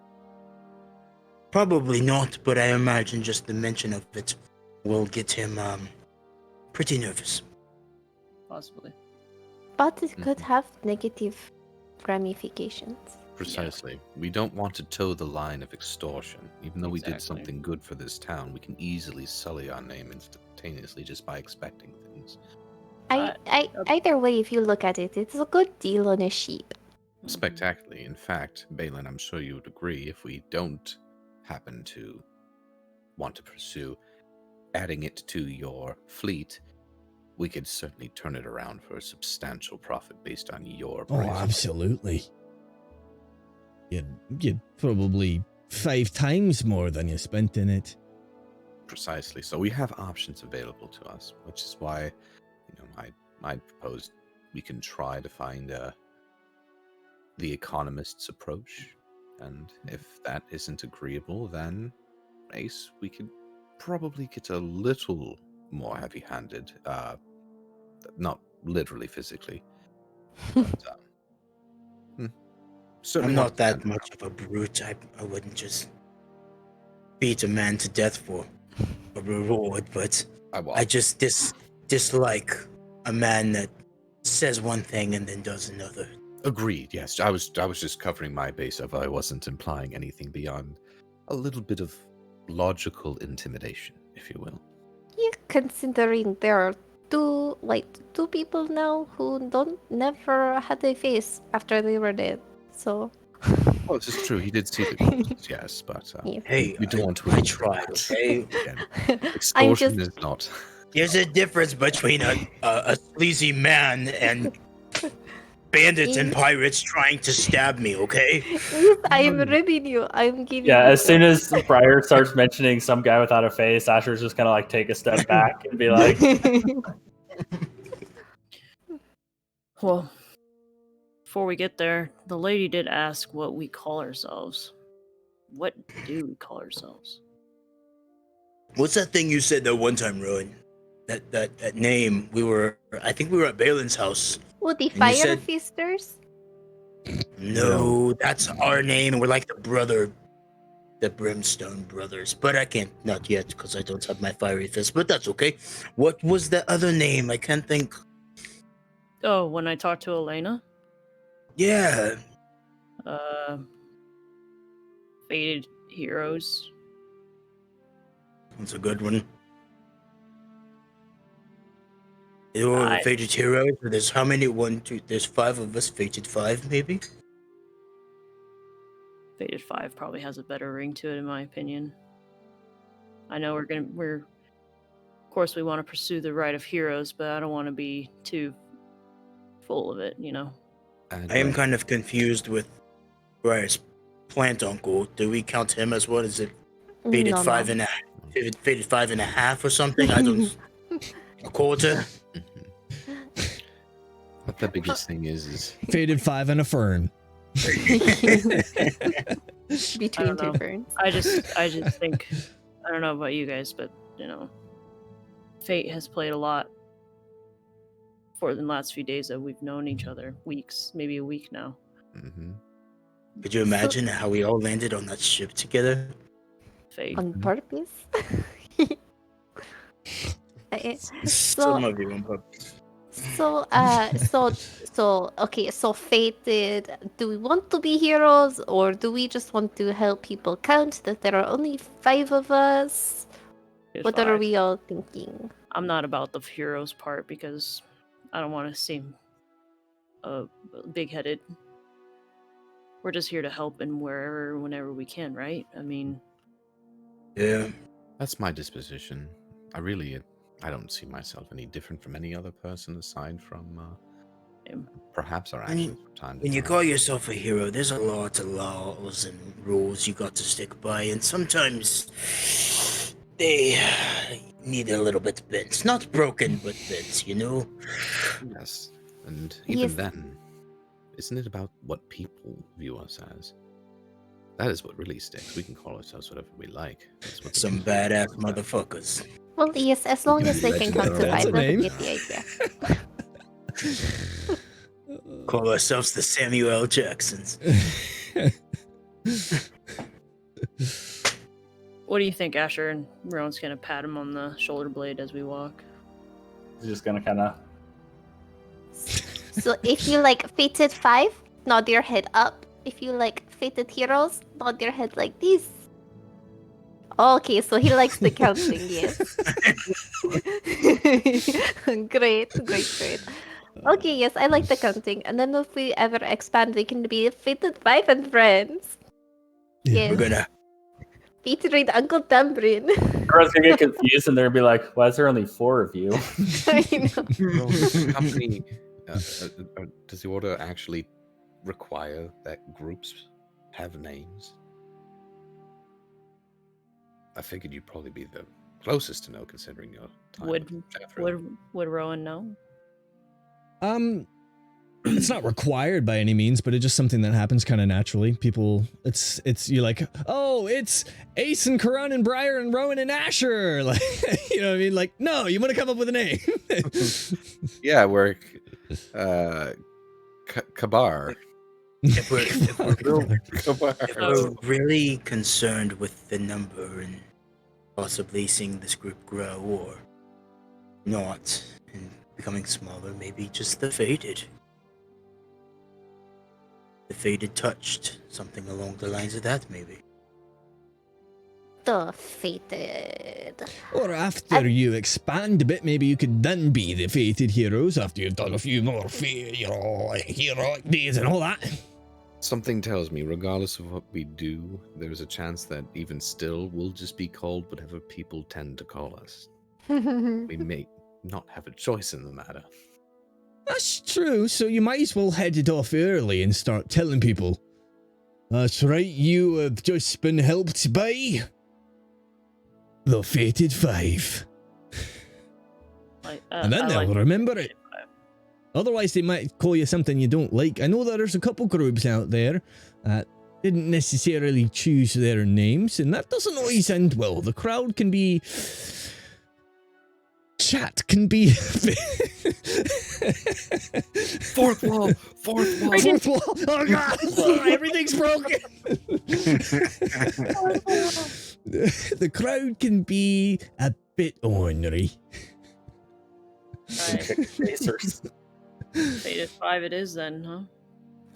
Probably not, but I imagine just the mention of it will get him pretty nervous. Possibly. But it could have negative ramifications. Precisely. We don't want to toe the line of extortion. Even though we did Exactly. something good for this town, we can easily sully our name instantaneously just by expecting things. Either way, if you look at it, it's a good deal on a sheep. Spectacularly. In fact, Balin, I'm sure you would agree, if we don't happen to want to pursue adding it to your fleet, we could certainly turn it around for a substantial profit based on your Oh, price. absolutely. You'd probably 5 times more than you spent in it. Precisely. So we have options available to us, which is why, I proposed we can try to find the economist's approach, and if that isn't agreeable, then Ace, we could probably get a little more heavy-handed. Not literally, physically. But, certainly I'm want not to that stand much of a brute. I wouldn't just beat a man to death for a reward, but I I just dislike a man that says one thing and then does another. Agreed. Yes, I was just covering my base of I wasn't implying anything beyond a little bit of logical intimidation, if you will. Yeah, considering there are two people now who don't never had a face after they were dead. So Well, this is true. He did see the ghosts, yes, but yeah. Hey, we don't want to. I tried, okay? Again, I'm extortion just is not. There's a difference between a sleazy man and bandits and pirates trying to stab me, okay? Yes, I'm reading you. I'm giving Yeah, you as soon as Briar starts mentioning some guy without a face, Asher's just kind of like take a step back and be like, Well, before we get there, the lady did ask what we call ourselves. What do we call ourselves? What's that thing you said that one time, Rowan? That name. I think we were at Balin's house. Oh, the And you Fire said- Feasters? No, that's our name, and we're like the Brimstone Brothers. But I can't, not yet, because I don't have my fiery fist, but that's okay. What was the other name? I can't think. Oh, when I talked to Elena, Yeah, Faded Heroes. that's a good one. You were I- Fated Heroes. There's how many? There's 5 of us. Fated 5, maybe? Faded 5 probably has a better ring to it, in my opinion. I know of course, we want to pursue the right of heroes, but I don't want to be too full of it, And I am kind of confused with Briar's plant uncle. Do we count him as what is it? Fated No, five no. and a Fated 5.5 or something? I don't. A quarter? But the biggest thing is Faded 5 and a fern. Between know. two ferns. I just think, I don't know about you guys, but fate has played a lot for the last few days that we've known each other. Weeks, maybe a week now. Could you imagine how we all landed on that ship together? Fate. On purpose? Some of you on purpose. Okay, so fated, do we want to be heroes or do we just want to help people count that there are only 5 of us? Faded What are 5. we all thinking? I'm not about the heroes part because I don't want to seem big-headed. We're just here to help in whenever we can, right? I mean, Yeah. that's my disposition. I don't see myself any different from any other person aside from perhaps our I mean, actions from time to When you time. call yourself a hero, there's a lot of laws and rules you got to stick by, and sometimes they need a little bit bent. Not broken, but bent, Yes, and even Yes. then, isn't it about what people view us as? That is what really sticks. We can call ourselves whatever we like. That's what the Some people badass think about. motherfuckers. Well, yes, as long as they can count to That's 5, a I name. get the idea. Call ourselves the Samuel L. Jacksons. what do you think, Asher? And Rowan's gonna pat him on the shoulder blade as we walk. he's just gonna kind of. So if you like fated 5, nod your head up. If you like fated heroes, nod your head like this. Okay, so he likes the counting, yes. Great. Okay, yes, I like the counting. And then if we ever expand, we can be fated 5 and friends. Yes. We're gonna featuring Uncle Tambrin. Everyone's gonna get confused, and they're gonna be like, "Why is there only 4 of you?" I know. Well, the company, does the order actually require that groups have names? I figured you'd probably be the closest to know, considering your time. Would with Jethro. would Rowan know? It's not required by any means, but it's just something that happens kind of naturally. People, it's you're like, oh, it's Ace and Karan and Briar and Rowan and Asher. Like, you know what I mean? Like, no, you want to come up with a name. Yeah, we're Kabar. If Kabar. we're really concerned with the number and possibly seeing this group grow or not and becoming smaller, maybe just the Faded. The Faded touched, something along the lines of that, maybe. The Fated. Or after you expand a bit, maybe you could then be the fated heroes after you've done a few more heroic deeds and all that. Something tells me, regardless of what we do, there's a chance that even still, we'll just be called whatever people tend to call us. We may not have a choice in the matter. That's true, so you might as well head it off early and start telling people. That's right, you have just been helped by the Fated Five. And then they'll remember it. Otherwise, they might call you something you don't like. I know there's a couple groups out there that didn't necessarily choose their names, and that doesn't always end well. The crowd can be... Chat can be... Fourth wall! Fourth wall! Fourth wall! Oh god! Everything's broken! The crowd can be a bit ornery. Racers. Fated 5 it is then, huh?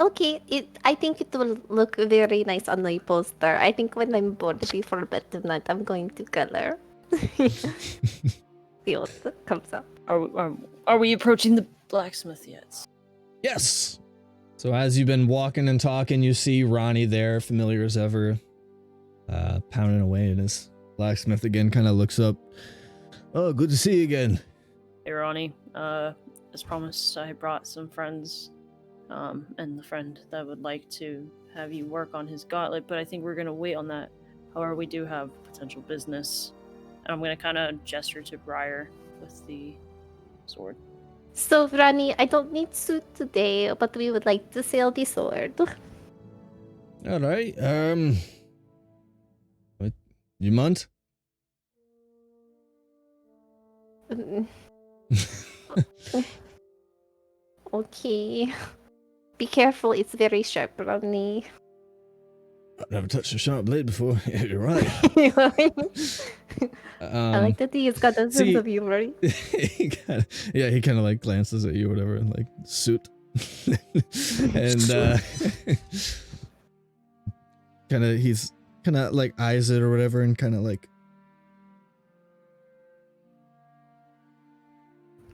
Okay, I think it will look very nice on my poster. I think when I'm bored before bed tonight, I'm going to color. See what comes up. Are we approaching the blacksmith yet? Yes! So as you've been walking and talking, you see Ronnie there, familiar as ever, pounding away at his blacksmith again, kind of looks up. Oh, good to see you again. Hey Ronnie, as promised, I brought some friends, and the friend that would like to have you work on his gauntlet, but I think we're going to wait on that. However, we do have potential business. And I'm going to kind of gesture to Briar with the sword. So, Rani, I don't need suit today, but we would like to sell the sword. Alright, what, you mind? Okay. Be careful, it's very sharp, Rani. I've never touched a sharp blade before. Yeah, you're right. I like that he's got a sense of humor. He kind of like glances at you or whatever and like suit. And he's kind of like eyes it or whatever and kind of like,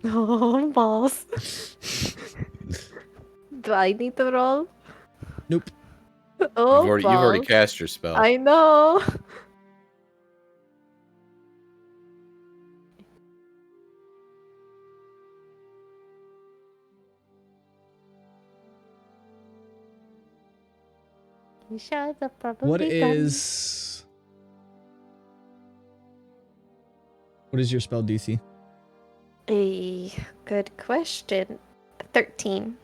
Oh, boss. Do I need to roll? nope. Oh, You've already boss. cast your spell. I know. You should have probably What done. is your spell DC? A good question. 13.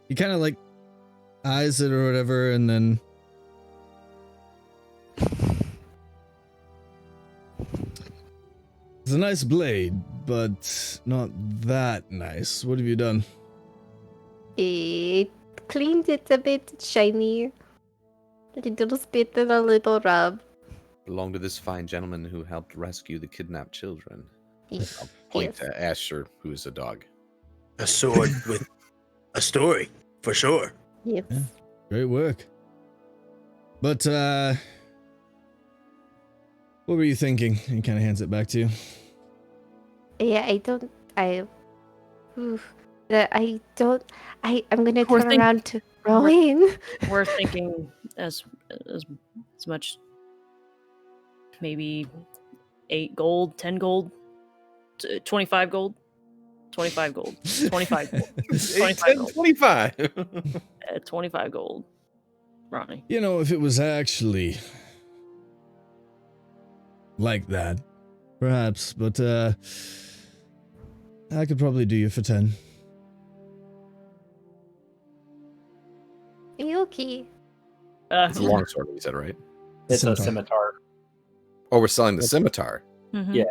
He kind of like eyes it or whatever and then it's a nice blade, but not that nice. What have you done? It cleaned it a bit shiny. A little spit and a little rub. Belong to this fine gentleman who helped rescue the kidnapped children. Yes. I'll point to Asher, who is a dog. A sword with a story, for sure. Yes. Yeah. Great work. But, what were you thinking? He kind of hands it back to you. Yeah, I'm gonna Poor turn thing. around to Rowan. We're thinking as much, maybe 8 gold, 10 gold, 25 gold, 25 gold, 25 gold, 25 gold. 25. 25 gold, Ronnie. You know, if it was actually like that, perhaps, but I could probably do you for 10. Yuki. It's a longsword, you said, right? It's Scimitar. a scimitar. Oh, we're selling the scimitar. Mhm. Yeah.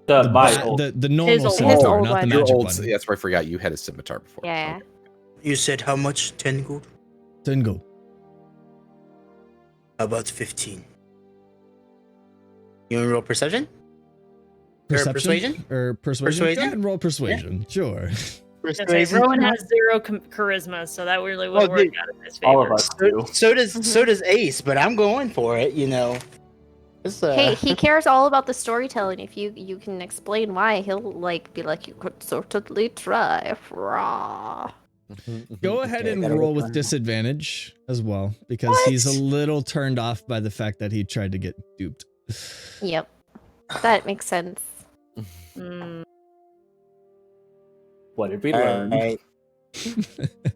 The, My old. the normal old- scimitar, his not the old Your magic old, one. yeah, that's right. I forgot you had a scimitar before. Yeah. Okay. You said how much? 10 gold? 10 gold. How about 15? You want to roll perception? Perception? Or persuasion? Persuasion? Go ahead and roll persuasion. Sure. Rowan has 0 charisma, so that really wouldn't Well, work out in his favor. All of us do. So does Ace, but I'm going for it, you know. It's, Hey, he cares all about the storytelling. If you can explain why, he'll like be like, you could certainly try. Rah. Go ahead Okay, I and gotta roll look with on- disadvantage as well, because he's a What? little turned off by the fact that he tried to get duped. Yep, that makes sense. Mm, What did we learn? Alright.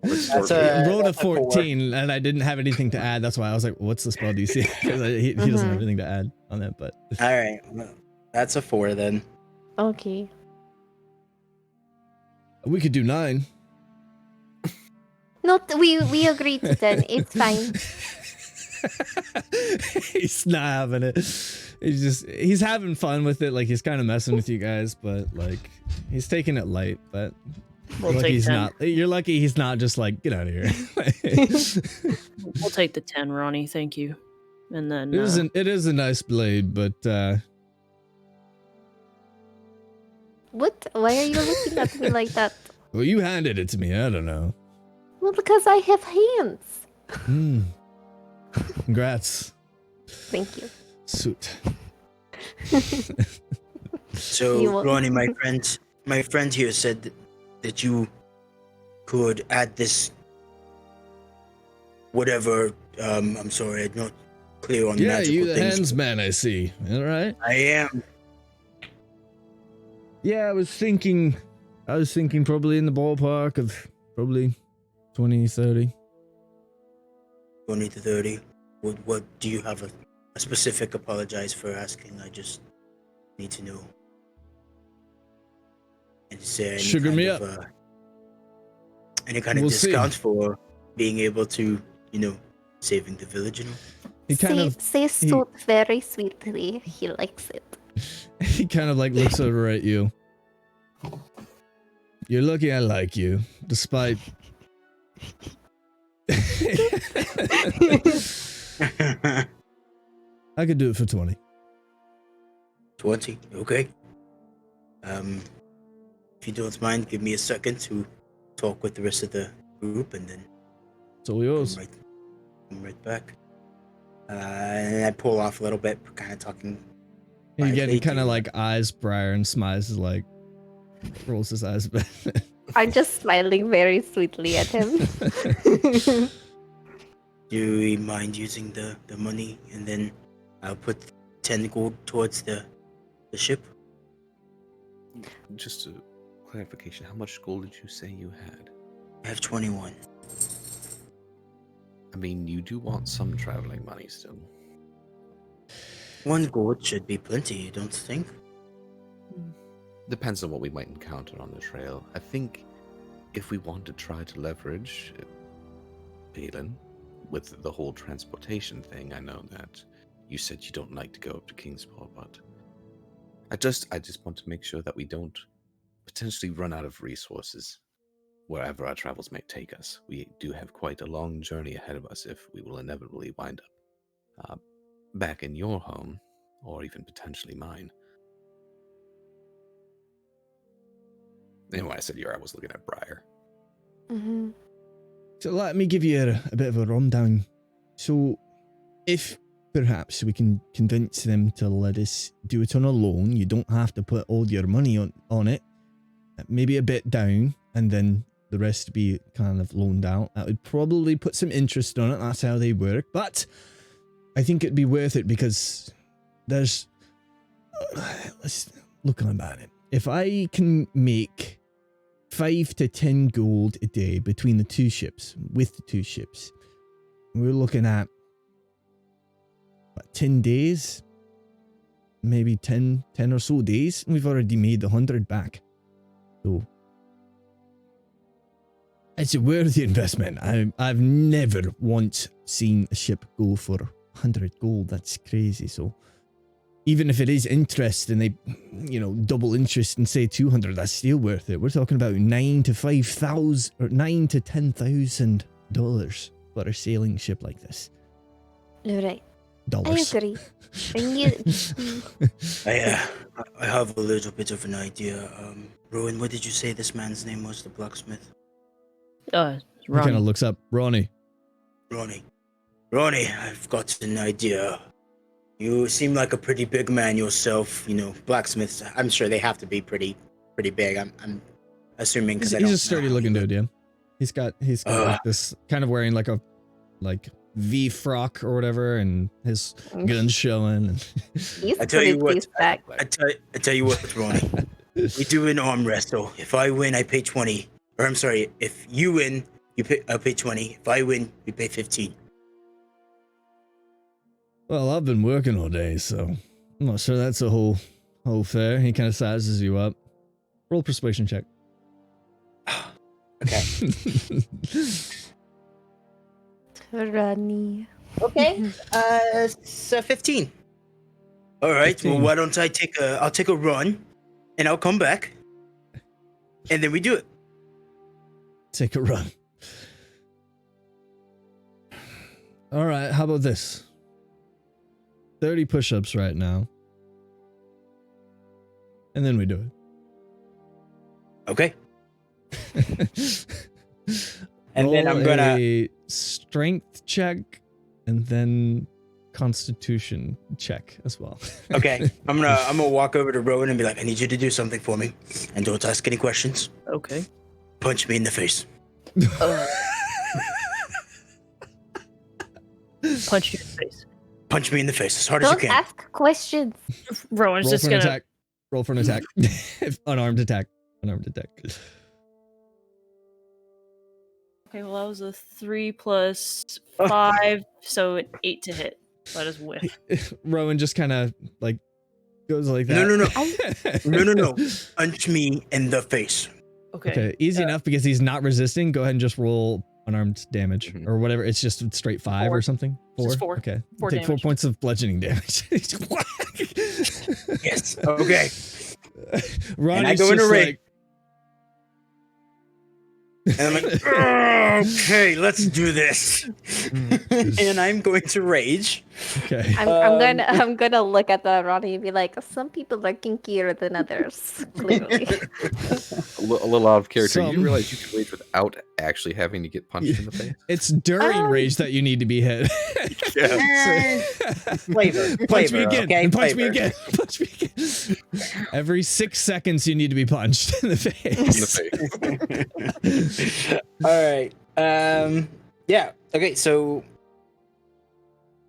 That's I a- rolled a that's a four. 14 and I didn't have anything to add. That's why I was like, what's the spell DC? Because he doesn't have Mhm. anything to add on that, but Alright. Well, that's a 4 then. Okay. we could do 9. No, we agreed to 10. It's fine. He's not having it. He's having fun with it. Like he's kind of messing with you guys, but like he's taking it light. But we'll you're lucky take he's 10. not. You're lucky he's not just like get out of here. We'll take the 10, Ronnie. Thank you. And then It is a nice blade, but What? Why are you looking at me like that? well, you handed it to me. I don't know. Well, because I have hands. Hmm. Congrats. Thank you. Suit. So, You want- Ronnie, my friend here said that you could add this whatever. I'm sorry, I'm not clear on Yeah, magical you the things. hands man. I see. All right. I am. Yeah, I was thinking probably in the ballpark of probably 20, 30. 20 to 30. What do you have a specific? Apologize for asking. I just need to know. And is there any Sugar kind me of, up. Any kind of We'll see. discount for being able to, saving the village? He kind of say suit very sweetly. He likes it. he kind of like looks over at you. You're lucky I like you, despite I could do it for 20. 20. Okay. If you don't mind, give me a second to talk with the rest of the group, and then It's all yours. come right back. And I pull off a little bit, kind of talking. You're quietly getting kind to- of like eyes Briar and smiles like rolls his eyes back. I'm just smiling very sweetly at him. Do you mind using the money, and then I'll put 10 gold towards the ship? Just a clarification, how much gold did you say you had? I have 21. I mean, you do want some traveling money still. 1 gold should be plenty, you don't think? Depends on what we might encounter on the trail. I think if we want to try to leverage Balin with the whole transportation thing, I know that you said you don't like to go up to Kingsport, but I just want to make sure that we don't potentially run out of resources wherever our travels may take us. We do have quite a long journey ahead of us if we will inevitably wind up back in your home, or even potentially mine. And when I said I was looking at Briar. Mm-hmm. So let me give you a bit of a rundown. So if perhaps we can convince them to let us do it on a loan, you don't have to put all your money on it. Maybe a bit down, and then the rest to be kind of loaned out. That would probably put some interest on it. That's how they work. But I think it'd be worth it because there's... let's look about it. If I can make 5 to 10 gold a day between the two ships, with the two ships, we're looking at, what, 10 days? Maybe 10 or so days. We've already made 100 back. So it's a worthy investment. I've never once seen a ship go for 100 gold. That's crazy. So even if it is interest and they, double interest and say 200, that's still worth it. We're talking about $9,000 to $5,000 or $9,000 to $10,000 for a sailing ship like this. Right. Dollars. I agree. And you, I have a little bit of an idea. Rowan, what did you say this man's name was, the blacksmith? He kind Ronnie. of looks up. Ronnie. Ronnie, I've got an idea. You seem like a pretty big man yourself. Blacksmiths, I'm sure they have to be pretty big. I'm assuming because He's a sturdy looking dude, yeah. He's got like this kind of wearing like a V frock or whatever, and his guns showing. And he's I tell you pretty what, back. I tell you what, Ronnie. We do an arm wrestle. If I win, I pay 20. Or I'm sorry, if you win, I pay 20. If I win, we pay 15. well, I've been working all day, so I'm not sure that's a whole fair. He kind of sizes you up. Roll persuasion check. Okay. Ronnie. Okay. It's 15. All right. 15. Well, why don't I'll take a run, and I'll come back, and then we do it. Take a run. All right, how about this? 30 push-ups right now. And then we do Okay. it. And then I'm Roll gonna. a strength check and then constitution check as well. Okay. I'm gonna walk over to Rowan and be like, I need you to do something for me, and don't ask any questions. Okay. Punch me in the face. Punch you in the face. Punch me in the face as hard as you Don't can. ask questions. Rowan's Roll just for an gonna. attack. Roll for an attack. Unarmed attack. Unarmed attack. Okay, well that was a 3 plus 5, so an 8 to hit. Let us whiff. Rowan just kind of like goes like that. No. Punch me in the face. Okay. Okay, easy enough because he's not resisting. Go ahead and just roll unarmed damage or whatever. It's just straight 5 4. or something. 4. Just 4. Okay. 4 Take 4 damage. points of bludgeoning damage. Yes. Okay. Ronnie's And I go into just rage. like, And I'm like, okay, let's do this. And I'm going to rage. okay. I'm gonna look at the Ronnie and be like, some people are kinkier than others. Clearly. A little out of character. You Some. didn't realize you could rage without actually having to get punched in the face? It's during rage that you need to be hit. Flavor. Punch me again. Okay? And punch me Flavor. again. Punch me again. Every 6 seconds you need to be punched in the face. In the face. All right. Yeah. Okay. So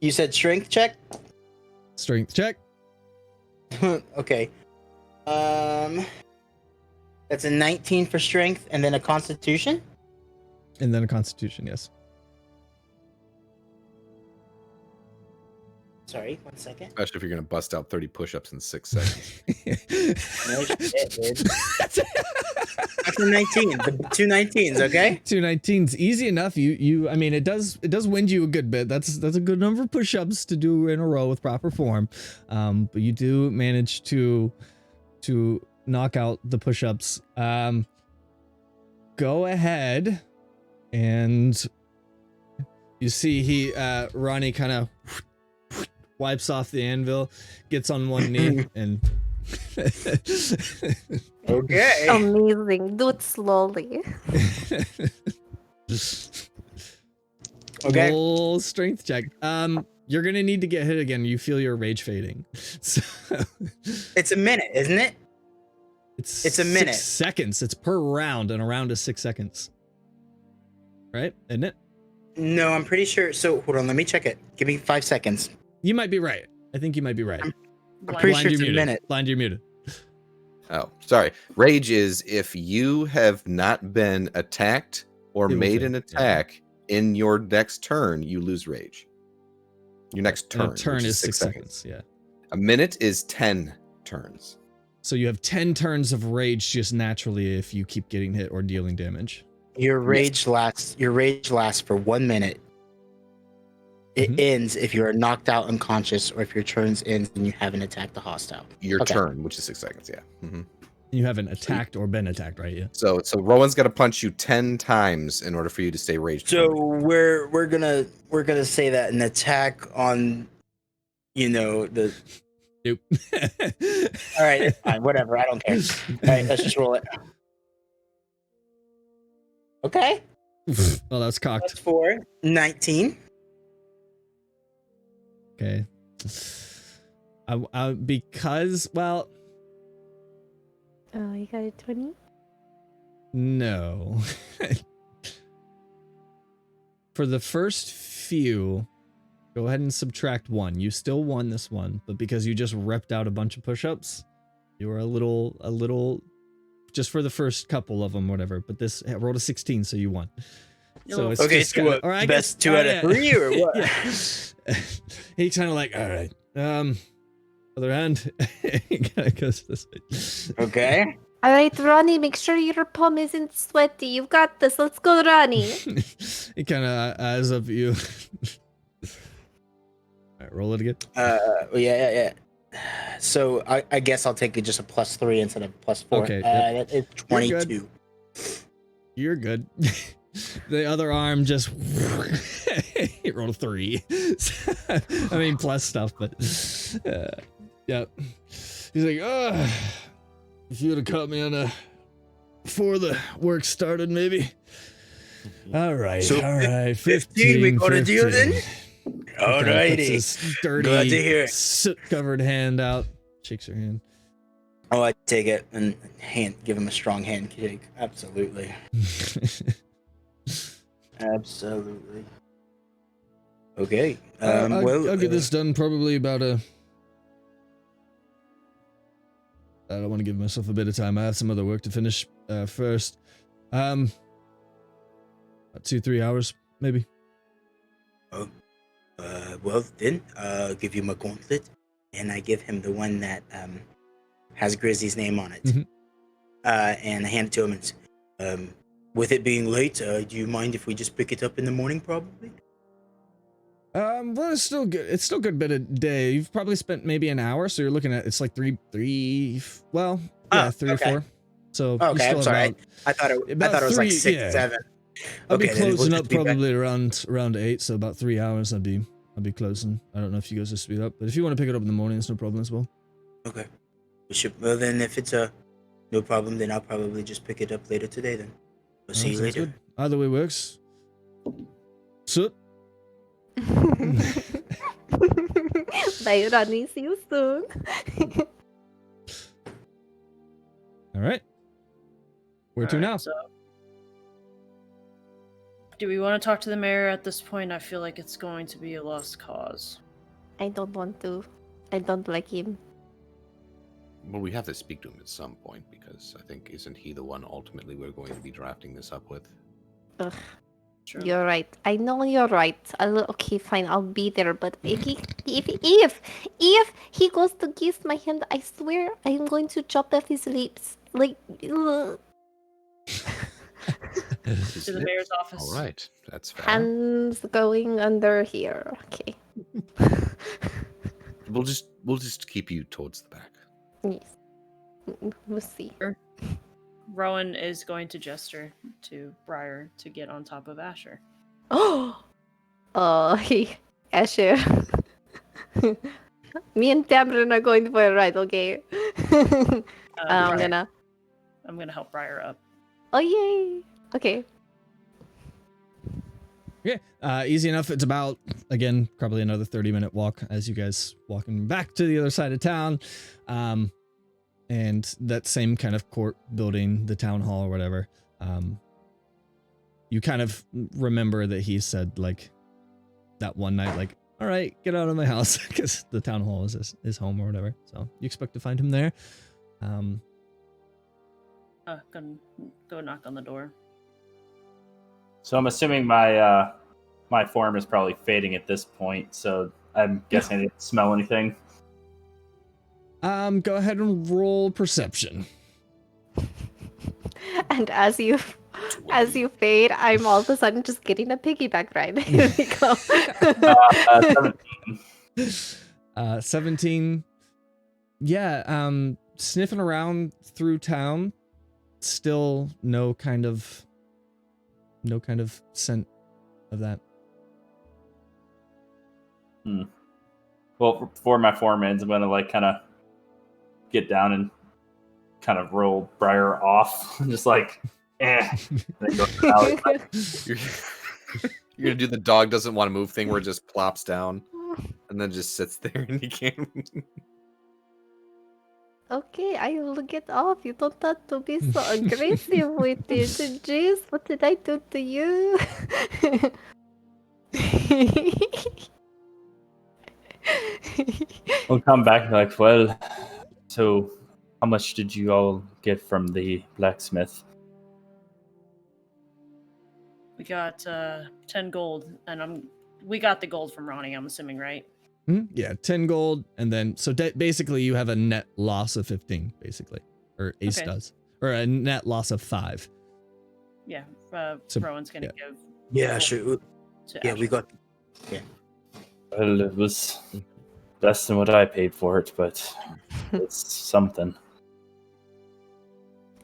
you said strength check. Strength check. Okay. That's a 19 for strength, and then a Constitution. And then a constitution, yes. Sorry, 1 second. Especially if you're going to bust out 30 push-ups in 6 seconds. No shit, dude. That's a 19. The 2 19s, okay? 2 19s, easy enough. I mean, it does wind you a good bit. That's a good number of push-ups to do in a row with proper form. But you do manage to knock out the push-ups. Go ahead, and you see Ronnie kind of wipes off the anvil, gets on one knee, and Okay. Amazing. Do it slowly. Okay. Roll strength check. You're gonna need to get hit again. You feel your rage fading. So It's a minute, isn't it? It's a 6 minute. seconds. It's per round, and a round is 6 seconds. Right? Isn't it? No, I'm pretty sure. So hold on, let me check it. Give me 5 seconds. You might be right. I think you might be right. I'm Blind. pretty sure you're it's a muted. minute. Blind, you're muted. Oh, sorry. Rage is if you have not been attacked or It will made fade, an yeah. attack in your next turn, you lose rage. Your next And turn. a turn which is 6 seconds. Yeah. A minute is 10 turns. So you have 10 turns of rage just naturally if you keep getting hit or dealing damage. Your rage lasts for 1 minute. It Mhm. ends if you are knocked out unconscious or if your turn ends and you haven't attacked the hostile. Your Okay. turn, which is 6 seconds. Yeah. You haven't attacked or been attacked, right? Yeah. So Rowan's got to punch you 10 times in order for you to stay raged. So we're gonna say that an attack on, the. Nope. All right, it's fine. Whatever. I don't care. All right, let's just roll it. Okay. Well, that's cocked. That's 4. 19. Okay. Because, well, Oh, you got a 20? no. For the first few, go ahead and subtract 1. You still won this one, but because you just repped out a bunch of push-ups, you were a little, just for the first couple of them, whatever. But this I rolled a 16, so you won. So it's Okay, just so kinda, what, or I best guess 2 out of 3 or what? Yeah. He's kind of like, all right. Other hand, he kind of goes this way. Okay. All right, Ronnie, make sure your palm isn't sweaty. You've got this. Let's go, Ronnie. He kind of eyes up at you. All right, roll it again. Yeah. So I guess I'll take it just a +3 instead of +4. Okay, yep. It's You're good. 22. You're good. The other arm just he rolled a 3. I mean, plus stuff, but yeah. He's like, oh, if you would have caught me on before the work started, maybe. All right, So, all right. 15, we got a deal 15. then? Puts Alrighty. his dirty, Glad to hear it. soot-covered hand out. Shakes her hand. Oh, I take it and give him a strong handshake. Absolutely. Absolutely. Okay. I'll get this done probably about I don't want to give myself a bit of time. I have some other work to finish first. About 2-3 hours, maybe. Well then, I'll give you my gauntlet, and I give him the one that has Grizzly's name on it. Mhm. And I hand it to him and with it being late, do you mind if we just pick it up in the morning probably? Well, it's still good. It's still a good bit of day. You've probably spent maybe an hour, so you're looking at it's like three. Well, yeah, 3 okay. or 4. So you Okay, still I'm have sorry. about- I thought it was 3, like 6, yeah. 7. I'll be Okay, then we'll closing just up be back. probably around 8, so about 3 hours. I'll be closing. I don't know if you guys will speed up, but if you want to pick it up in the morning, it's no problem as well. Okay. Well then, if it's no problem, then I'll probably just pick it up later today then. We'll see you Sounds later. good. Either way works. So, Bye, Ronnie. See you soon. all right. Where to Alright, now? So, do we want to talk to the mayor at this point? I feel like it's going to be a lost cause. I don't want to. I don't like him. Well, we have to speak to him at some point because I think isn't he the one ultimately we're going to be drafting this up with? Ugh, True. you're right. I know you're right. Okay, fine. I'll be there. But if he goes to kiss my hand, I swear I'm going to chop off his lips. Like, ugh. To the mayor's office. All right, that's fair. Hands going under here. Okay. We'll just keep you towards the back. Yes. We'll see. Rowan is going to gesture to Briar to get on top of Asher. Asher. Me and Tamron are going for a ride, okay? I'm Briar- gonna. I'm gonna help Briar up. Oh, yay! Okay. Okay, easy enough. It's about, again, probably another 30-minute walk as you guys walking back to the other side of town. and that same kind of court building, the town hall or whatever. You kind of remember that he said like that one night, like, all right, get out of my house, because the town hall is his home or whatever. So you expect to find him there. Go knock on the door. So I'm assuming my my form is probably fading at this point. So I'm guessing I didn't smell anything. Go ahead and roll perception. And as you fade, I'm all of a sudden just getting a piggyback ride. Here we go. 17. 17. Yeah, sniffing around through town, still no kind of scent of that. Well, before my form ends, I'm gonna like kind of get down and kind of roll Briar off, just like, eh. And then go to the alley. You're gonna do the dog doesn't want to move thing where it just plops down and then just sits there and you can't. Okay, I will get off. You don't have to be so aggressive with it. Jeez, what did I do to you? We'll come back and be like, well, so how much did you all get from the blacksmith? We got 10 gold, and we got the gold from Ronnie, I'm assuming, right? Yeah, 10 gold, and then so basically you have a net loss of 15, basically, or Ace Okay. does, or a net loss of 5. Yeah, So- Rowan's gonna give. Yeah, gold sure. to Yeah, we Asher. got. Well, it was less than what I paid for it, but it's something.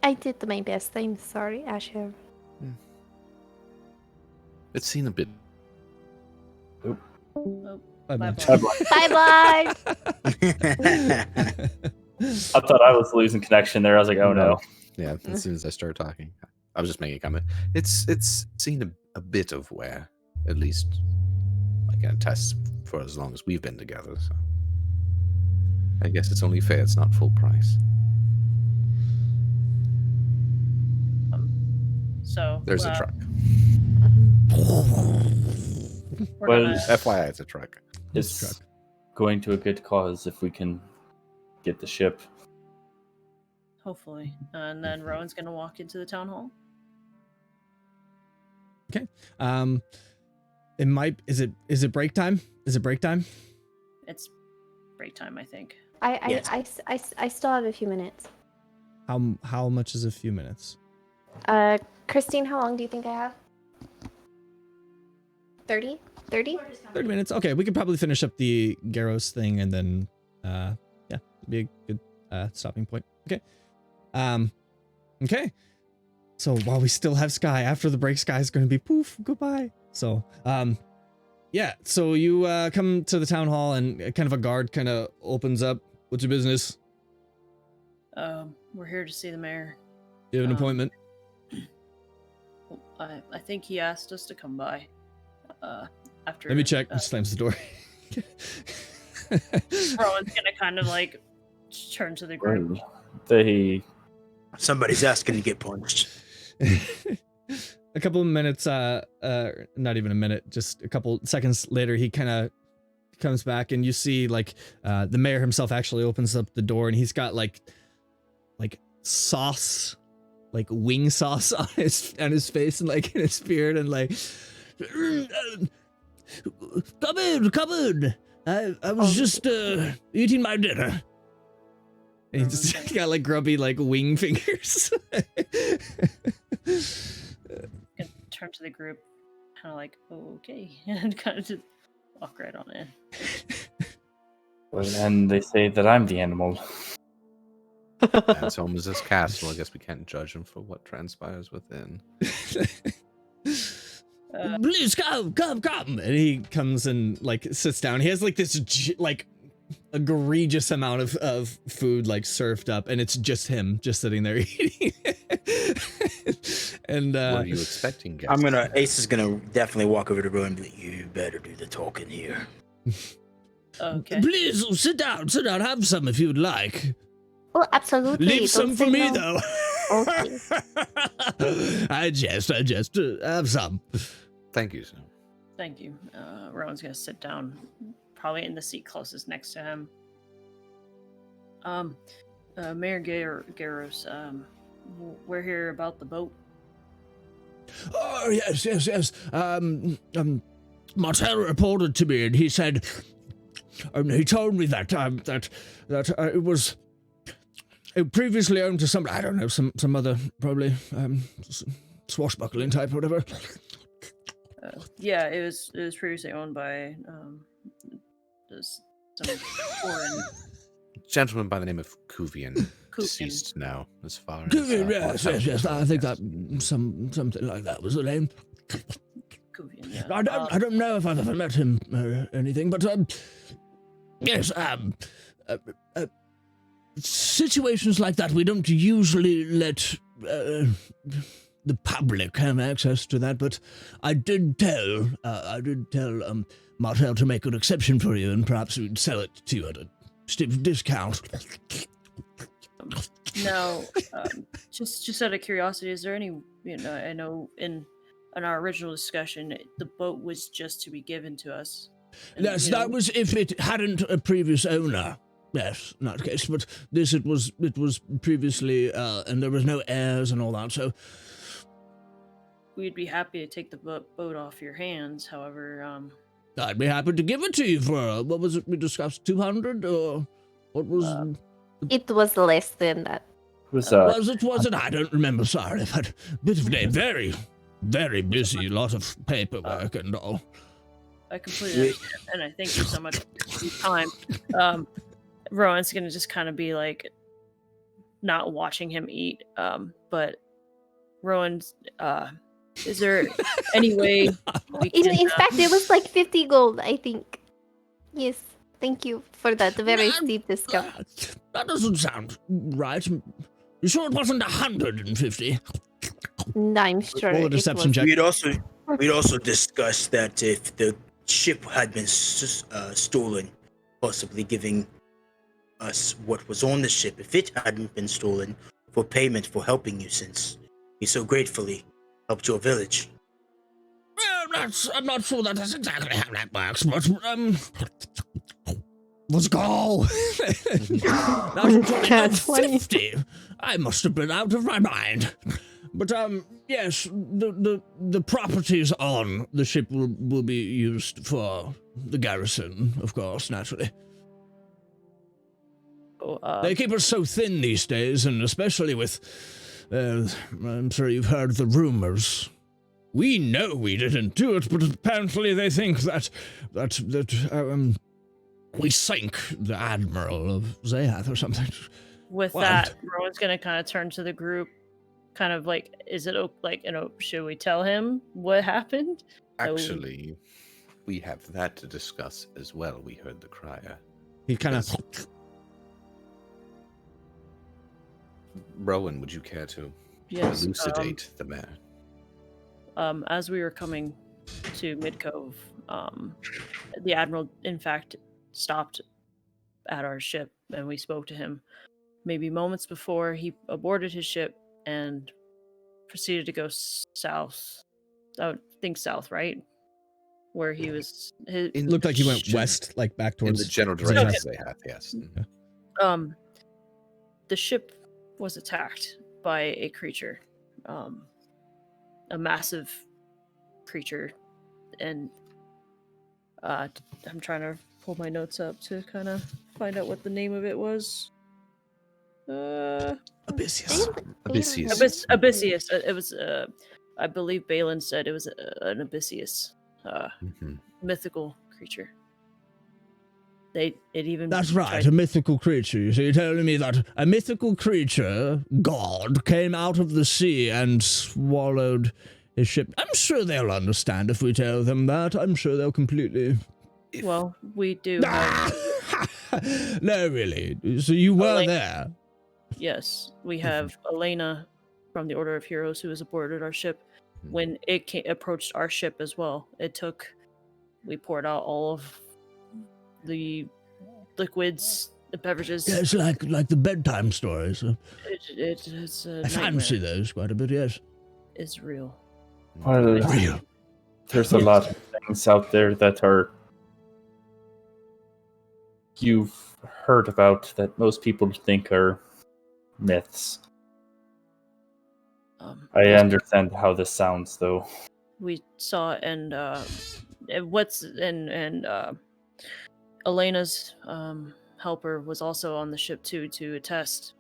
I did my best. I'm sorry, Asher. It's seen a bit. Oh, Bye-bye. bye-bye. Bye bye. I thought I was losing connection there. I was like, oh no. Yeah, as soon as I start talking, I was just making a comment. It's seen a bit of wear, at least I can attest for as long as we've been together. So I guess it's only fair it's not full price. So There's a truck. We're Well, gonna, FYI, it's a truck. This It's truck. going to a good cause if we can get the ship. hopefully, and then Rowan's gonna walk into the town hall. It might. Is it break time? Is it break time? It's break time, I think. I still have a few minutes. How much is a few minutes? Christine, how long do you think I have? 30? 30? 30 minutes. Okay, we could probably finish up the Garros thing and then yeah, it'd be a good stopping point. Okay. Okay. So while we still have Sky, after the break, Sky's going to be poof, goodbye. So, yeah, so you come to the town hall and kind of a guard kind of opens up. What's your business? We're here to see the mayor. You have an Um, appointment? I think he asked us to come by. After. Let me check. Slams the door. Rowan's gonna kind of like turn to the group. Well, they Somebody's asking to get punched. A couple of minutes, not even a minute, just a couple seconds later, he kind of comes back and you see like the mayor himself actually opens up the door and he's got like sauce, like wing sauce on his face and like in his beard and like, come in. I was just eating my dinner. And he just got like grubby like wing fingers. Gonna turn to the group, kind of like, okay, and kind of just walk right on in. well, and they say that I'm the animal. Man's home is this castle. I guess we can't judge him for what transpires within. Please come. And he comes and like sits down. He has like this like egregious amount of food like served up, and it's just him just sitting there eating. And What are you expecting, guys? Ace is gonna definitely walk over to Rowan and be like, you better do the talking here. Okay. please sit down, have some if you'd like. Oh, absolutely. Leave some Don't for say me, no. though. Okay. I jest. Have some. Thank you, sir. Thank you. Rowan's gonna sit down, probably in the seat closest next to him. Mayor Garros, we're here about the boat. Oh, yes. Martel reported to me, and he said, he told me that it was previously owned to some, I don't know, some other, probably, swashbuckling type or whatever. Yeah, it was previously owned by some foreign Gentleman by the name of Kuvian, Kuvian. deceased now, as far as... Yes. I think that something like that was the name. Kuvian, yeah. I don't know if I've ever met him or anything, but yes. Situations like that, we don't usually let the public have access to that. But I did tell Martel to make an exception for you, and perhaps we'd sell it to you at a steep discount. Now, just out of curiosity, is there any? I know in our original discussion, the boat was just to be given to us. And, Yes, that was if it hadn't a previous owner. Yes, in that case. But this, it was previously, and there was no heirs and all that. So we'd be happy to take the boat off your hands. However, I'd be happy to give it to you for what was it we discussed? 200 or what was? It was less than that. Was it? I don't remember. Sorry, I've had a bit of a day. Very, very busy. Lot of paperwork and all. I completely understand, and I thank you so much for your time. Rowan's gonna just kind of be like, not watching him eat. But Rowan's, is there any way we can? In fact, it was like 50 gold, I think. Yes. Thank you for that very steep discount. That doesn't sound right. You sure it wasn't 150? I'm sure. Roll a deception check. We'd also discussed that if the ship had been stolen, possibly giving us what was on the ship if it hadn't been stolen for payment for helping you, since we so gratefully helped your village. Well, I'm not sure that's exactly how that works, but let's go. Now you're talking about 50. I must have been out of my mind. But yes, the properties on the ship will be used for the garrison, of course, naturally. They keep us so thin these days, and especially with, I'm sure you've heard the rumors. We know we didn't do it, but apparently they think that we sank the Admiral of Zayath or something. With that, Rowan's gonna kind of turn to the group, kind of like, is it like, should we tell him what happened? Actually, we have that to discuss as well. We heard the crier. He kind of... Rowan, would you care to elucidate the matter? As we were coming to Midcove, the Admiral, in fact, stopped at our ship, and we spoke to him. Maybe moments before, he aborted his ship and proceeded to go south. I would think south, right? Where he was... It looked like he went west, like back towards... In the general direction they have, yes. The ship was attacked by a creature. A massive creature. And I'm trying to pull my notes up to kind of find out what the name of it was. Abyssius. Abyssius. It was, I believe Balin said it was an Abyssius mythical creature. That's right, a mythical creature. So you're telling me that a mythical creature, god, came out of the sea and swallowed his ship. I'm sure they'll understand if we tell them that. I'm sure they'll completely... Well, we do have... No, really. So you were there? Yes, we have Elena from the Order of Heroes who was aboard our ship. When it approached our ship as well, we poured out all of the liquids The beverages. Yeah, it's like the bedtime stories. It's a I fancy nightmare. those quite a bit, yes. It's real. Well, Real. there's a lot of things out there that are you've heard about that most people think are myths. I Those understand how this sounds, though. we saw, and Elena's helper was also on the ship too to attest.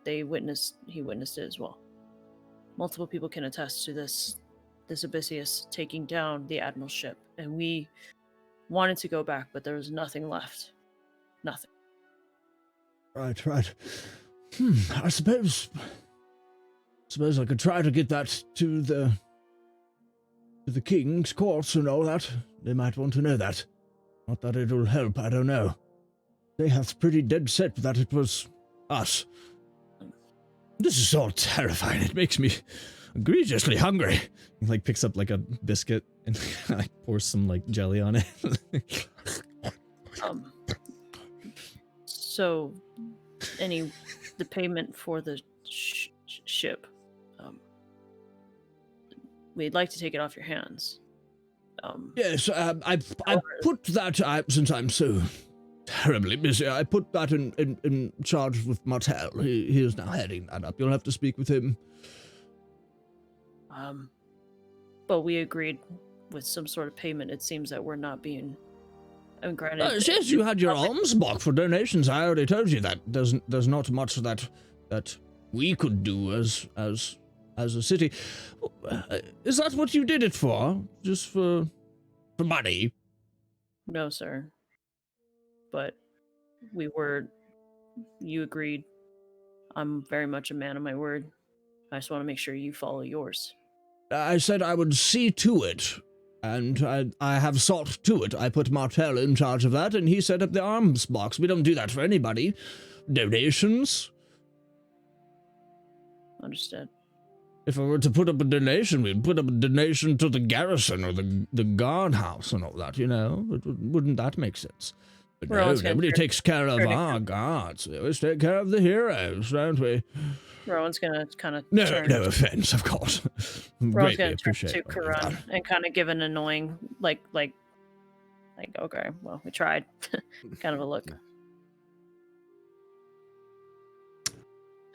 He witnessed it as well. Multiple people can attest to this Odysseus taking down the admiral's ship, and we wanted to go back, but there was nothing left. Nothing. Right. I suppose I could try to get that to the king's courts and all that. They might want to know that. Not that it'll help, I don't know. They have pretty dead set that it was us. This is all terrifying. It makes me egregiously hungry. He like picks up like a biscuit and like pours some like jelly on it. So, the payment for the ship, we'd like to take it off your hands. Yes, I put that, since I'm so terribly busy, I put that in charge with Martel. He is now heading that up. You'll have to speak with him. But we agreed with some sort of payment. It seems that we're not being granted. Yes, you had your alms box for donations. I already told you that. There's not much that we could do as a city. Is that what you did it for? Just for money? No, sir. But you agreed. I'm very much a man of my word. I just want to make sure you follow yours. I said I would see to it, and I have sought to it. I put Martel in charge of that, and he set up the arms box. We don't do that for anybody. Donations? Understood. If I were to put up a donation, we'd put up a donation to the garrison or the guardhouse and all that, you know? Wouldn't that make sense? But no, nobody takes care of our guards. We always take care of the heroes, don't we? Rowan's gonna kind of No offense, of course. Rowan's Greatly gonna turn appreciate to Karan and kind of give an annoying, like, okay, well, we tried, kind of a look.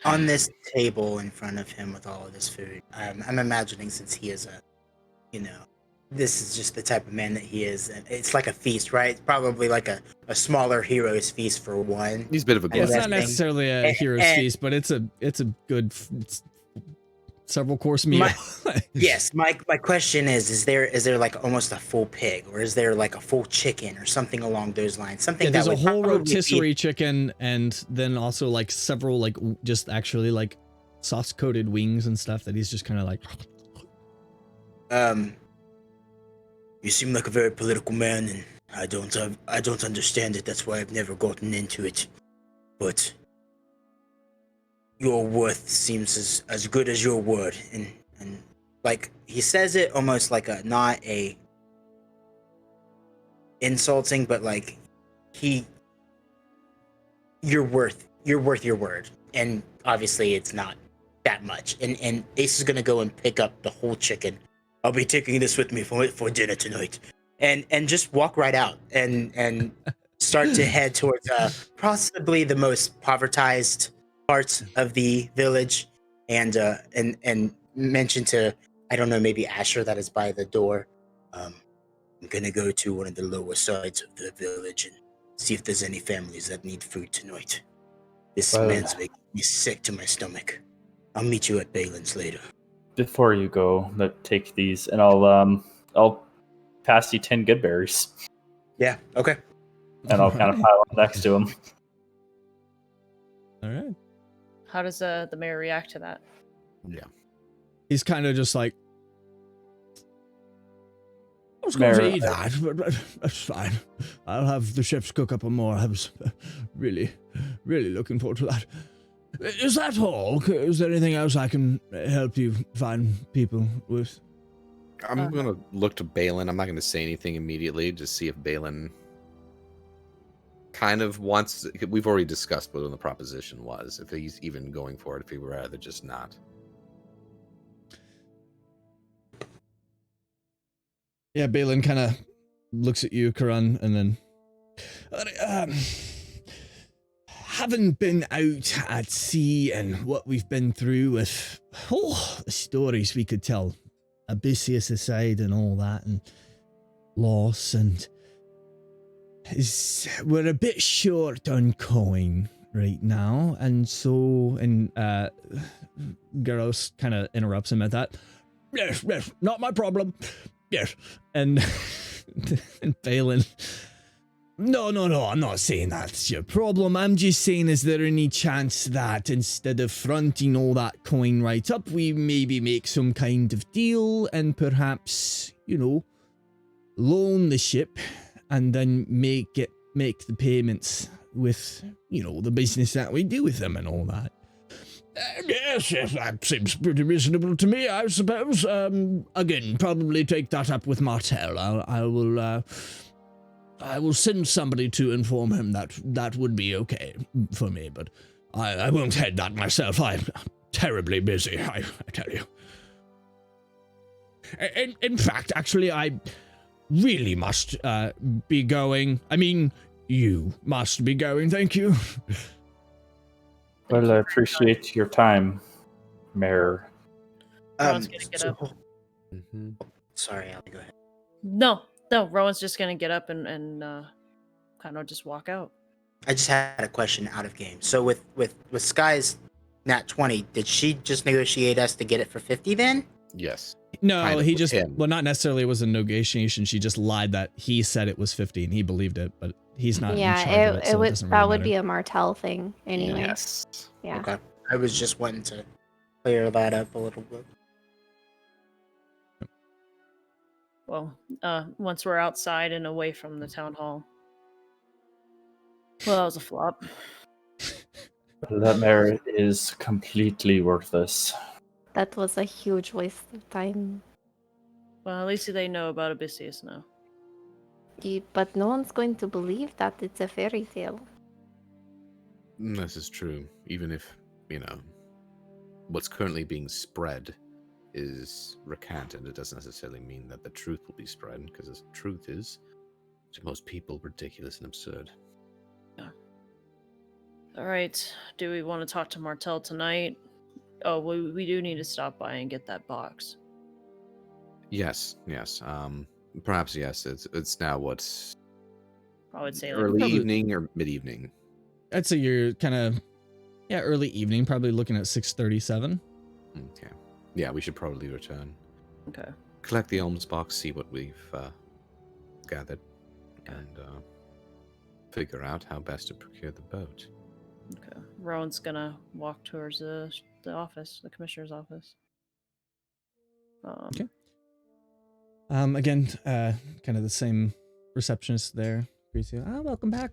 On this table in front of him with all of this food, I'm imagining, since he is this is just the type of man that he is. And it's like a feast, right? It's probably like a smaller hero's feast for one. He's a bit of a It's glutton. not necessarily a hero's feast, but it's a good several course meal. Yes, my question is there like almost a full pig, or is there like a full chicken or something along those lines? Something there's that a would whole probably rotisserie chicken, and then also like several like just actually like sauce coated wings and stuff that he's just kind of like. You seem like a very political man, and I don't understand it. That's why I've never gotten into it. But your worth seems as good as your word, and like he says it almost like not a insulting, but like you're worth your word, and obviously it's not that much. And Ace is gonna go and pick up the whole chicken. I'll be taking this with me for dinner tonight, and just walk right out and start to head towards possibly the most povertized parts of the village, and mention to, I don't know, maybe Asher that is by the door. I'm gonna go to one of the lower sides of the village and see if there's any families that need food tonight. This man's making me sick to my stomach. I'll meet you at Balin's later. Before you go, take these, and I'll pass you 10 good berries, Yeah. Okay. and I'll kind of pile up next to him. All right. How does the mayor react to that? Yeah. He's kind of just like, I was going to eat that, but that's fine. I'll have the chefs cook up a more. I was really looking forward to that. Is that all? Is there anything else I can help you find people with? I'm going to look to Balin. I'm not going to say anything immediately, just see if Balin kind of wants. We've already discussed what the proposition was. If he's even going for it, if he would rather just not. Yeah, Balin kind of looks at you, Karan, and then. Having been out at sea and what we've been through with the stories we could tell, Odysseus aside and all that, and loss, and we're a bit short on coin right now, and so, and Garros kind of interrupts him at that. Yes, not my problem. Yes, and and Balin. No, I'm not saying that's your problem. I'm just saying, is there any chance that instead of fronting all that coin right up, we maybe make some kind of deal and perhaps, loan the ship and then make the payments with, the business that we do with them and all that? Yes, that seems pretty reasonable to me, I suppose. Again, probably take that up with Martel. I will send somebody to inform him that would be okay for me, but I won't head that myself. I'm terribly busy, I tell you. In fact, actually, I really must be going. I mean, you must be going, thank you. Well, I appreciate your time, Mayor. Rowan's gonna get up. Mm-hmm. Sorry, Allie, go ahead. No, Rowan's just gonna get up and kind of just walk out. I just had a question out of game. So with Sky's nat 20, did she just negotiate us to get it for 50 then? Yes. No, Kind of he with just, him. well, not necessarily it was a negotiation. She just lied that he said it was 50 and he believed it, but he's not in charge of it, so it doesn't really that would matter. be a Martel thing anyway. Yes. Yeah. Okay. I was just wanting to clear that up a little bit. Well, once we're outside and away from the town hall. Well, that was a flop. That mayor is completely worthless. That was a huge waste of time. Well, at least they know about Odysseus now. But no one's going to believe that it's a fairy tale. This is true. Even if, what's currently being spread is recanted, it doesn't necessarily mean that the truth will be spread, because the truth is, to most people, ridiculous and absurd. Yeah. All right. Do we want to talk to Martel tonight? Oh, we do need to stop by and get that box. Yes. Perhaps yes. It's now what's I would say early Probably- evening or mid-evening. I'd say you're kind of, early evening, probably looking at 6:37. Okay. Yeah, we should probably return. Okay. Collect the alms box, see what we've gathered, and figure out how best to procure the boat. Okay. Rowan's gonna walk towards the office, the commissioner's office. Okay. Again, kind of the same receptionist there. Greets you. Welcome back.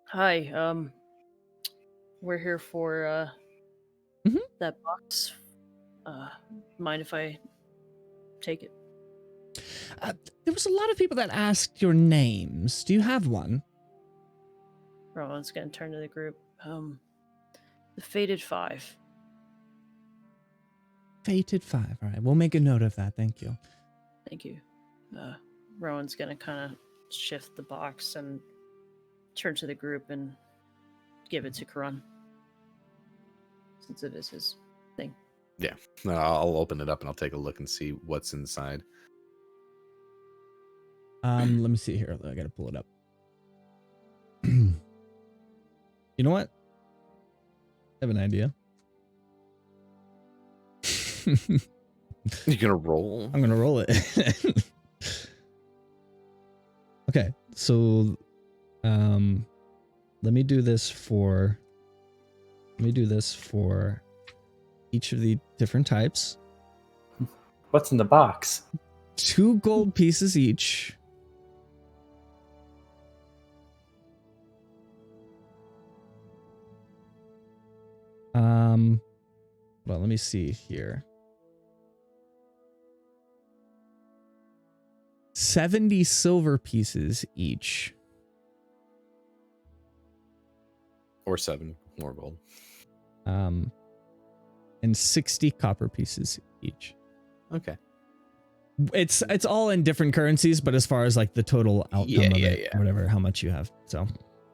Hi. We're here for Mhm. that box. Mind if I take it? There was a lot of people that asked your names. Do you have one? Rowan's gonna turn to the group. The Fated Five. Fated 5. All right, we'll make a note of that. Thank you. Thank you. Rowan's gonna kind of shift the box and turn to the group and give it to Karan, since it is his thing. Yeah, I'll open it up and I'll take a look and see what's inside. Let me see here. I gotta pull it up. You know what? I have an idea. You're gonna roll? I'm gonna roll it. Okay, so let me do this for each of the different types. What's in the box? 2 gold pieces each. Well, let me see here. 70 silver pieces each. Or 7 more gold. And 60 copper pieces each. Okay. It's all in different currencies, but as far as like the total outcome of it, yeah. whatever, how much you have. So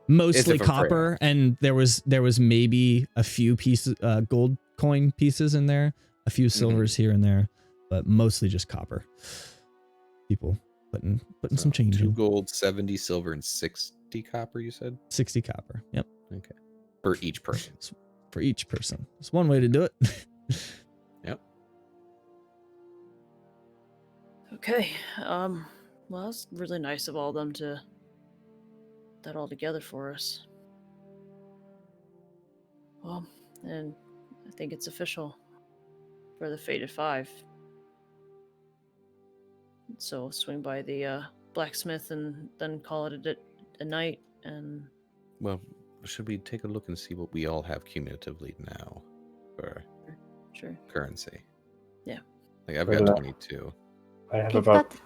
mostly different for copper, and there was maybe a few pieces, gold coin pieces in there, a few silvers here and there, but mostly just copper. People putting some change 2 in. gold, 70 silver, and 60 copper, you said? 60 copper. Yep. Okay. For each person. For each person. It's one way to do it. Yep. Okay. Well, it's really nice of all of them to put that all together for us. Well, and I think it's official for the Fated 5. So swing by the blacksmith and then call it a night. And Well, should we take a look and see what we all have cumulatively now for sure. currency? Yeah. Like I've Well, got 22. I have I've about got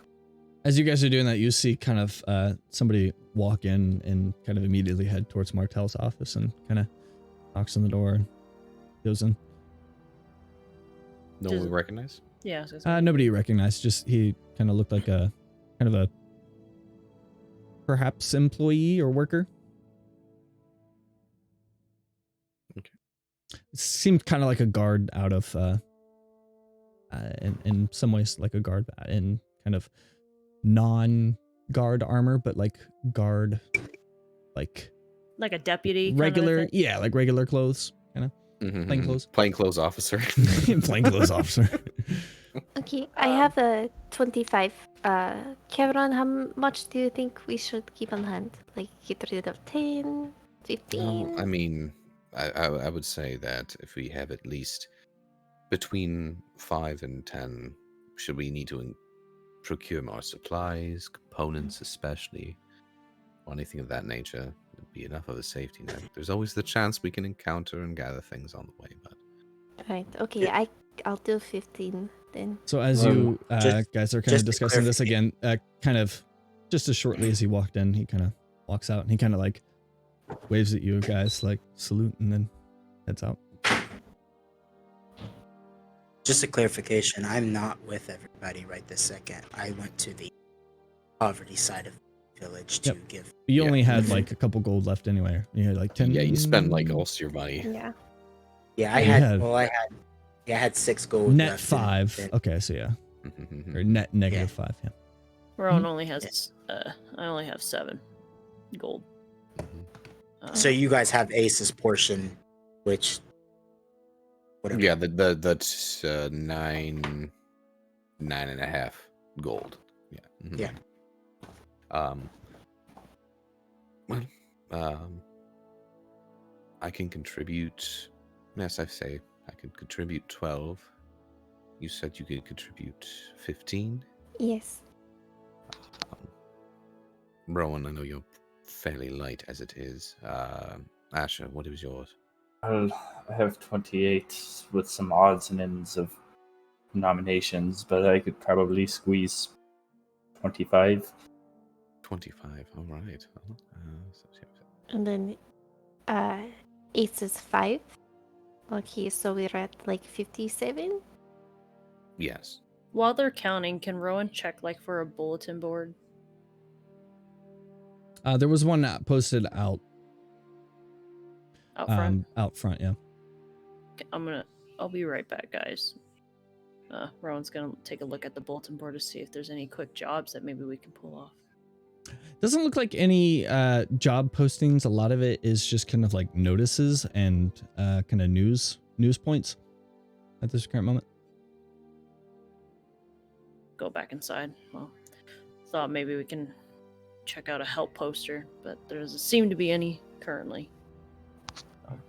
As you guys are doing that, you see kind of somebody walk in and kind of immediately head towards Martel's office and kind of knocks on the door and goes in. No one we recognize? Yeah. I was gonna say, Nobody you recognized. Just he kind of looked like a kind of a perhaps employee or worker. Okay. It seemed kind of like a guard out of in some ways like a guard in kind of non-guard armor, but like guard like like a deputy. regular, Kind of a thing? yeah, like regular clothes, kind of plain clothes. Plainclothes officer. Plain clothes officer. Okay, I have a 25. Kevron, how much do you think we should keep on hand? Like, get rid of 10, 15? I mean, I would say that if we have at least between 5 and 10, should we need to procure more supplies, components especially, or anything of that nature, it'd be enough of a safety net. There's always the chance we can encounter and gather things on the way, but Right, okay, I'll do 15 then. So as Well, you guys are kind of just a discussing this again, kind of just as shortly as he walked in, he kind of walks out and he kind of like waves at you guys, like salute, and then heads out. Just a clarification, I'm not with everybody right this second. I went to the poverty side of the village to give. You Yeah. only had like a couple gold left anyway. You had like 10. yeah, you spend like most of your money. Yeah. Yeah, I You had. had- Well, I had 6 gold. net left 5. and- Okay, so yeah, or net negative 5. Yeah. Rowan only has. I only have 7 gold. So you guys have Ace's portion, which. Whatever. Yeah, that's 9.5 gold. Yeah. Mhm. Yeah. Well, I can contribute. Yes, I say I could contribute 12. You said you could contribute 15. Yes. Rowan, I know you're fairly light as it is. Asher, what is yours? I have 28 with some odds and ends of nominations, but I could probably squeeze 25. 25. All right. And then Ace is 5. Okay, so we're at like 57. Yes. While they're counting, can Rowan check like for a bulletin board? There was one posted out Out front. out front. Yeah. Okay, I'll be right back, guys. Rowan's gonna take a look at the bulletin board to see if there's any quick jobs that maybe we can pull off. Doesn't look like any job postings. A lot of it is just kind of like notices and kind of news points at this current moment. Go back inside. Well, thought maybe we can check out a help poster, but there doesn't seem to be any currently.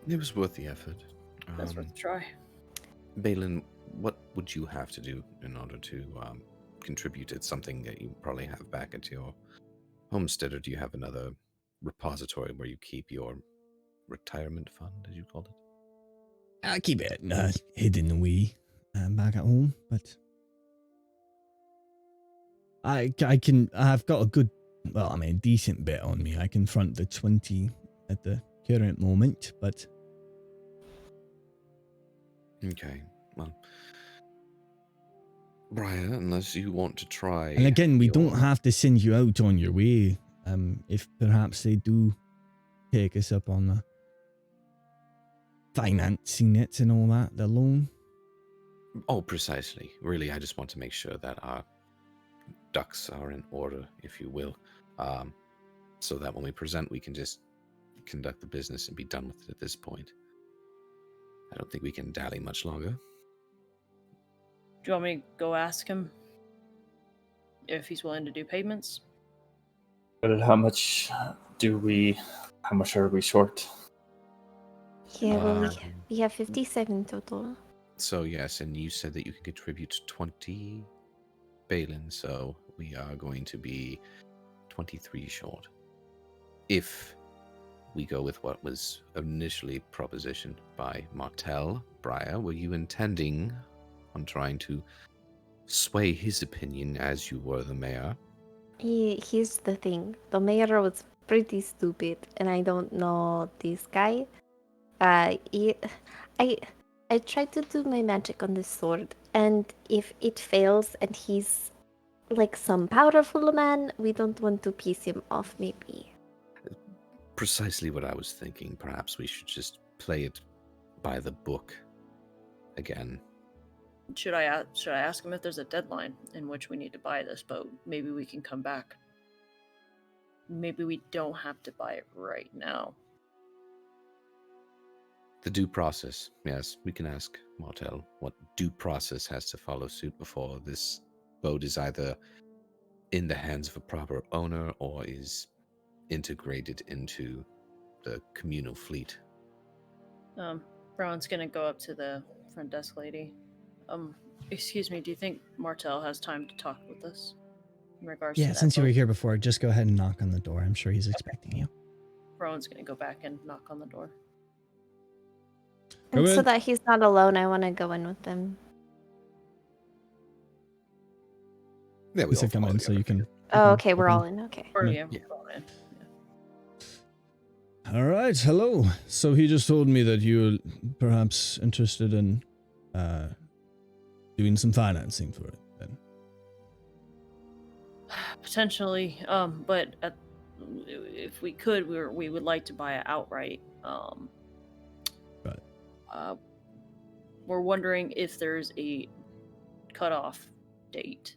It was worth the effort. That's worth a try. Balin, what would you have to do in order to contribute? It's something that you probably have back at your homestead, or do you have another repository where you keep your retirement fund, as you called it? I keep it hidden away back at home, but I've got a good, well, I mean, decent bit on me. I can front the 20 at the current moment, but Okay, well, Briar, unless you want to try. and again, we don't your- have to send you out on your way. If perhaps they do take us up on the financing it and all that, the loan. Oh, precisely. Really, I just want to make sure that our ducks are in order, if you will, so that when we present, we can just conduct the business and be done with it at this point. I don't think we can dally much longer. Do you want me to go ask him if he's willing to do payments? Well, how much are we short? Yeah, well, Um, we have 57 total. So yes, and you said that you can contribute 20 Balin, so we are going to be 23 short. If we go with what was initially propositioned by Martel, Briar, were you intending on trying to sway his opinion as you were the mayor? Here's the thing. The mayor was pretty stupid, and I don't know this guy. I tried to do my magic on this sword, and if it fails and he's like some powerful man, we don't want to piss him off, maybe. Precisely what I was thinking. Perhaps we should just play it by the book again. Should I ask him if there's a deadline in which we need to buy this boat? Maybe we can come back. Maybe we don't have to buy it right now. The due process. Yes, we can ask Martel what due process has to follow suit before this boat is either in the hands of a proper owner or is integrated into the communal fleet. Brown's gonna go up to the front desk lady. Excuse me, do you think Martel has time to talk with us in regards to Yeah, that since you were boat? here before, just go ahead and knock on the door. I'm sure he's expecting you. Brown's gonna go back and knock on the door. And Go so in. that he's not alone, I want to go in with them. Yeah, He said come in so you can. Oh, okay, we're all in. Okay. Or Yeah. yeah, we're all in. All right, hello. So he just told me that you're perhaps interested in doing some financing for it. Then Potentially, but if we could, we would like to buy it outright. Right. We're wondering if there's a cutoff date.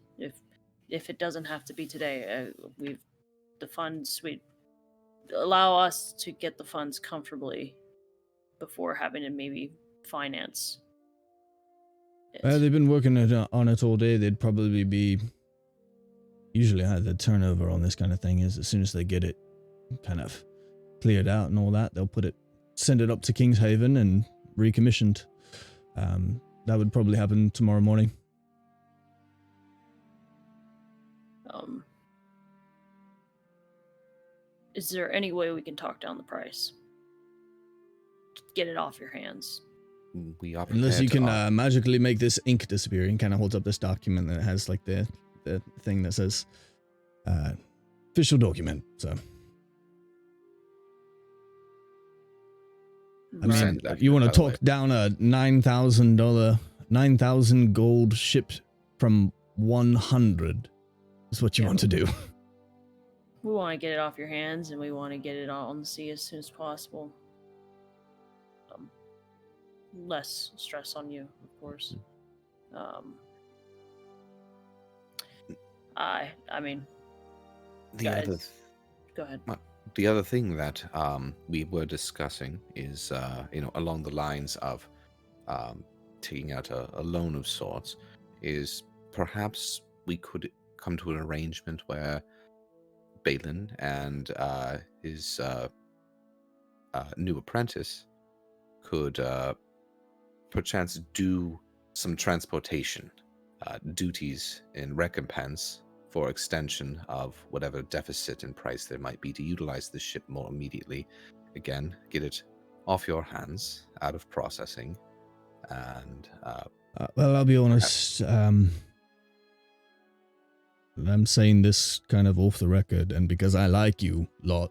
If it doesn't have to be today, the funds we allow us to get the funds comfortably before having to maybe finance it. they've been working on it all day. They'd probably be usually how the turnover on this kind of thing is as soon as they get it kind of cleared out and all that, they'll send it up to Kingshaven and recommissioned. That would probably happen tomorrow morning. Is there any way we can talk down the price? Get it off your hands. We are Unless you prepared can to magically make this ink disappear. And kind of holds up this document that has like the thing that says official document. So I mean, Send that, you want to by the way. talk down a $9,000 gold ship from 100 is what you Yeah. want to do. We want to get it off your hands, and we want to get it out on the sea as soon as possible. Less stress on you, of course. I mean, The guys, other go ahead. the other thing that we were discussing is, along the lines of taking out a loan of sorts, is perhaps we could come to an arrangement where Balin and his new apprentice could perchance do some transportation duties in recompense for extension of whatever deficit in price there might be to utilize the ship more immediately. Again, get it off your hands, out of processing, and Well, I'll be honest. I'm saying this kind of off the record, and because I like you lot,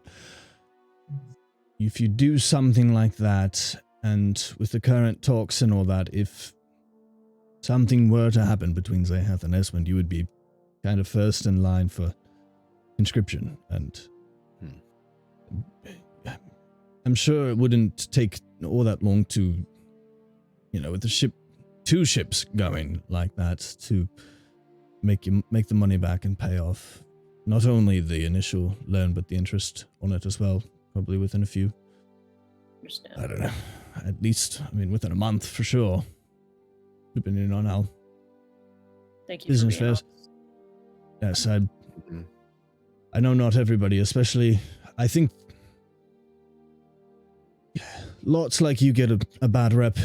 if you do something like that, and with the current talks and all that, if something were to happen between Zaheth and Esmond, you would be kind of first in line for conscription, and I'm sure it wouldn't take all that long to, with the two ships going like that, to make the money back and pay off not only the initial loan but the interest on it as well, probably within a few. Understand. I don't know. At least, within a month for sure. Depending on how Thank you business for being fares. Yes, I Mhm. know not everybody, especially, I think lots like you get a bad rep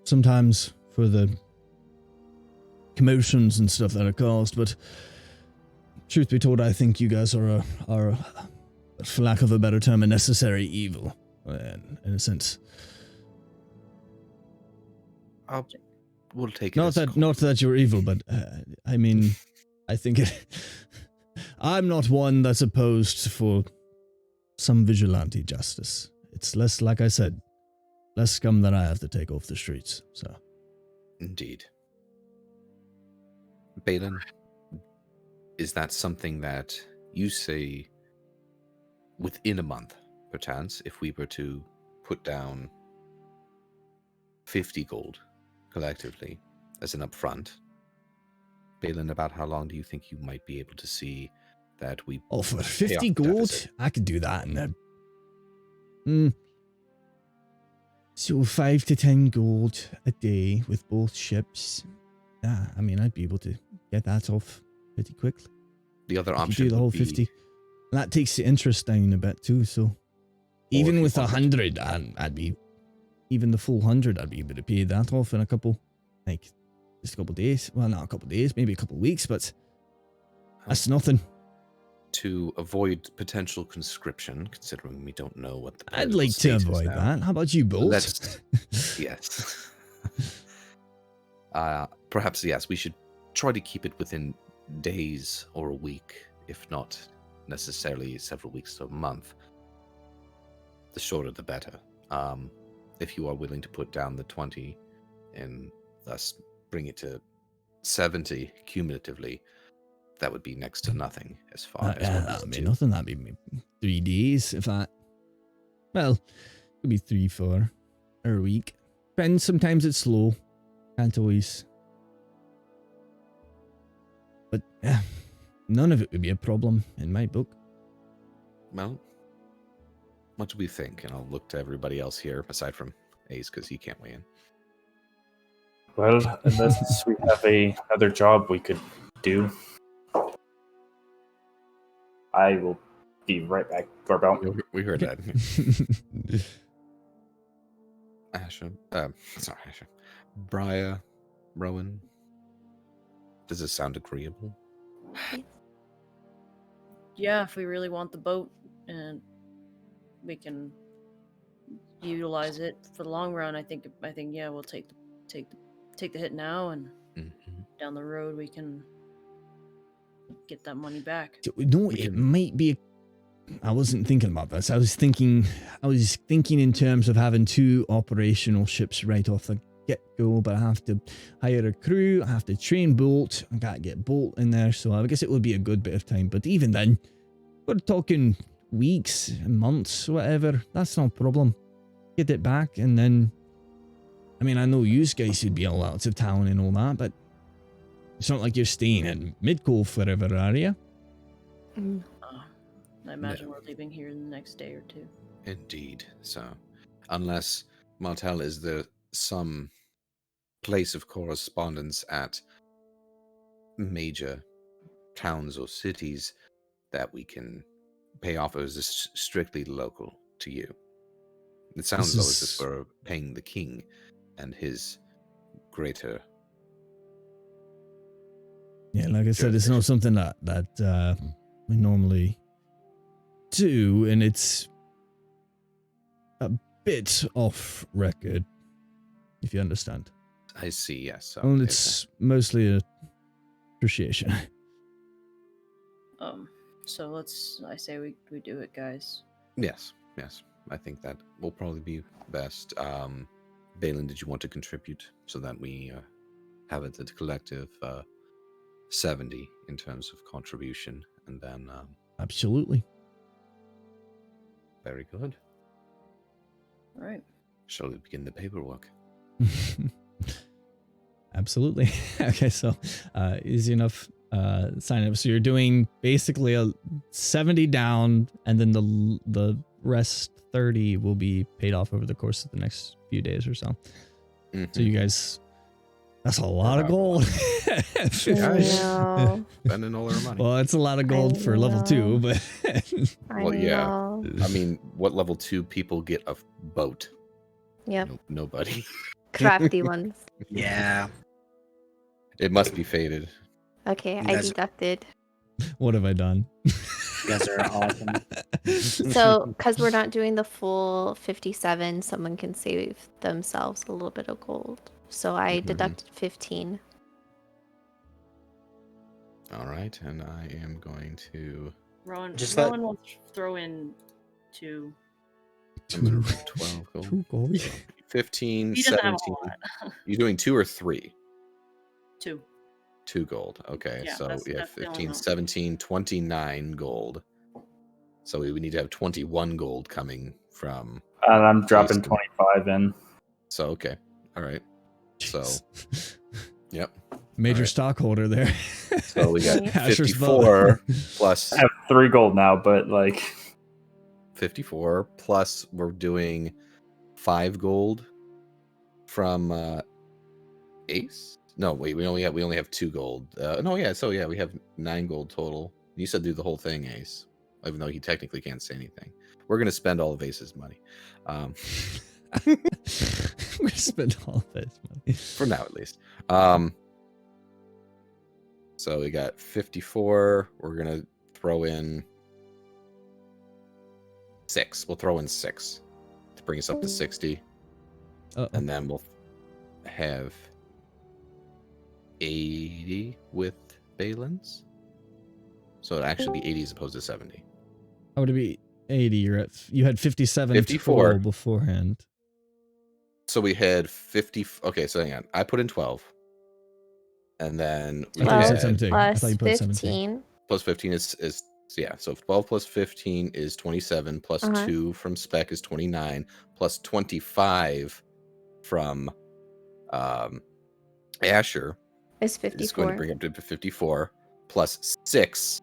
sometimes for the commotions and stuff that are caused, but truth be told, I think you guys are, for lack of a better term, a necessary evil, in a sense. We'll take it. Not that you're evil, but I think it. I'm not one that's opposed for some vigilante justice. It's less, like I said, less scum that I have to take off the streets. So, Indeed. Balin, is that something that you say within a month, perchance, if we were to put down 50 gold collectively as an upfront? Balin, about how long do you think you might be able to see that we for pay off 50 the gold, deficit? I could do that in a. So 5 to 10 gold a day with both ships. Yeah, I'd be able to get that off pretty quickly. The other If you option do the whole would be 50. And that takes the interest down a bit too, so even if with you wanted 100, I'd be, even the full 100, I'd be able to pay that off in just a couple days. Well, not a couple days, maybe a couple weeks, but that's nothing. to avoid potential conscription, considering we don't know what the I'd political like to state is avoid now. that. How about you both? Yes. Perhaps, yes, we should try to keep it within days or a week, if not necessarily several weeks to a month. The shorter, the better. If you are willing to put down the 20 and thus bring it to 70 cumulatively, that would be next to nothing as far as what That'd be to. nothing. That'd be 3 days, if that. Well, it could be 3, 4, or a week. Depends. Sometimes it's slow. Can't always. But none of it would be a problem in my book. Well, what do we think? And I'll look to everybody else here, aside from Ace, because he can't weigh in. Well, unless we have another job we could do, I will be right back. Doorbell. We heard that. Asher, sorry, Asher. Briar, Rowan. Does this sound agreeable? Yeah, if we really want the boat and we can utilize it for the long run, I think yeah, we'll take the hit now, and down the road we can get that money back. No, it might be. I wasn't thinking about this. I was thinking in terms of having 2 operational ships right off the get-go, but I have to hire a crew, I have to train Bolt, I gotta get Bolt in there, so I guess it would be a good bit of time. But even then, we're talking weeks, months, whatever. That's no problem. Get it back, and then, I know you guys would be all out of town and all that, but it's not like you're staying in Midcove forever, are you? I imagine we're leaving here in the next day or 2. Indeed. So, unless Martel is there some place of correspondence at major towns or cities that we can pay off, or is this strictly local to you? It sounds as if we're paying the king and his greater. Yeah, like I said, it's not something that we normally do, and it's a bit off record, if you understand. I see, yes. So Well, it's mostly a appreciation. So I say we do it, guys. Yes. I think that will probably be best. Balin, did you want to contribute so that we have it at collective 70 in terms of contribution? And then, Absolutely. very good. All right. Shall we begin the paperwork? Absolutely. Okay, so easy enough sign up. So you're doing basically a 70 down, and then the rest 30 will be paid off over the course of the next few days or so. So you guys, that's a lot of gold. No. Spending all our money. Well, it's a lot of gold for level 2, but Well, yeah. know. I mean, what level 2 people get a boat? Yep. Nobody. Crafty ones. Yeah. It must be fated. Okay, I That's- deducted. what have I done? You guys are awesome. So, because we're not doing the full 57, someone can save themselves a little bit of gold. So I Mhm. deducted 15. All right, and I am going to. Rowan, Just Rowan will throw in 2. I'm going to 12 gold. 2 gold. 15, He doesn't 17. have a whole lot. You doing 2 or 3? 2. 2 gold. Okay, Yeah, so that's- we have that's the only 15, amount. 17, 29 gold. So we would need to have 21 gold coming from. And I'm dropping Jason. 25 in. So, okay. All right. So, Jeez. yep. Major Alright. stockholder there. So we got Asher's 54 plus I have 3 gold now, but like 54 plus we're doing 5 gold from Ace. No, wait, we only have 2 gold. No, yeah, so yeah, we have 9 gold total. You said do the whole thing, Ace, even though he technically can't say anything. We're gonna spend all of Ace's money, We're gonna spend all of this money. for now at least. So we got 54. We're gonna throw in 6. We'll throw in 6 to bring us up to 60. And then we'll have 80 with Balin's. So it'd actually be 80 as opposed to 70. How would it be 80? You had 57 54. total beforehand. So we had 50. Okay, so hang on. I put in 12. And then we I thought you said had 17. I Plus thought you put 17. 15. plus 15 is yeah. So 12 plus 15 is 27. Plus Uh-huh. 2 from Spec is 29. Plus 25 from Asher Is is going 54. to bring up to 54. Plus 6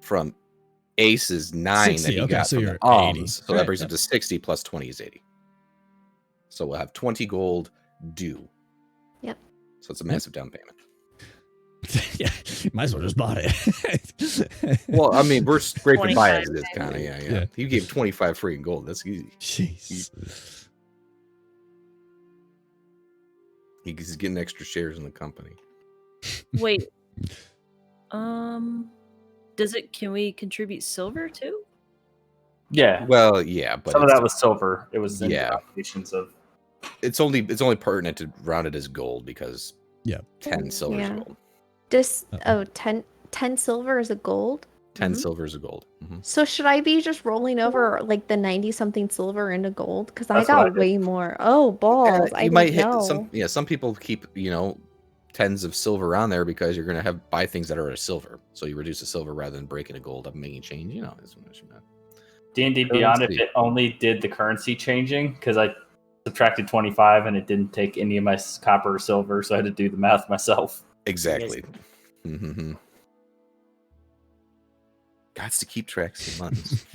from Ace is 9 60, that he okay, got so from you're the at alms. 80. So that Right, brings yeah. up to 60 plus 20 is 80. So we'll have 20 gold due. Yep. So it's a massive down payment. Yeah, might as well just bought it. Well, I mean, we're scraping by as 25 it is kind of, yeah. Yeah. You gave 25 free in gold. That's easy. Jeez. He's getting extra shares in the company. Wait. Can we contribute silver too? yeah. Well, yeah, but Some of it's- that was silver. It was in Yeah. denominations of it's only pertinent to round it as gold because Yeah. 10 silver is Yeah. gold. Just, Uh-oh. 10 silver is a gold? 10 Mhm. silver is a gold. So should I be just rolling over like the 90 something silver into gold? Because I That's what I got did. way more. Oh, balls. I you didn't might hit know. some people keep, tens of silver on there because you're going to buy things that are a silver. So you reduce the silver rather than breaking a gold up and making change. It's D&D Beyond. If Currency. it only did the currency changing, because I subtracted 25 and it didn't take any of my copper or silver, so I had to do the math myself. Exactly. Mm-hmm. Got to keep tracks of months.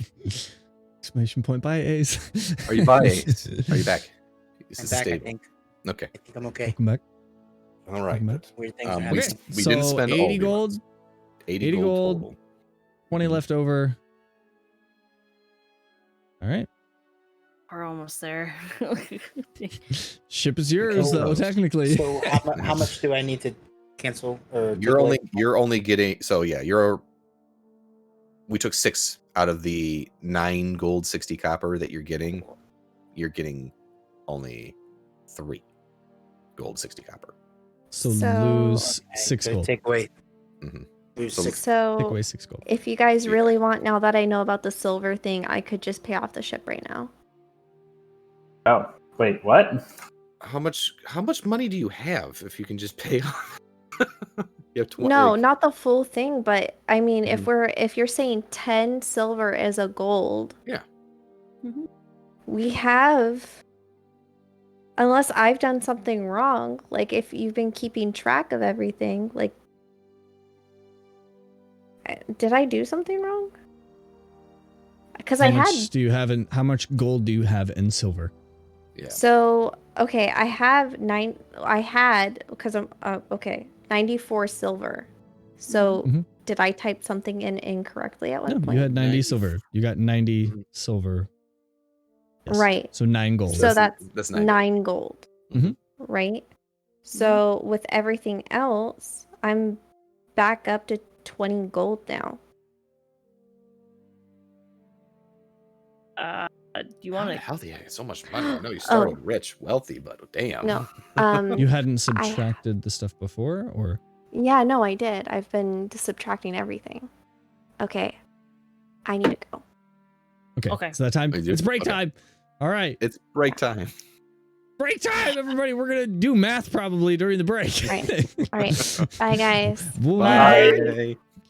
Exclamation point by Ace. Are you buying? Are you back? Is I'm this back, I stable? think. Okay. I think I'm okay. Welcome back. All right. Welcome back. Good. Weird things are We, happening. Okay, we didn't so spend 80 all the gold, amounts. 80, 80 gold, gold. total. 20 Mhm. left over. All right. We're almost there. Ship is yours, Okay. though, technically. So how much do I need to cancel or You're only getting we took 6 out of the 9 gold 60 copper that you're getting only 3 gold 60 copper. So, So- lose 6 gold. Take away. Mhm. Lose So- 6. Take So away 6 gold. if you guys Yeah. really want, now that I know about the silver thing, I could just pay off the ship right now. Oh, wait, what? How much money do you have if you can just pay off? You have 20. No, like- not the full thing, but I mean, Mhm. if you're saying 10 silver is a gold, Yeah. we have, unless I've done something wrong, like if you've been keeping track of everything, like, did I do something wrong? Because I How much had, do you have in? How much gold do you have in silver? Yeah. so, okay, I had, because I'm, okay, 94 silver. So, Mhm. did I type something in incorrectly at one No, point? you had 90 90. silver. You got 90 Mhm. silver. Yes. Right. So 9 gold. So that's that's 9 gold, Mhm. right? So with everything else, I'm back up to 20 gold now. Do you How want the to? hell do you have so much money? I know you started rich, wealthy, but damn. No. You hadn't subtracted the stuff before, or Yeah, no, I did. I've been subtracting everything. Okay. I need to go. okay? Okay. It's that time. Oh, you do? It's break Okay. time. All right, It's break time. break time, everybody. We're gonna do math probably during the break. Right. All right. Bye, guys. Bye. Bye.